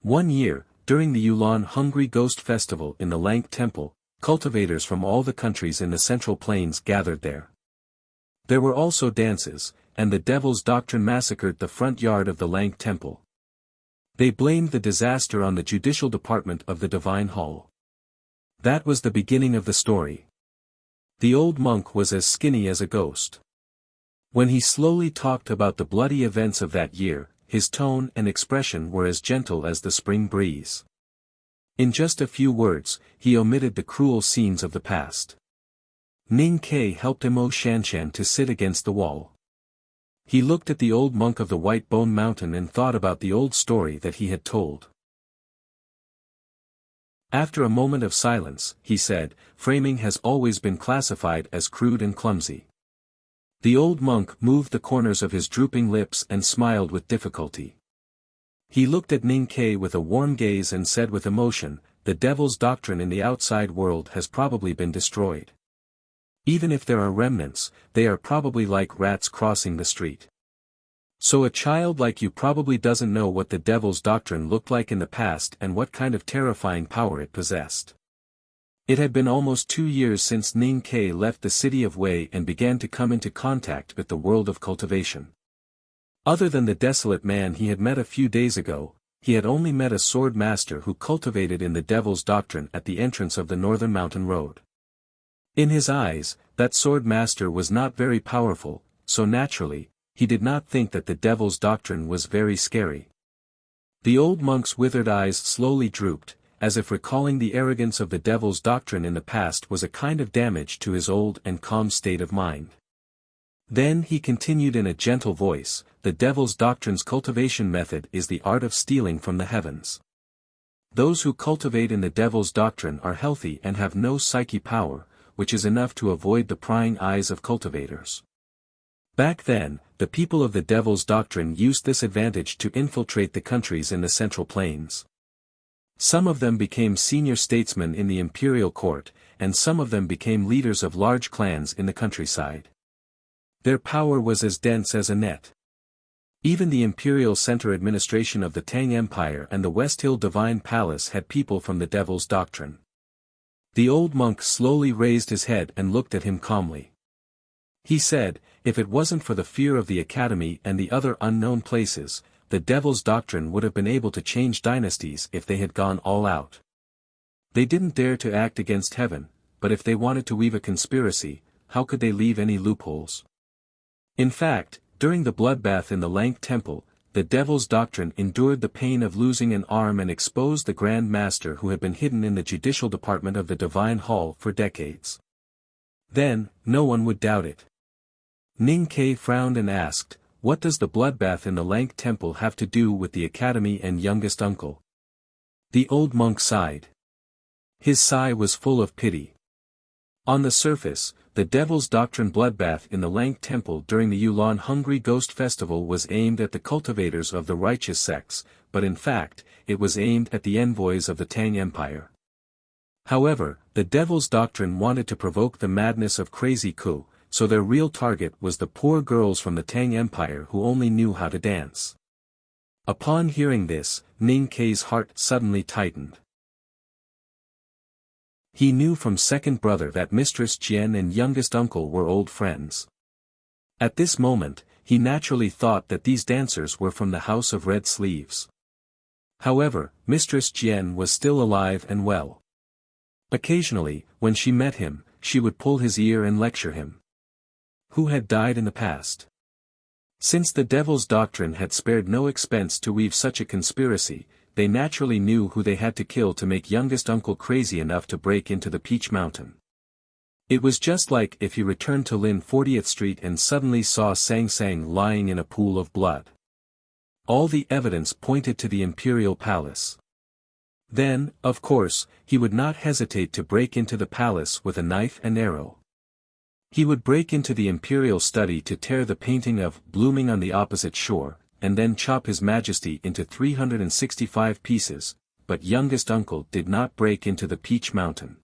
One year, during the Yulan Hungry Ghost Festival in the Lank Temple, cultivators from all the countries in the Central Plains gathered there. There were also dances, and the devil's doctrine massacred the front yard of the Lank Temple. They blamed the disaster on the judicial department of the Divine Hall. That was the beginning of the story. The old monk was as skinny as a ghost. When he slowly talked about the bloody events of that year, his tone and expression were as gentle as the spring breeze. In just a few words, he omitted the cruel scenes of the past. Ning Kei helped Mo Shanshan to sit against the wall. He looked at the old monk of the White Bone Mountain and thought about the old story that he had told. After a moment of silence, he said, "Framing has always been classified as crude and clumsy." The old monk moved the corners of his drooping lips and smiled with difficulty. He looked at Ning Kei with a warm gaze and said with emotion, "The devil's doctrine in the outside world has probably been destroyed. Even if there are remnants, they are probably like rats crossing the street. So a child like you probably doesn't know what the devil's doctrine looked like in the past and what kind of terrifying power it possessed." It had been almost 2 years since Ning Kei left the city of Wei and began to come into contact with the world of cultivation. Other than the desolate man he had met a few days ago, he had only met a sword master who cultivated in the devil's doctrine at the entrance of the Northern Mountain Road. In his eyes, that sword master was not very powerful, so naturally, he did not think that the devil's doctrine was very scary. The old monk's withered eyes slowly drooped, as if recalling the arrogance of the devil's doctrine in the past was a kind of damage to his old and calm state of mind. Then he continued in a gentle voice, "The devil's doctrine's cultivation method is the art of stealing from the heavens. Those who cultivate in the devil's doctrine are healthy and have no psyche power, which is enough to avoid the prying eyes of cultivators. Back then, the people of the devil's doctrine used this advantage to infiltrate the countries in the Central Plains. Some of them became senior statesmen in the imperial court, and some of them became leaders of large clans in the countryside. Their power was as dense as a net. Even the imperial center administration of the Tang Empire and the West Hill Divine Palace had people from the devil's doctrine. The old monk slowly raised his head and looked at him calmly. He said, "If it wasn't for the fear of the Academy and the other unknown places, the devil's doctrine would have been able to change dynasties if they had gone all out. They didn't dare to act against heaven, but if they wanted to weave a conspiracy, how could they leave any loopholes? In fact, during the bloodbath in the Lank Temple, the devil's doctrine endured the pain of losing an arm and exposed the Grand Master who had been hidden in the judicial department of the Divine Hall for decades. Then, no one would doubt it." Ning Kei frowned and asked, "What does the bloodbath in the Lank Temple have to do with the Academy and youngest uncle?" The old monk sighed. His sigh was full of pity. On the surface, the devil's doctrine bloodbath in the Lank Temple during the Yulan Hungry Ghost Festival was aimed at the cultivators of the righteous sects, but in fact, it was aimed at the envoys of the Tang Empire. However, the devil's doctrine wanted to provoke the madness of Crazy Ku, so their real target was the poor girls from the Tang Empire who only knew how to dance. Upon hearing this, Ning Kei's heart suddenly tightened. He knew from second brother that Mistress Jian and youngest uncle were old friends. At this moment, he naturally thought that these dancers were from the House of Red Sleeves. However, Mistress Jian was still alive and well. Occasionally, when she met him, she would pull his ear and lecture him. Who had died in the past? Since the devil's doctrine had spared no expense to weave such a conspiracy, they naturally knew who they had to kill to make youngest uncle crazy enough to break into the Peach Mountain. It was just like if he returned to Lin 40th Street and suddenly saw Sang Sang lying in a pool of blood. All the evidence pointed to the Imperial Palace. Then, of course, he would not hesitate to break into the palace with a knife and arrow. He would break into the imperial study to tear the painting of Blooming on the Opposite Shore, and then chop His Majesty into 365 pieces, but youngest uncle did not break into the Peach Mountain.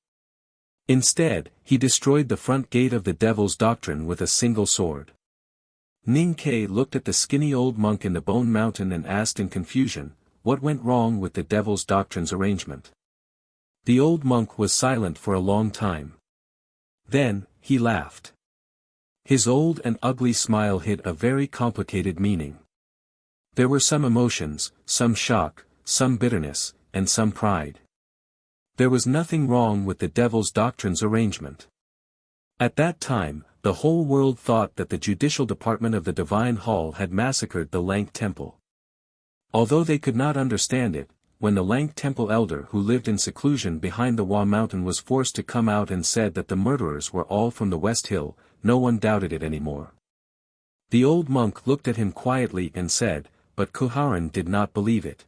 Instead, he destroyed the front gate of the devil's doctrine with a single sword. Ning Kei looked at the skinny old monk in the Bone Mountain and asked in confusion, what went wrong with the devil's doctrine's arrangement? The old monk was silent for a long time. Then, he laughed. His old and ugly smile hid a very complicated meaning. There were some emotions, some shock, some bitterness, and some pride. There was nothing wrong with the devil's doctrine's arrangement. At that time, the whole world thought that the judicial department of the Divine Hall had massacred the Lank Temple. Although they could not understand it, when the Lank Temple elder who lived in seclusion behind the Wa Mountain was forced to come out and said that the murderers were all from the West Hill, no one doubted it anymore. The old monk looked at him quietly and said, but Kuharan did not believe it.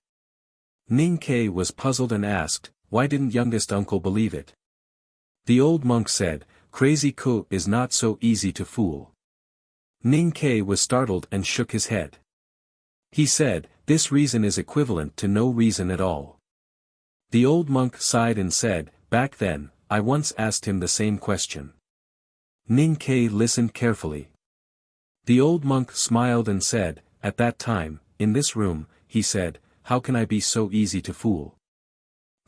Ning Kei was puzzled and asked, why didn't youngest uncle believe it? The old monk said, Crazy Ku is not so easy to fool. Ning Kei was startled and shook his head. He said, this reason is equivalent to no reason at all. The old monk sighed and said, back then, I once asked him the same question. Ning Kei listened carefully. The old monk smiled and said, at that time, in this room, he said, how can I be so easy to fool?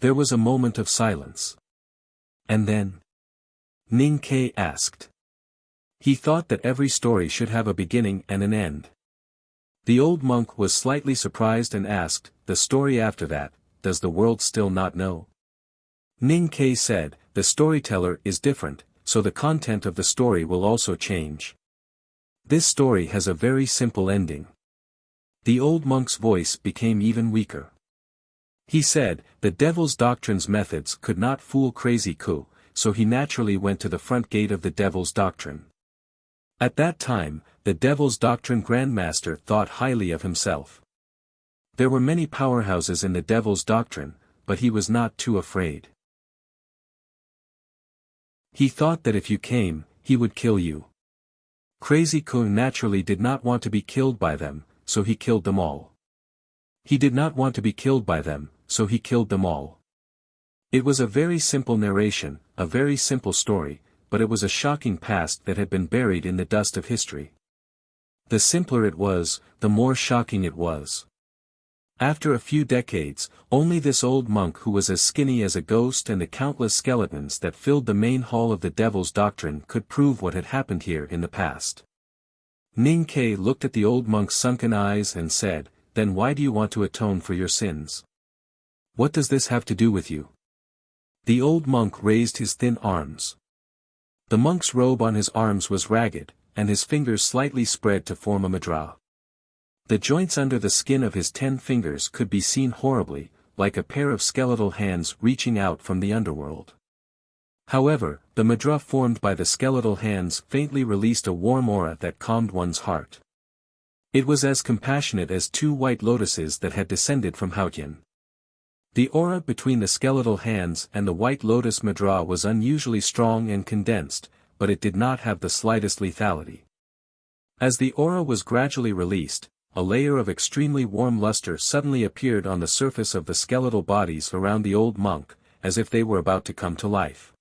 There was a moment of silence. And then? Ning Kei asked. He thought that every story should have a beginning and an end. The old monk was slightly surprised and asked, the story after that, does the world still not know? Ning Kei said, the storyteller is different, so the content of the story will also change. This story has a very simple ending. The old monk's voice became even weaker. He said, the devil's doctrine's methods could not fool Crazy Ku, so he naturally went to the front gate of the devil's doctrine. At that time, the devil's doctrine grandmaster thought highly of himself. There were many powerhouses in the devil's doctrine, but he was not too afraid. He thought that if you came, he would kill you. Crazy Ku naturally did not want to be killed by them, so he killed them all. He did not want to be killed by them, so he killed them all. It was a very simple narration, a very simple story, but it was a shocking past that had been buried in the dust of history. The simpler it was, the more shocking it was. After a few decades, only this old monk who was as skinny as a ghost and the countless skeletons that filled the main hall of the devil's doctrine could prove what had happened here in the past. Ning Kei looked at the old monk's sunken eyes and said, then why do you want to atone for your sins? What does this have to do with you? The old monk raised his thin arms. The monk's robe on his arms was ragged, and his fingers slightly spread to form a mudra. The joints under the skin of his 10 fingers could be seen horribly, like a pair of skeletal hands reaching out from the underworld. However, the mudra formed by the skeletal hands faintly released a warm aura that calmed one's heart. It was as compassionate as 2 white lotuses that had descended from Haotian. The aura between the skeletal hands and the white lotus mudra was unusually strong and condensed, but it did not have the slightest lethality. As the aura was gradually released, a layer of extremely warm luster suddenly appeared on the surface of the skeletal bodies around the old monk, as if they were about to come to life.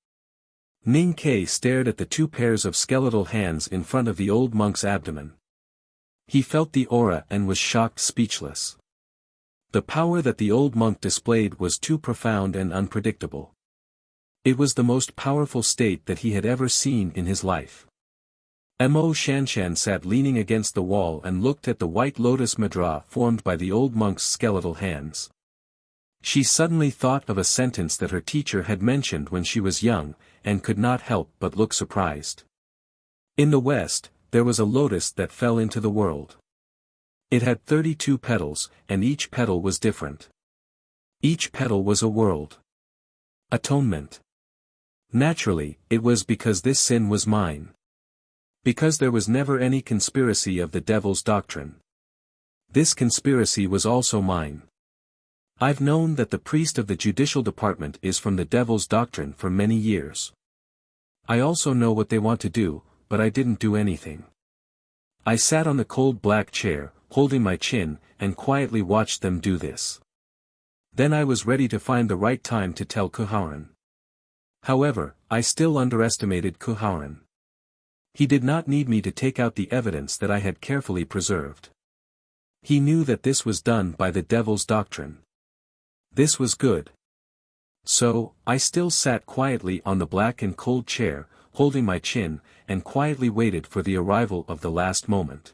Ning Ke stared at the two pairs of skeletal hands in front of the old monk's abdomen. He felt the aura and was shocked speechless. The power that the old monk displayed was too profound and unpredictable. It was the most powerful state that he had ever seen in his life. Mo Shanshan sat leaning against the wall and looked at the white lotus mudra formed by the old monk's skeletal hands. She suddenly thought of a sentence that her teacher had mentioned when she was young, and could not help but look surprised. In the West, there was a lotus that fell into the world. It had 32 petals, and each petal was different. Each petal was a world. Atonement. Naturally, it was because this sin was mine. Because there was never any conspiracy of the devil's doctrine. This conspiracy was also mine. I've known that the priest of the judicial department is from the devil's doctrine for many years. I also know what they want to do, but I didn't do anything. I sat on the cold black chair, holding my chin, and quietly watched them do this. Then I was ready to find the right time to tell Kuharan. However, I still underestimated Kuharan. He did not need me to take out the evidence that I had carefully preserved. He knew that this was done by the devil's doctrine. This was good. So, I still sat quietly on the black and cold chair, holding my chin, and quietly waited for the arrival of the last moment.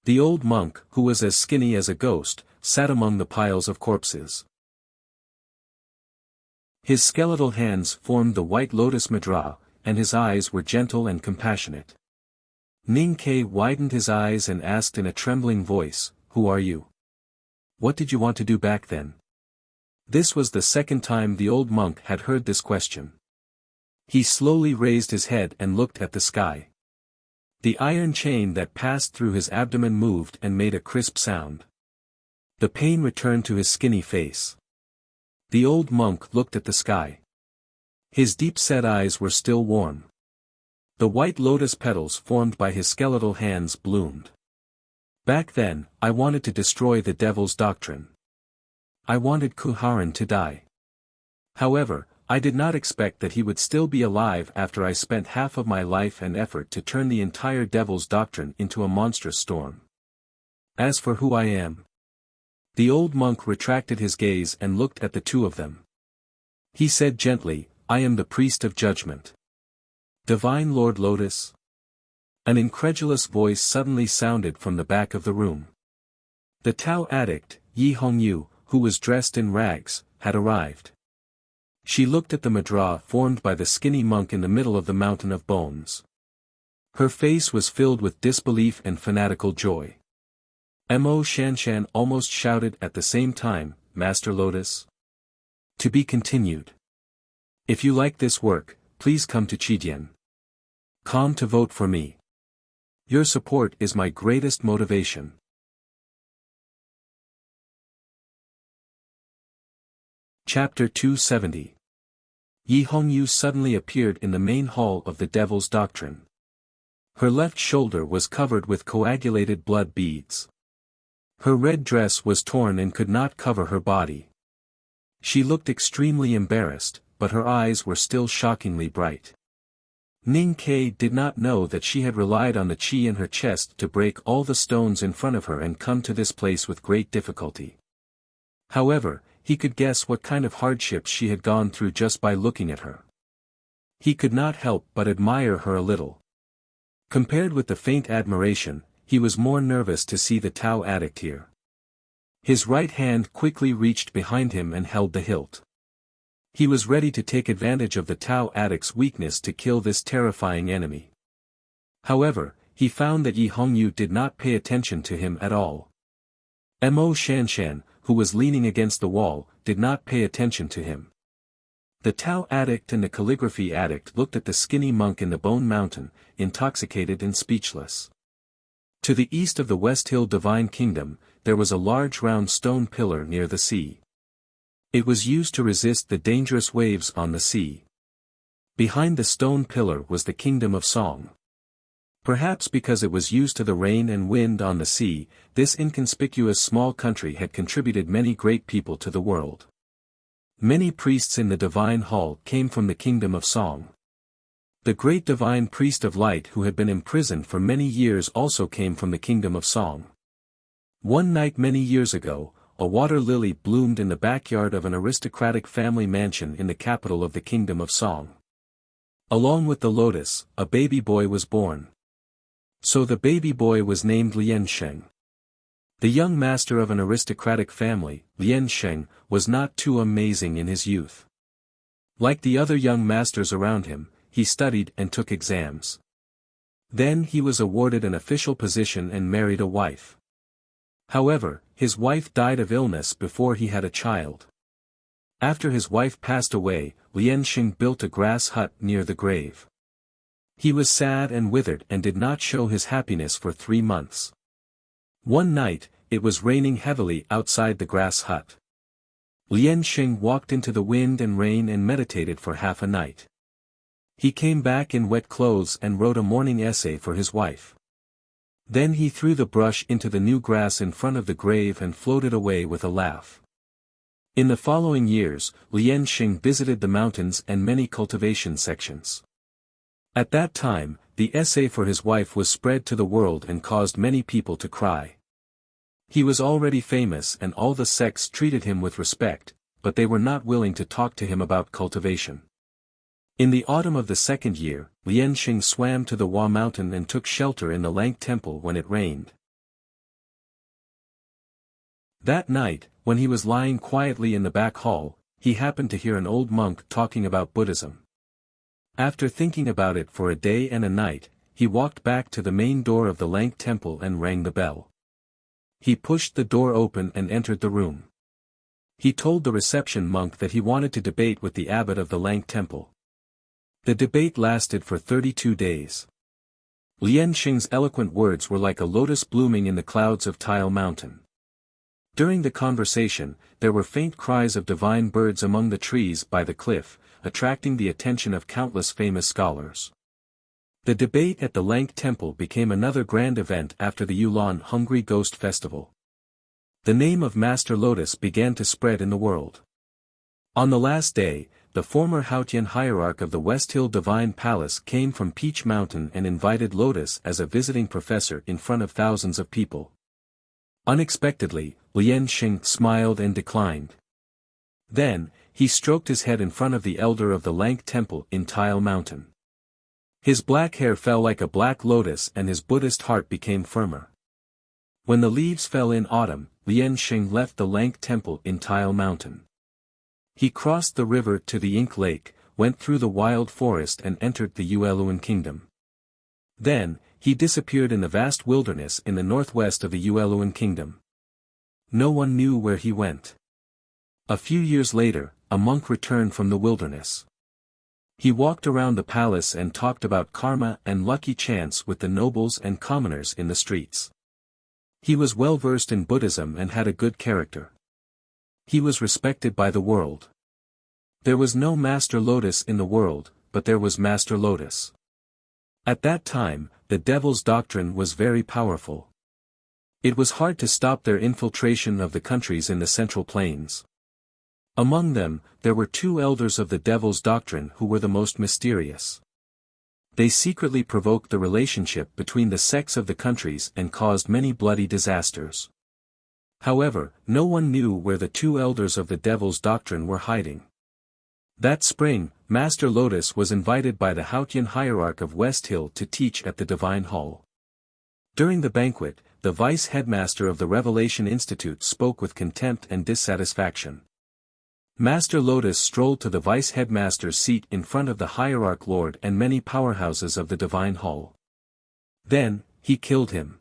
The old monk, who was as skinny as a ghost, sat among the piles of corpses. His skeletal hands formed the white lotus mudra, and his eyes were gentle and compassionate. Ning Ke widened his eyes and asked in a trembling voice, "Who are you? What did you want to do back then?" This was the second time the old monk had heard this question. He slowly raised his head and looked at the sky. The iron chain that passed through his abdomen moved and made a crisp sound. The pain returned to his skinny face. The old monk looked at the sky. His deep-set eyes were still warm. The white lotus petals formed by his skeletal hands bloomed. Back then, I wanted to destroy the devil's doctrine. I wanted Kuharan to die. However, I did not expect that he would still be alive after I spent half of my life and effort to turn the entire devil's doctrine into a monstrous storm. As for who I am, the old monk retracted his gaze and looked at the two of them. He said gently, "I am the priest of judgment. Divine Lord Lotus." An incredulous voice suddenly sounded from the back of the room. The Tao addict, Yi Hongyu, who was dressed in rags, had arrived. She looked at the mudra formed by the skinny monk in the middle of the mountain of bones. Her face was filled with disbelief and fanatical joy. Mo Shanshan almost shouted at the same time, "Master Lotus?" To be continued. If you like this work, please come to Chidian. Come to vote for me. Your support is my greatest motivation. Chapter 270. Yi Hongyu suddenly appeared in the main hall of the Devil's Doctrine. Her left shoulder was covered with coagulated blood beads. Her red dress was torn and could not cover her body. She looked extremely embarrassed, but her eyes were still shockingly bright. Ning Ke did not know that she had relied on the qi in her chest to break all the stones in front of her and come to this place with great difficulty. However, he could guess what kind of hardships she had gone through just by looking at her. He could not help but admire her a little. Compared with the faint admiration, he was more nervous to see the Tao addict here. His right hand quickly reached behind him and held the hilt. He was ready to take advantage of the Tao addict's weakness to kill this terrifying enemy. However, he found that Yi Hongyu did not pay attention to him at all. Mo Shanshan, who was leaning against the wall, did not pay attention to him. The Tao addict and the calligraphy addict looked at the skinny monk in the Bone Mountain, intoxicated and speechless. To the east of the West Hill Divine Kingdom, there was a large round stone pillar near the sea. It was used to resist the dangerous waves on the sea. Behind the stone pillar was the Kingdom of Song. Perhaps because it was used to the rain and wind on the sea, this inconspicuous small country had contributed many great people to the world. Many priests in the divine hall came from the kingdom of song. The great divine priest of light who had been imprisoned for many years also came from the kingdom of song. One night many years ago, a water lily bloomed in the backyard of an aristocratic family mansion in the capital of the kingdom of song. Along with the lotus, a baby boy was born. So the baby boy was named Lian Sheng. The young master of an aristocratic family, Lian Sheng, was not too amazing in his youth. Like the other young masters around him, he studied and took exams. Then he was awarded an official position and married a wife. However, his wife died of illness before he had a child. After his wife passed away, Lian Sheng built a grass hut near the grave. He was sad and withered and did not show his happiness for 3 months. One night, it was raining heavily outside the grass hut. Lian Sheng walked into the wind and rain and meditated for half a night. He came back in wet clothes and wrote a morning essay for his wife. Then he threw the brush into the new grass in front of the grave and floated away with a laugh. In the following years, Lian Sheng visited the mountains and many cultivation sections. At that time, the essay for his wife was spread to the world and caused many people to cry. He was already famous and all the sects treated him with respect, but they were not willing to talk to him about cultivation. In the autumn of the second year, Lian Sheng swam to the Hua mountain and took shelter in the Lank temple when it rained. That night, when he was lying quietly in the back hall, he happened to hear an old monk talking about Buddhism. After thinking about it for a day and a night, he walked back to the main door of the Lank temple and rang the bell. He pushed the door open and entered the room. He told the reception monk that he wanted to debate with the abbot of the Lank temple. The debate lasted for 32 days. Lian Sheng's eloquent words were like a lotus blooming in the clouds of Tile Mountain. During the conversation, there were faint cries of divine birds among the trees by the cliff, attracting the attention of countless famous scholars. The debate at the Lank temple became another grand event after the Yulan Hungry Ghost Festival. The name of Master Lotus began to spread in the world. On the last day, the former Haotian hierarch of the West Hill Divine Palace came from Peach Mountain and invited Lotus as a visiting professor in front of thousands of people. Unexpectedly, Lian Sheng smiled and declined. Then, he stroked his head in front of the elder of the Lank temple in Tile Mountain. His black hair fell like a black lotus and his Buddhist heart became firmer. When the leaves fell in autumn, Lian Sheng left the Lank temple in Tile Mountain. He crossed the river to the Ink Lake, went through the wild forest and entered the Yueluan kingdom. Then, he disappeared in the vast wilderness in the northwest of the Yueluan kingdom. No one knew where he went. A few years later, a monk returned from the wilderness. He walked around the palace and talked about karma and lucky chance with the nobles and commoners in the streets. He was well versed in Buddhism and had a good character. He was respected by the world. There was no Master Lotus in the world, but there was Master Lotus. At that time, the devil's doctrine was very powerful. It was hard to stop their infiltration of the countries in the Central Plains. Among them, there were 2 elders of the devil's doctrine who were the most mysterious. They secretly provoked the relationship between the sects of the countries and caused many bloody disasters. However, no one knew where the 2 elders of the devil's doctrine were hiding. That spring, Master Lotus was invited by the Haotian hierarch of West Hill to teach at the Divine Hall. During the banquet, the vice headmaster of the Revelation Institute spoke with contempt and dissatisfaction. Master Lotus strolled to the vice headmaster's seat in front of the hierarch lord and many powerhouses of the Divine Hall. Then, he killed him.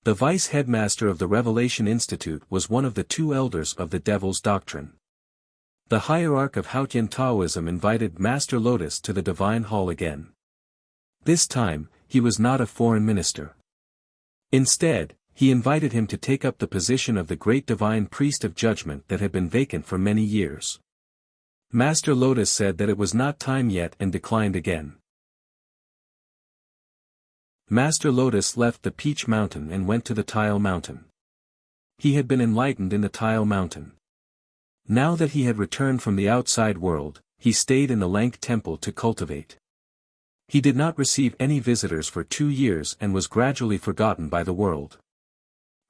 The vice headmaster of the Revelation Institute was one of the 2 elders of the devil's doctrine. The hierarch of Haotian Taoism invited Master Lotus to the Divine Hall again. This time, he was not a foreign minister. Instead, he invited him to take up the position of the great divine priest of judgment that had been vacant for many years. Master Lotus said that it was not time yet and declined again. Master Lotus left the Peach Mountain and went to the Tile Mountain. He had been enlightened in the Tile Mountain. Now that he had returned from the outside world, he stayed in the Lank temple to cultivate. He did not receive any visitors for 2 years and was gradually forgotten by the world.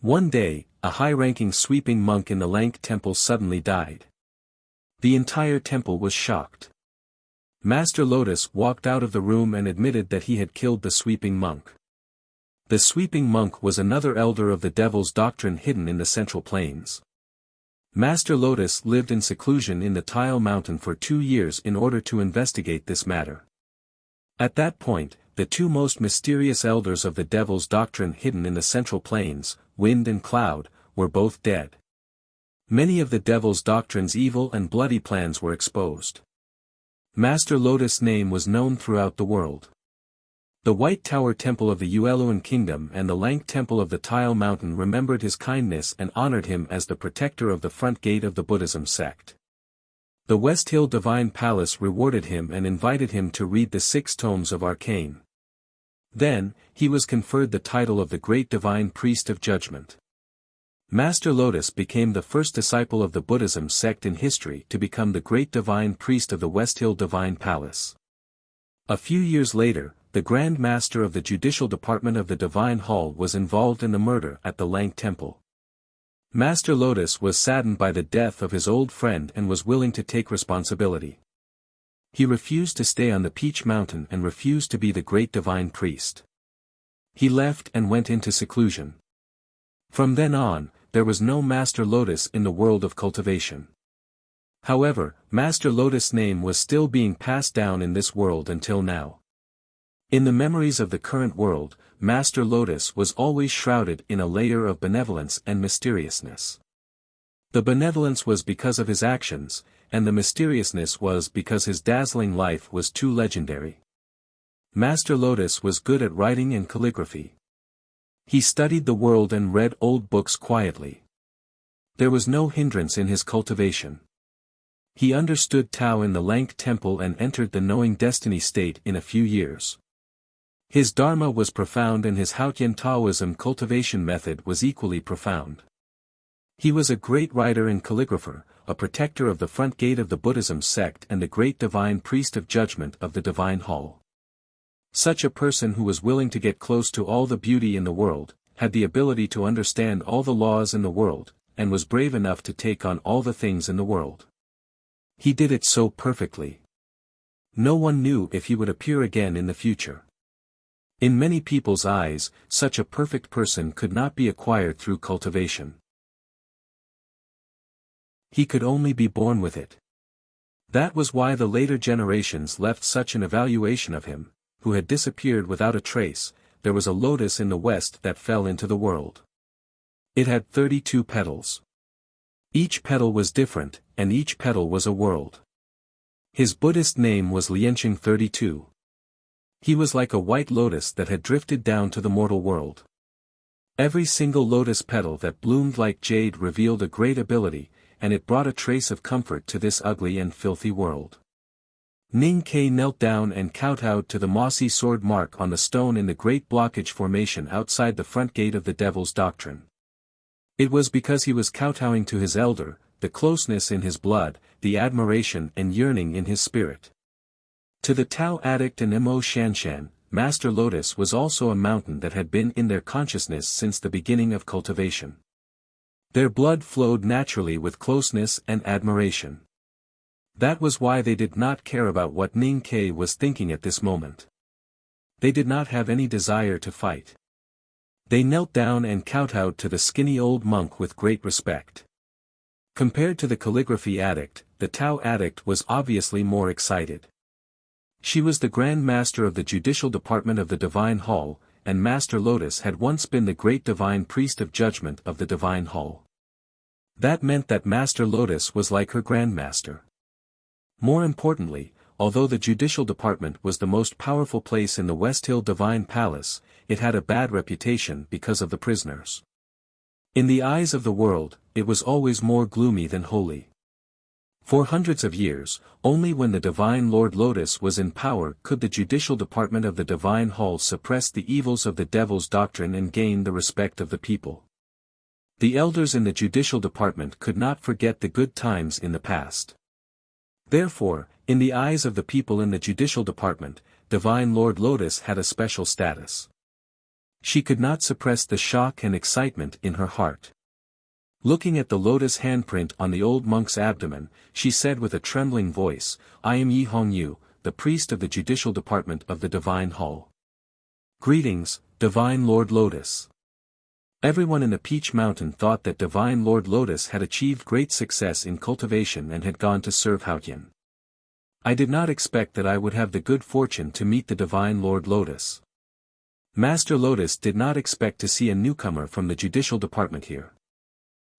One day, a high-ranking sweeping monk in the Lank temple suddenly died. The entire temple was shocked. Master Lotus walked out of the room and admitted that he had killed the sweeping monk. The sweeping monk was another elder of the devil's doctrine hidden in the Central Plains. Master Lotus lived in seclusion in the Tile Mountain for 2 years in order to investigate this matter. At that point, the two most mysterious elders of the devil's doctrine hidden in the Central Plains, Wind and Cloud, were both dead. Many of the devil's doctrine's evil and bloody plans were exposed. Master Lotus' name was known throughout the world. The White Tower Temple of the Ueluan Kingdom and the Lank Temple of the Tile Mountain remembered his kindness and honored him as the protector of the front gate of the Buddhism sect. The West Hill Divine Palace rewarded him and invited him to read the 6 tomes of Arcane. Then, he was conferred the title of the Great Divine Priest of Judgment. Master Lotus became the first disciple of the Buddhism sect in history to become the Great Divine Priest of the West Hill Divine Palace. A few years later, the Grand Master of the Judicial Department of the Divine Hall was involved in the murder at the Lank Temple. Master Lotus was saddened by the death of his old friend and was willing to take responsibility. He refused to stay on the Peach Mountain and refused to be the Great Divine Priest. He left and went into seclusion. From then on, there was no Master Lotus in the world of cultivation. However, Master Lotus' name was still being passed down in this world until now. In the memories of the current world, Master Lotus was always shrouded in a layer of benevolence and mysteriousness. The benevolence was because of his actions, and the mysteriousness was because his dazzling life was too legendary. Master Lotus was good at writing and calligraphy. He studied the world and read old books quietly. There was no hindrance in his cultivation. He understood Tao in the Lank Temple and entered the knowing destiny state in a few years. His Dharma was profound and his Hautian Taoism cultivation method was equally profound. He was a great writer and calligrapher, a protector of the front gate of the Buddhism sect and the great divine priest of judgment of the Divine Hall. Such a person who was willing to get close to all the beauty in the world, had the ability to understand all the laws in the world, and was brave enough to take on all the things in the world. He did it so perfectly. No one knew if he would appear again in the future. In many people's eyes, such a perfect person could not be acquired through cultivation. He could only be born with it. That was why the later generations left such an evaluation of him, who had disappeared without a trace. There was a lotus in the west that fell into the world. It had 32 petals. Each petal was different, and each petal was a world. His Buddhist name was Lianqing 32. He was like a white lotus that had drifted down to the mortal world. Every single lotus petal that bloomed like jade revealed a great ability, and it brought a trace of comfort to this ugly and filthy world. Ning Ke knelt down and kowtowed to the mossy sword mark on the stone in the great blockage formation outside the front gate of the devil's doctrine. It was because he was kowtowing to his elder, the closeness in his blood, the admiration and yearning in his spirit. To the Tao addict and Mo Shanshan, Master Lotus was also a mountain that had been in their consciousness since the beginning of cultivation. Their blood flowed naturally with closeness and admiration. That was why they did not care about what Ning Ke was thinking at this moment. They did not have any desire to fight. They knelt down and kowtowed to the skinny old monk with great respect. Compared to the calligraphy addict, the Tao addict was obviously more excited. She was the Grand Master of the Judicial Department of the Divine Hall, and Master Lotus had once been the Great Divine Priest of Judgment of the Divine Hall. That meant that Master Lotus was like her Grandmaster. More importantly, although the Judicial Department was the most powerful place in the West Hill Divine Palace, it had a bad reputation because of the prisoners. In the eyes of the world, it was always more gloomy than holy. For hundreds of years, only when the Divine Lord Lotus was in power could the Judicial Department of the Divine Hall suppress the evils of the devil's doctrine and gain the respect of the people. The elders in the judicial department could not forget the good times in the past. Therefore, in the eyes of the people in the judicial department, Divine Lord Lotus had a special status. She could not suppress the shock and excitement in her heart. Looking at the lotus handprint on the old monk's abdomen, she said with a trembling voice, "I am Yi Hongyu, the priest of the judicial department of the Divine Hall. Greetings, Divine Lord Lotus." Everyone in the Peach Mountain thought that Divine Lord Lotus had achieved great success in cultivation and had gone to serve Haotian. I did not expect that I would have the good fortune to meet the Divine Lord Lotus. Master Lotus did not expect to see a newcomer from the judicial department here.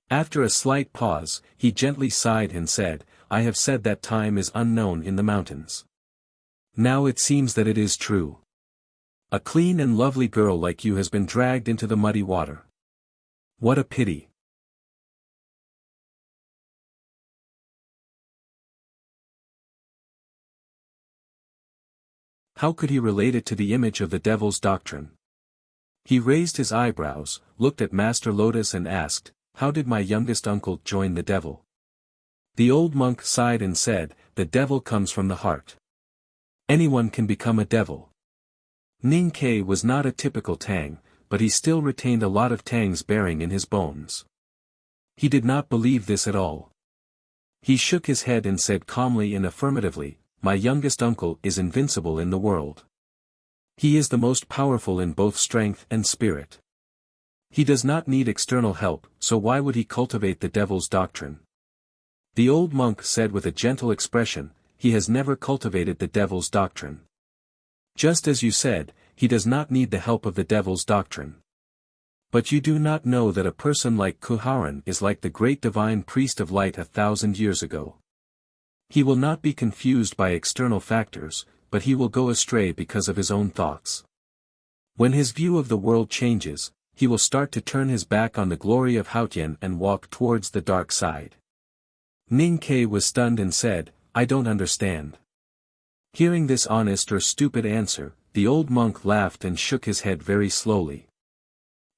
After a slight pause, he gently sighed and said, "I have said that time is unknown in the mountains. Now it seems that it is true. A clean and lovely girl like you has been dragged into the muddy water. What a pity." How could he relate it to the image of the devil's doctrine? He raised his eyebrows, looked at Master Lotus and asked, "How did my youngest uncle join the devil?" The old monk sighed and said, "The devil comes from the heart. Anyone can become a devil." Ning Ke was not a typical Tang, but he still retained a lot of Tang's bearing in his bones. He did not believe this at all. He shook his head and said calmly and affirmatively, "My youngest uncle is invincible in the world. He is the most powerful in both strength and spirit. He does not need external help, so why would he cultivate the devil's doctrine?" The old monk said with a gentle expression, "He has never cultivated the devil's doctrine. Just as you said, he does not need the help of the devil's doctrine. But you do not know that a person like Kuharan is like the great divine priest of light 1,000 years ago. He will not be confused by external factors, but he will go astray because of his own thoughts. When his view of the world changes, he will start to turn his back on the glory of Haotian and walk towards the dark side." Ning Ke was stunned and said, "I don't understand." Hearing this honest or stupid answer, the old monk laughed and shook his head very slowly.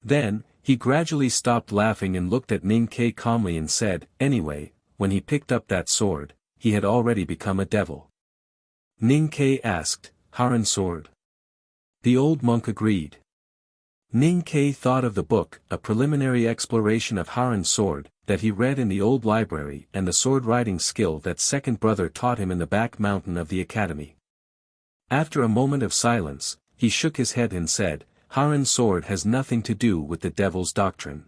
Then, he gradually stopped laughing and looked at Ning Ke calmly and said, "Anyway, when he picked up that sword, he had already become a devil." Ning Ke asked, "Haran sword?" The old monk agreed. Ning Ke thought of the book, A Preliminary Exploration of Haran's Sword, that he read in the old library and the sword-riding skill that second brother taught him in the back mountain of the academy. After a moment of silence, he shook his head and said, "Haran's sword has nothing to do with the devil's doctrine."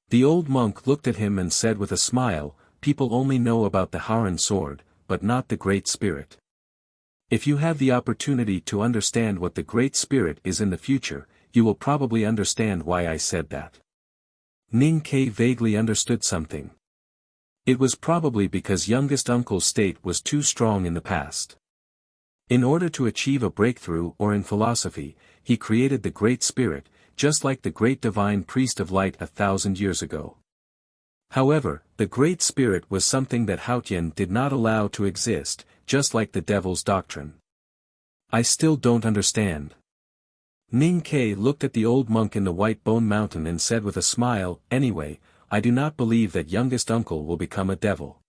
The old monk looked at him and said with a smile, "People only know about the Haran sword, but not the Great Spirit. If you have the opportunity to understand what the Great Spirit is in the future, you will probably understand why I said that." Ning Ke vaguely understood something. It was probably because youngest uncle's state was too strong in the past. In order to achieve a breakthrough or in philosophy, he created the Great Spirit, just like the great divine priest of light 1,000 years ago. However, the Great Spirit was something that Haotian did not allow to exist, just like the devil's doctrine. I still don't understand. Ning Ke looked at the old monk in the White Bone Mountain and said with a smile, "Anyway, I do not believe that youngest uncle will become a devil."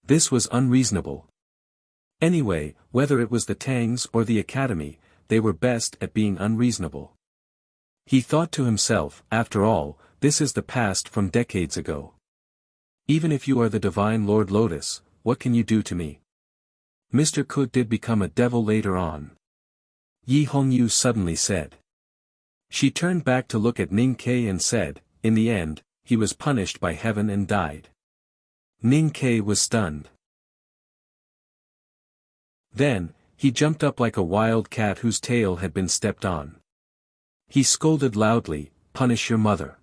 This was unreasonable. Anyway, whether it was the Tangs or the academy, they were best at being unreasonable. He thought to himself, after all, this is the past from decades ago. Even if you are the divine Lord Lotus, what can you do to me? Mr. Ku did become a devil later on. Yi Hongyu suddenly said. She turned back to look at Ning Ke and said, "In the end, he was punished by heaven and died." Ning Ke was stunned. Then, he jumped up like a wild cat whose tail had been stepped on. He scolded loudly, "Punish your mother."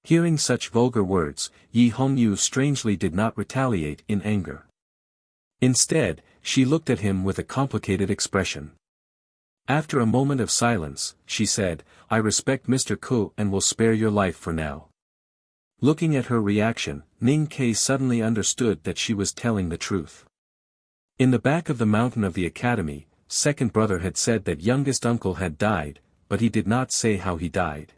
Hearing such vulgar words, Yi Hongyu strangely did not retaliate in anger. Instead, she looked at him with a complicated expression. After a moment of silence, she said, "I respect Mr. Ku and will spare your life for now." Looking at her reaction, Ning Ke suddenly understood that she was telling the truth. In the back of the mountain of the academy, second brother had said that youngest uncle had died, but he did not say how he died.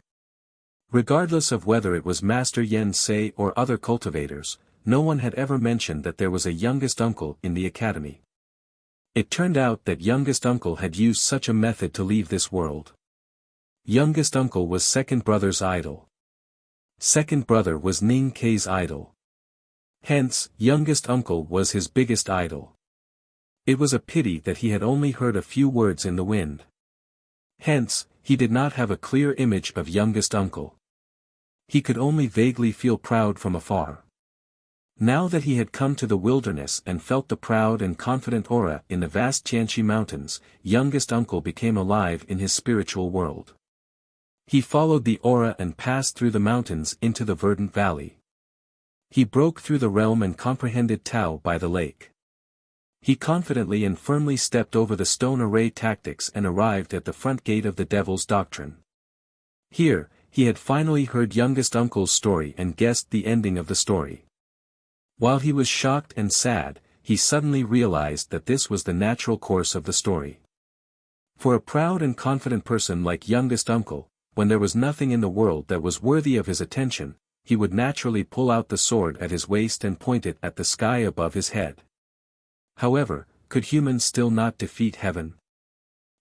Regardless of whether it was Master Yen Sei or other cultivators, no one had ever mentioned that there was a youngest uncle in the academy. It turned out that youngest uncle had used such a method to leave this world. Youngest uncle was second brother's idol. Second brother was Ning Kei's idol. Hence, youngest uncle was his biggest idol. It was a pity that he had only heard a few words in the wind. Hence, he did not have a clear image of youngest uncle. He could only vaguely feel proud from afar. Now that he had come to the wilderness and felt the proud and confident aura in the vast Tianxi mountains, youngest uncle became alive in his spiritual world. He followed the aura and passed through the mountains into the verdant valley. He broke through the realm and comprehended Tao by the lake. He confidently and firmly stepped over the stone array tactics and arrived at the front gate of the Devil's Doctrine. Here, he had finally heard youngest uncle's story and guessed the ending of the story. While he was shocked and sad, he suddenly realized that this was the natural course of the story. For a proud and confident person like youngest uncle, when there was nothing in the world that was worthy of his attention, he would naturally pull out the sword at his waist and point it at the sky above his head. However, could humans still not defeat heaven?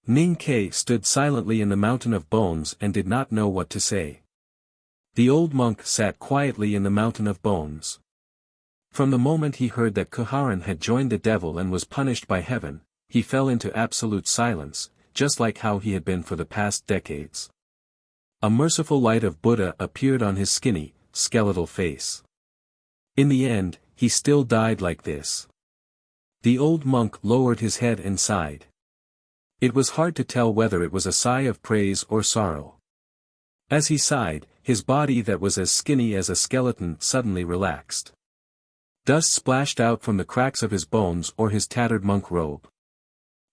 Ning Kei stood silently in the mountain of bones and did not know what to say. The old monk sat quietly in the mountain of bones. From the moment he heard that Kuharan had joined the devil and was punished by heaven, he fell into absolute silence, just like how he had been for the past decades. A merciful light of Buddha appeared on his skinny, skeletal face. In the end, he still died like this. The old monk lowered his head and sighed. It was hard to tell whether it was a sigh of praise or sorrow. As he sighed, his body that was as skinny as a skeleton suddenly relaxed. Dust splashed out from the cracks of his bones or his tattered monk robe.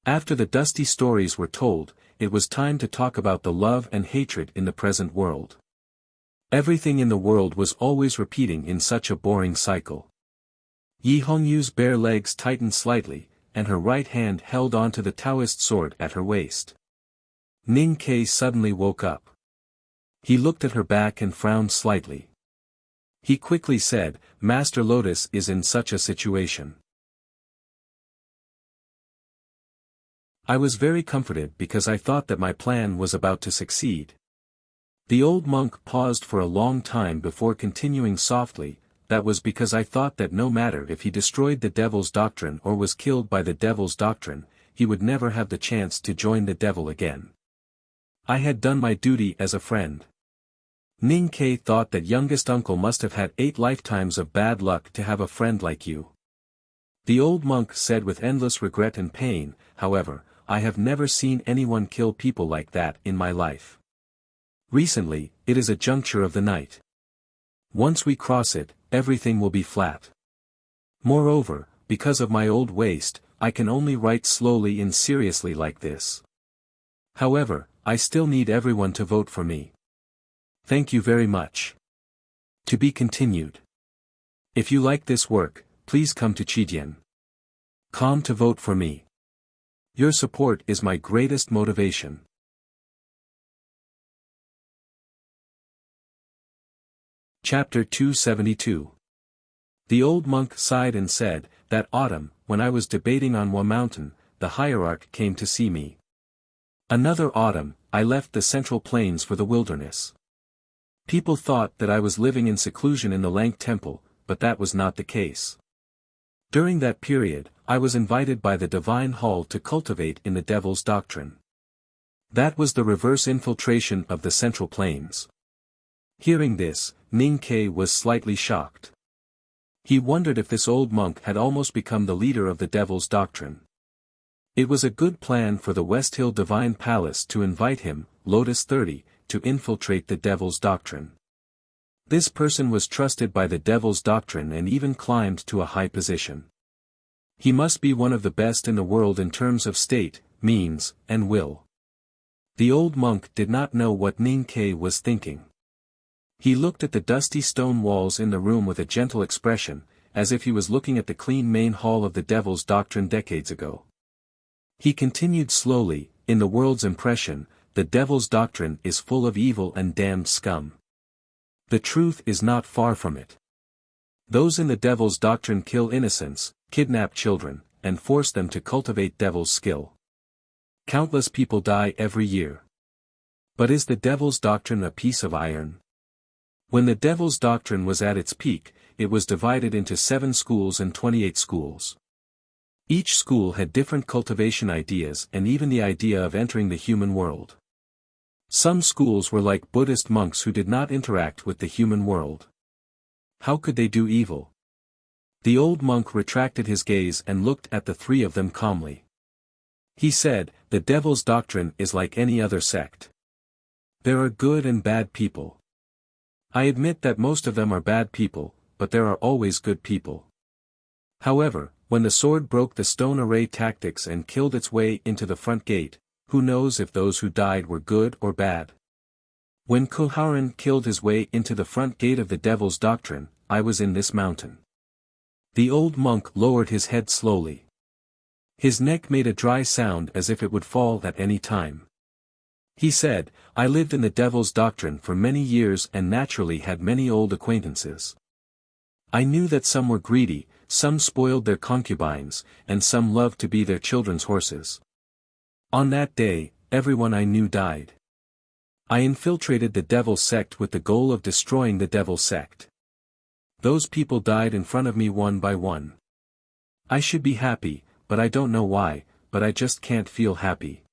After the dusty stories were told, it was time to talk about the love and hatred in the present world. Everything in the world was always repeating in such a boring cycle. Yi Hongyu's bare legs tightened slightly, and her right hand held onto the Taoist sword at her waist. Ning Kei suddenly woke up. He looked at her back and frowned slightly. He quickly said, "Master Lotus is in such a situation." I was very comforted because I thought that my plan was about to succeed. The old monk paused for a long time before continuing softly, "That was because I thought that no matter if he destroyed the Devil's Doctrine or was killed by the Devil's Doctrine, he would never have the chance to join the devil again. I had done my duty as a friend." Ning Kei thought that youngest uncle must have had 8 lifetimes of bad luck to have a friend like you. The old monk said with endless regret and pain, "However, I have never seen anyone kill people like that in my life. Recently, it is a juncture of the night. Once we cross it, everything will be flat. Moreover, because of my old waist, I can only write slowly and seriously like this. However, I still need everyone to vote for me. Thank you very much. To be continued. If you like this work, please come to Chidian.com to vote for me. Your support is my greatest motivation." Chapter 272. The old monk sighed and said, "That autumn, when I was debating on Wa Mountain, the hierarch came to see me. Another autumn, I left the central plains for the wilderness. People thought that I was living in seclusion in the Lank Temple, but that was not the case. During that period, I was invited by the Divine Hall to cultivate in the Devil's Doctrine. That was the reverse infiltration of the Central Plains." Hearing this, Ning Kei was slightly shocked. He wondered if this old monk had almost become the leader of the Devil's Doctrine. It was a good plan for the West Hill Divine Palace to invite him, Lotus 30, to infiltrate the Devil's Doctrine. This person was trusted by the Devil's Doctrine and even climbed to a high position. He must be one of the best in the world in terms of state, means, and will. The old monk did not know what Ning Kei was thinking. He looked at the dusty stone walls in the room with a gentle expression, as if he was looking at the clean main hall of the Devil's Doctrine decades ago. He continued slowly, "In the world's impression, the Devil's Doctrine is full of evil and damned scum. The truth is not far from it. Those in the devil's doctrine kill innocents, kidnap children, and force them to cultivate devil's skill. Countless people die every year. But is the devil's doctrine a piece of iron? When the devil's doctrine was at its peak, it was divided into 7 schools and 28 schools. Each school had different cultivation ideas and even the idea of entering the human world. Some schools were like Buddhist monks who did not interact with the human world. How could they do evil? The old monk retracted his gaze and looked at the 3 of them calmly. He said, "The devil's doctrine is like any other sect. There are good and bad people. I admit that most of them are bad people, but there are always good people. However, when the sword broke the stone array tactics and killed its way into the front gate, who knows if those who died were good or bad? When Koharan killed his way into the front gate of the devil's doctrine, I was in this mountain." The old monk lowered his head slowly. His neck made a dry sound as if it would fall at any time. He said, "I lived in the devil's doctrine for many years and naturally had many old acquaintances. I knew that some were greedy, some spoiled their concubines, and some loved to be their children's horses. On that day, everyone I knew died. I infiltrated the devil sect with the goal of destroying the devil sect. Those people died in front of me one by one. I should be happy, but I don't know why, but I just can't feel happy."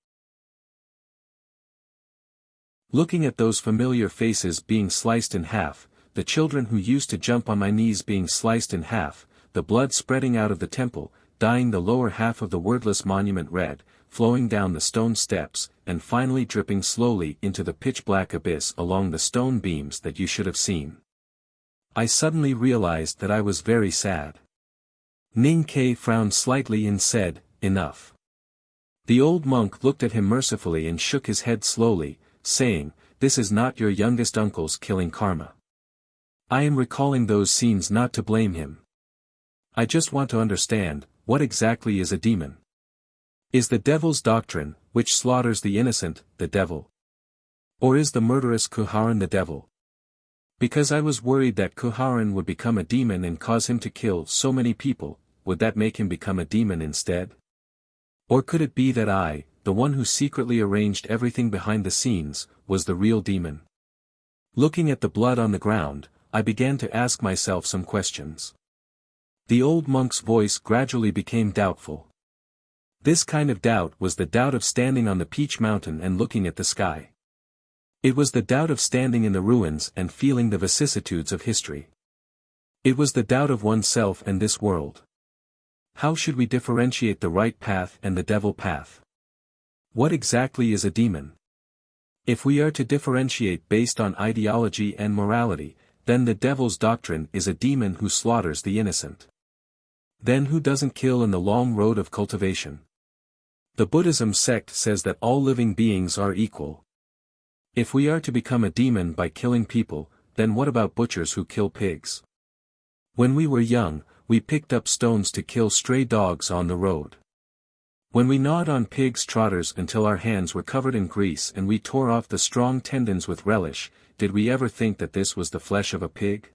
Looking at those familiar faces being sliced in half, the children who used to jump on my knees being sliced in half, the blood spreading out of the temple, dyeing the lower half of the wordless monument red, flowing down the stone steps, and finally dripping slowly into the pitch-black abyss along the stone beams that you should have seen. I suddenly realized that I was very sad. Ning Ke frowned slightly and said, "Enough." The old monk looked at him mercifully and shook his head slowly, saying, "This is not your youngest uncle's killing karma. I am recalling those scenes not to blame him. I just want to understand, what exactly is a demon? Is the devil's doctrine, which slaughters the innocent, the devil? Or is the murderous Koharan the devil? Because I was worried that Koharan would become a demon and cause him to kill so many people, would that make him become a demon instead? Or could it be that I, the one who secretly arranged everything behind the scenes, was the real demon? Looking at the blood on the ground, I began to ask myself some questions. The old monk's voice gradually became doubtful. This kind of doubt was the doubt of standing on the Peach Mountain and looking at the sky. It was the doubt of standing in the ruins and feeling the vicissitudes of history. It was the doubt of oneself and this world. How should we differentiate the right path and the devil path? What exactly is a demon? If we are to differentiate based on ideology and morality, then the devil's doctrine is a demon who slaughters the innocent. Then who doesn't kill in the long road of cultivation? The Buddhism sect says that all living beings are equal. If we are to become a demon by killing people, then what about butchers who kill pigs? When we were young, we picked up stones to kill stray dogs on the road. When we gnawed on pigs' trotters until our hands were covered in grease and we tore off the strong tendons with relish, did we ever think that this was the flesh of a pig?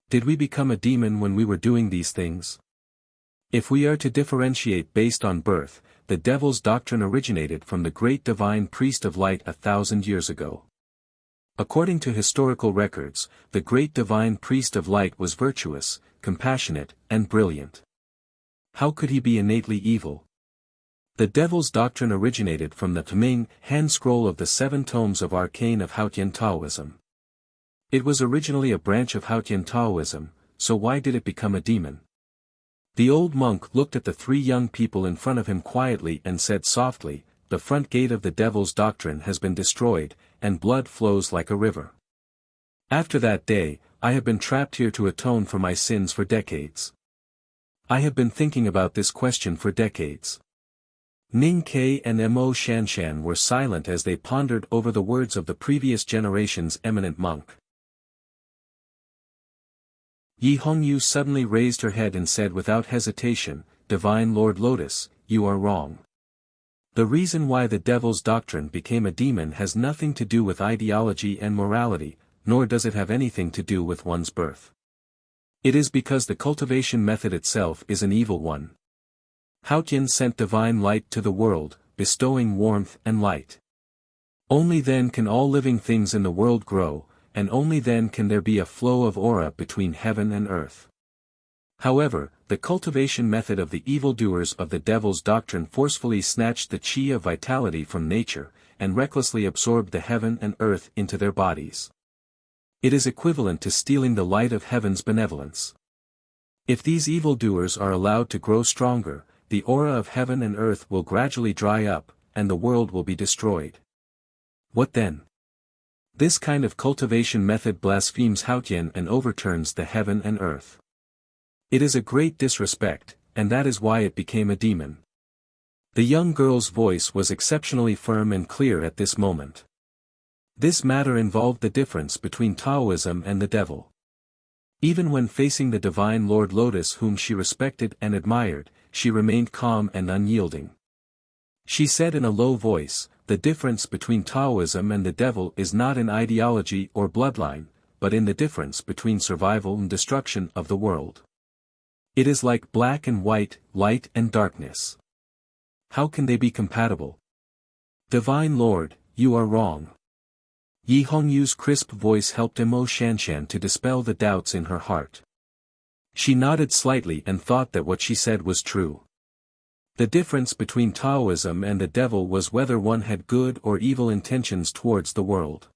Did we become a demon when we were doing these things? If we are to differentiate based on birth, the devil's doctrine originated from the great divine priest of light 1,000 years ago. According to historical records, the great divine priest of light was virtuous, compassionate, and brilliant. How could he be innately evil? The devil's doctrine originated from the Taming hand scroll of the 7 tomes of arcane of Hautian Taoism. It was originally a branch of Hautian Taoism, so why did it become a demon? The old monk looked at the 3 young people in front of him quietly and said softly, "The front gate of the devil's doctrine has been destroyed, and blood flows like a river. After that day, I have been trapped here to atone for my sins for decades. I have been thinking about this question for decades." Ning Ke and Mo Shanshan were silent as they pondered over the words of the previous generation's eminent monk. Yi Hongyu suddenly raised her head and said without hesitation, "Divine Lord Lotus, you are wrong. The reason why the devil's doctrine became a demon has nothing to do with ideology and morality, nor does it have anything to do with one's birth. It is because the cultivation method itself is an evil one. Haotian sent divine light to the world, bestowing warmth and light. Only then can all living things in the world grow, and only then can there be a flow of aura between heaven and earth. However, the cultivation method of the evildoers of the devil's doctrine forcefully snatched the chi of vitality from nature, and recklessly absorbed the heaven and earth into their bodies. It is equivalent to stealing the light of heaven's benevolence. If these evildoers are allowed to grow stronger, the aura of heaven and earth will gradually dry up, and the world will be destroyed. What then? This kind of cultivation method blasphemes Haotian and overturns the heaven and earth. It is a great disrespect, and that is why it became a demon. The young girl's voice was exceptionally firm and clear at this moment. This matter involved the difference between Taoism and the devil. Even when facing the divine Lord Lotus whom she respected and admired, she remained calm and unyielding. She said in a low voice, "The difference between Taoism and the devil is not in ideology or bloodline, but in the difference between survival and destruction of the world. It is like black and white, light and darkness. How can they be compatible? Divine Lord, you are wrong." Yi Hongyu's crisp voice helped Mo Shanshan to dispel the doubts in her heart. She nodded slightly and thought that what she said was true. The difference between Taoism and the devil was whether one had good or evil intentions towards the world.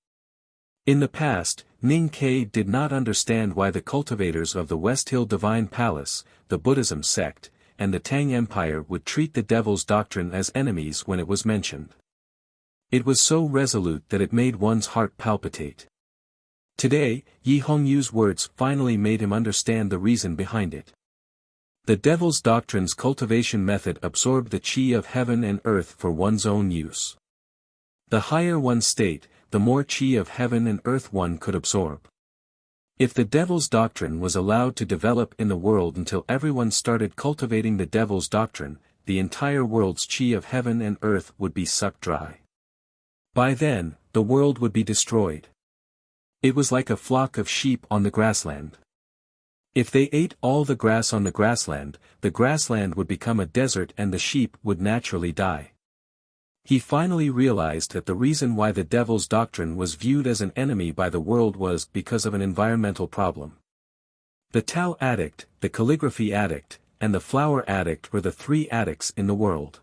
In the past, Ning Ke did not understand why the cultivators of the West Hill Divine Palace, the Buddhism sect, and the Tang Empire would treat the devil's doctrine as enemies when it was mentioned. It was so resolute that it made one's heart palpitate. Today, Yi Hongyu's words finally made him understand the reason behind it. The devil's doctrine's cultivation method absorbed the chi of heaven and earth for one's own use. The higher one's state, the more chi of heaven and earth one could absorb. If the devil's doctrine was allowed to develop in the world until everyone started cultivating the devil's doctrine, the entire world's chi of heaven and earth would be sucked dry. By then, the world would be destroyed. It was like a flock of sheep on the grassland. If they ate all the grass on the grassland would become a desert and the sheep would naturally die. He finally realized that the reason why the devil's doctrine was viewed as an enemy by the world was because of an environmental problem. The Tao addict, the calligraphy addict, and the flower addict were the three addicts in the world.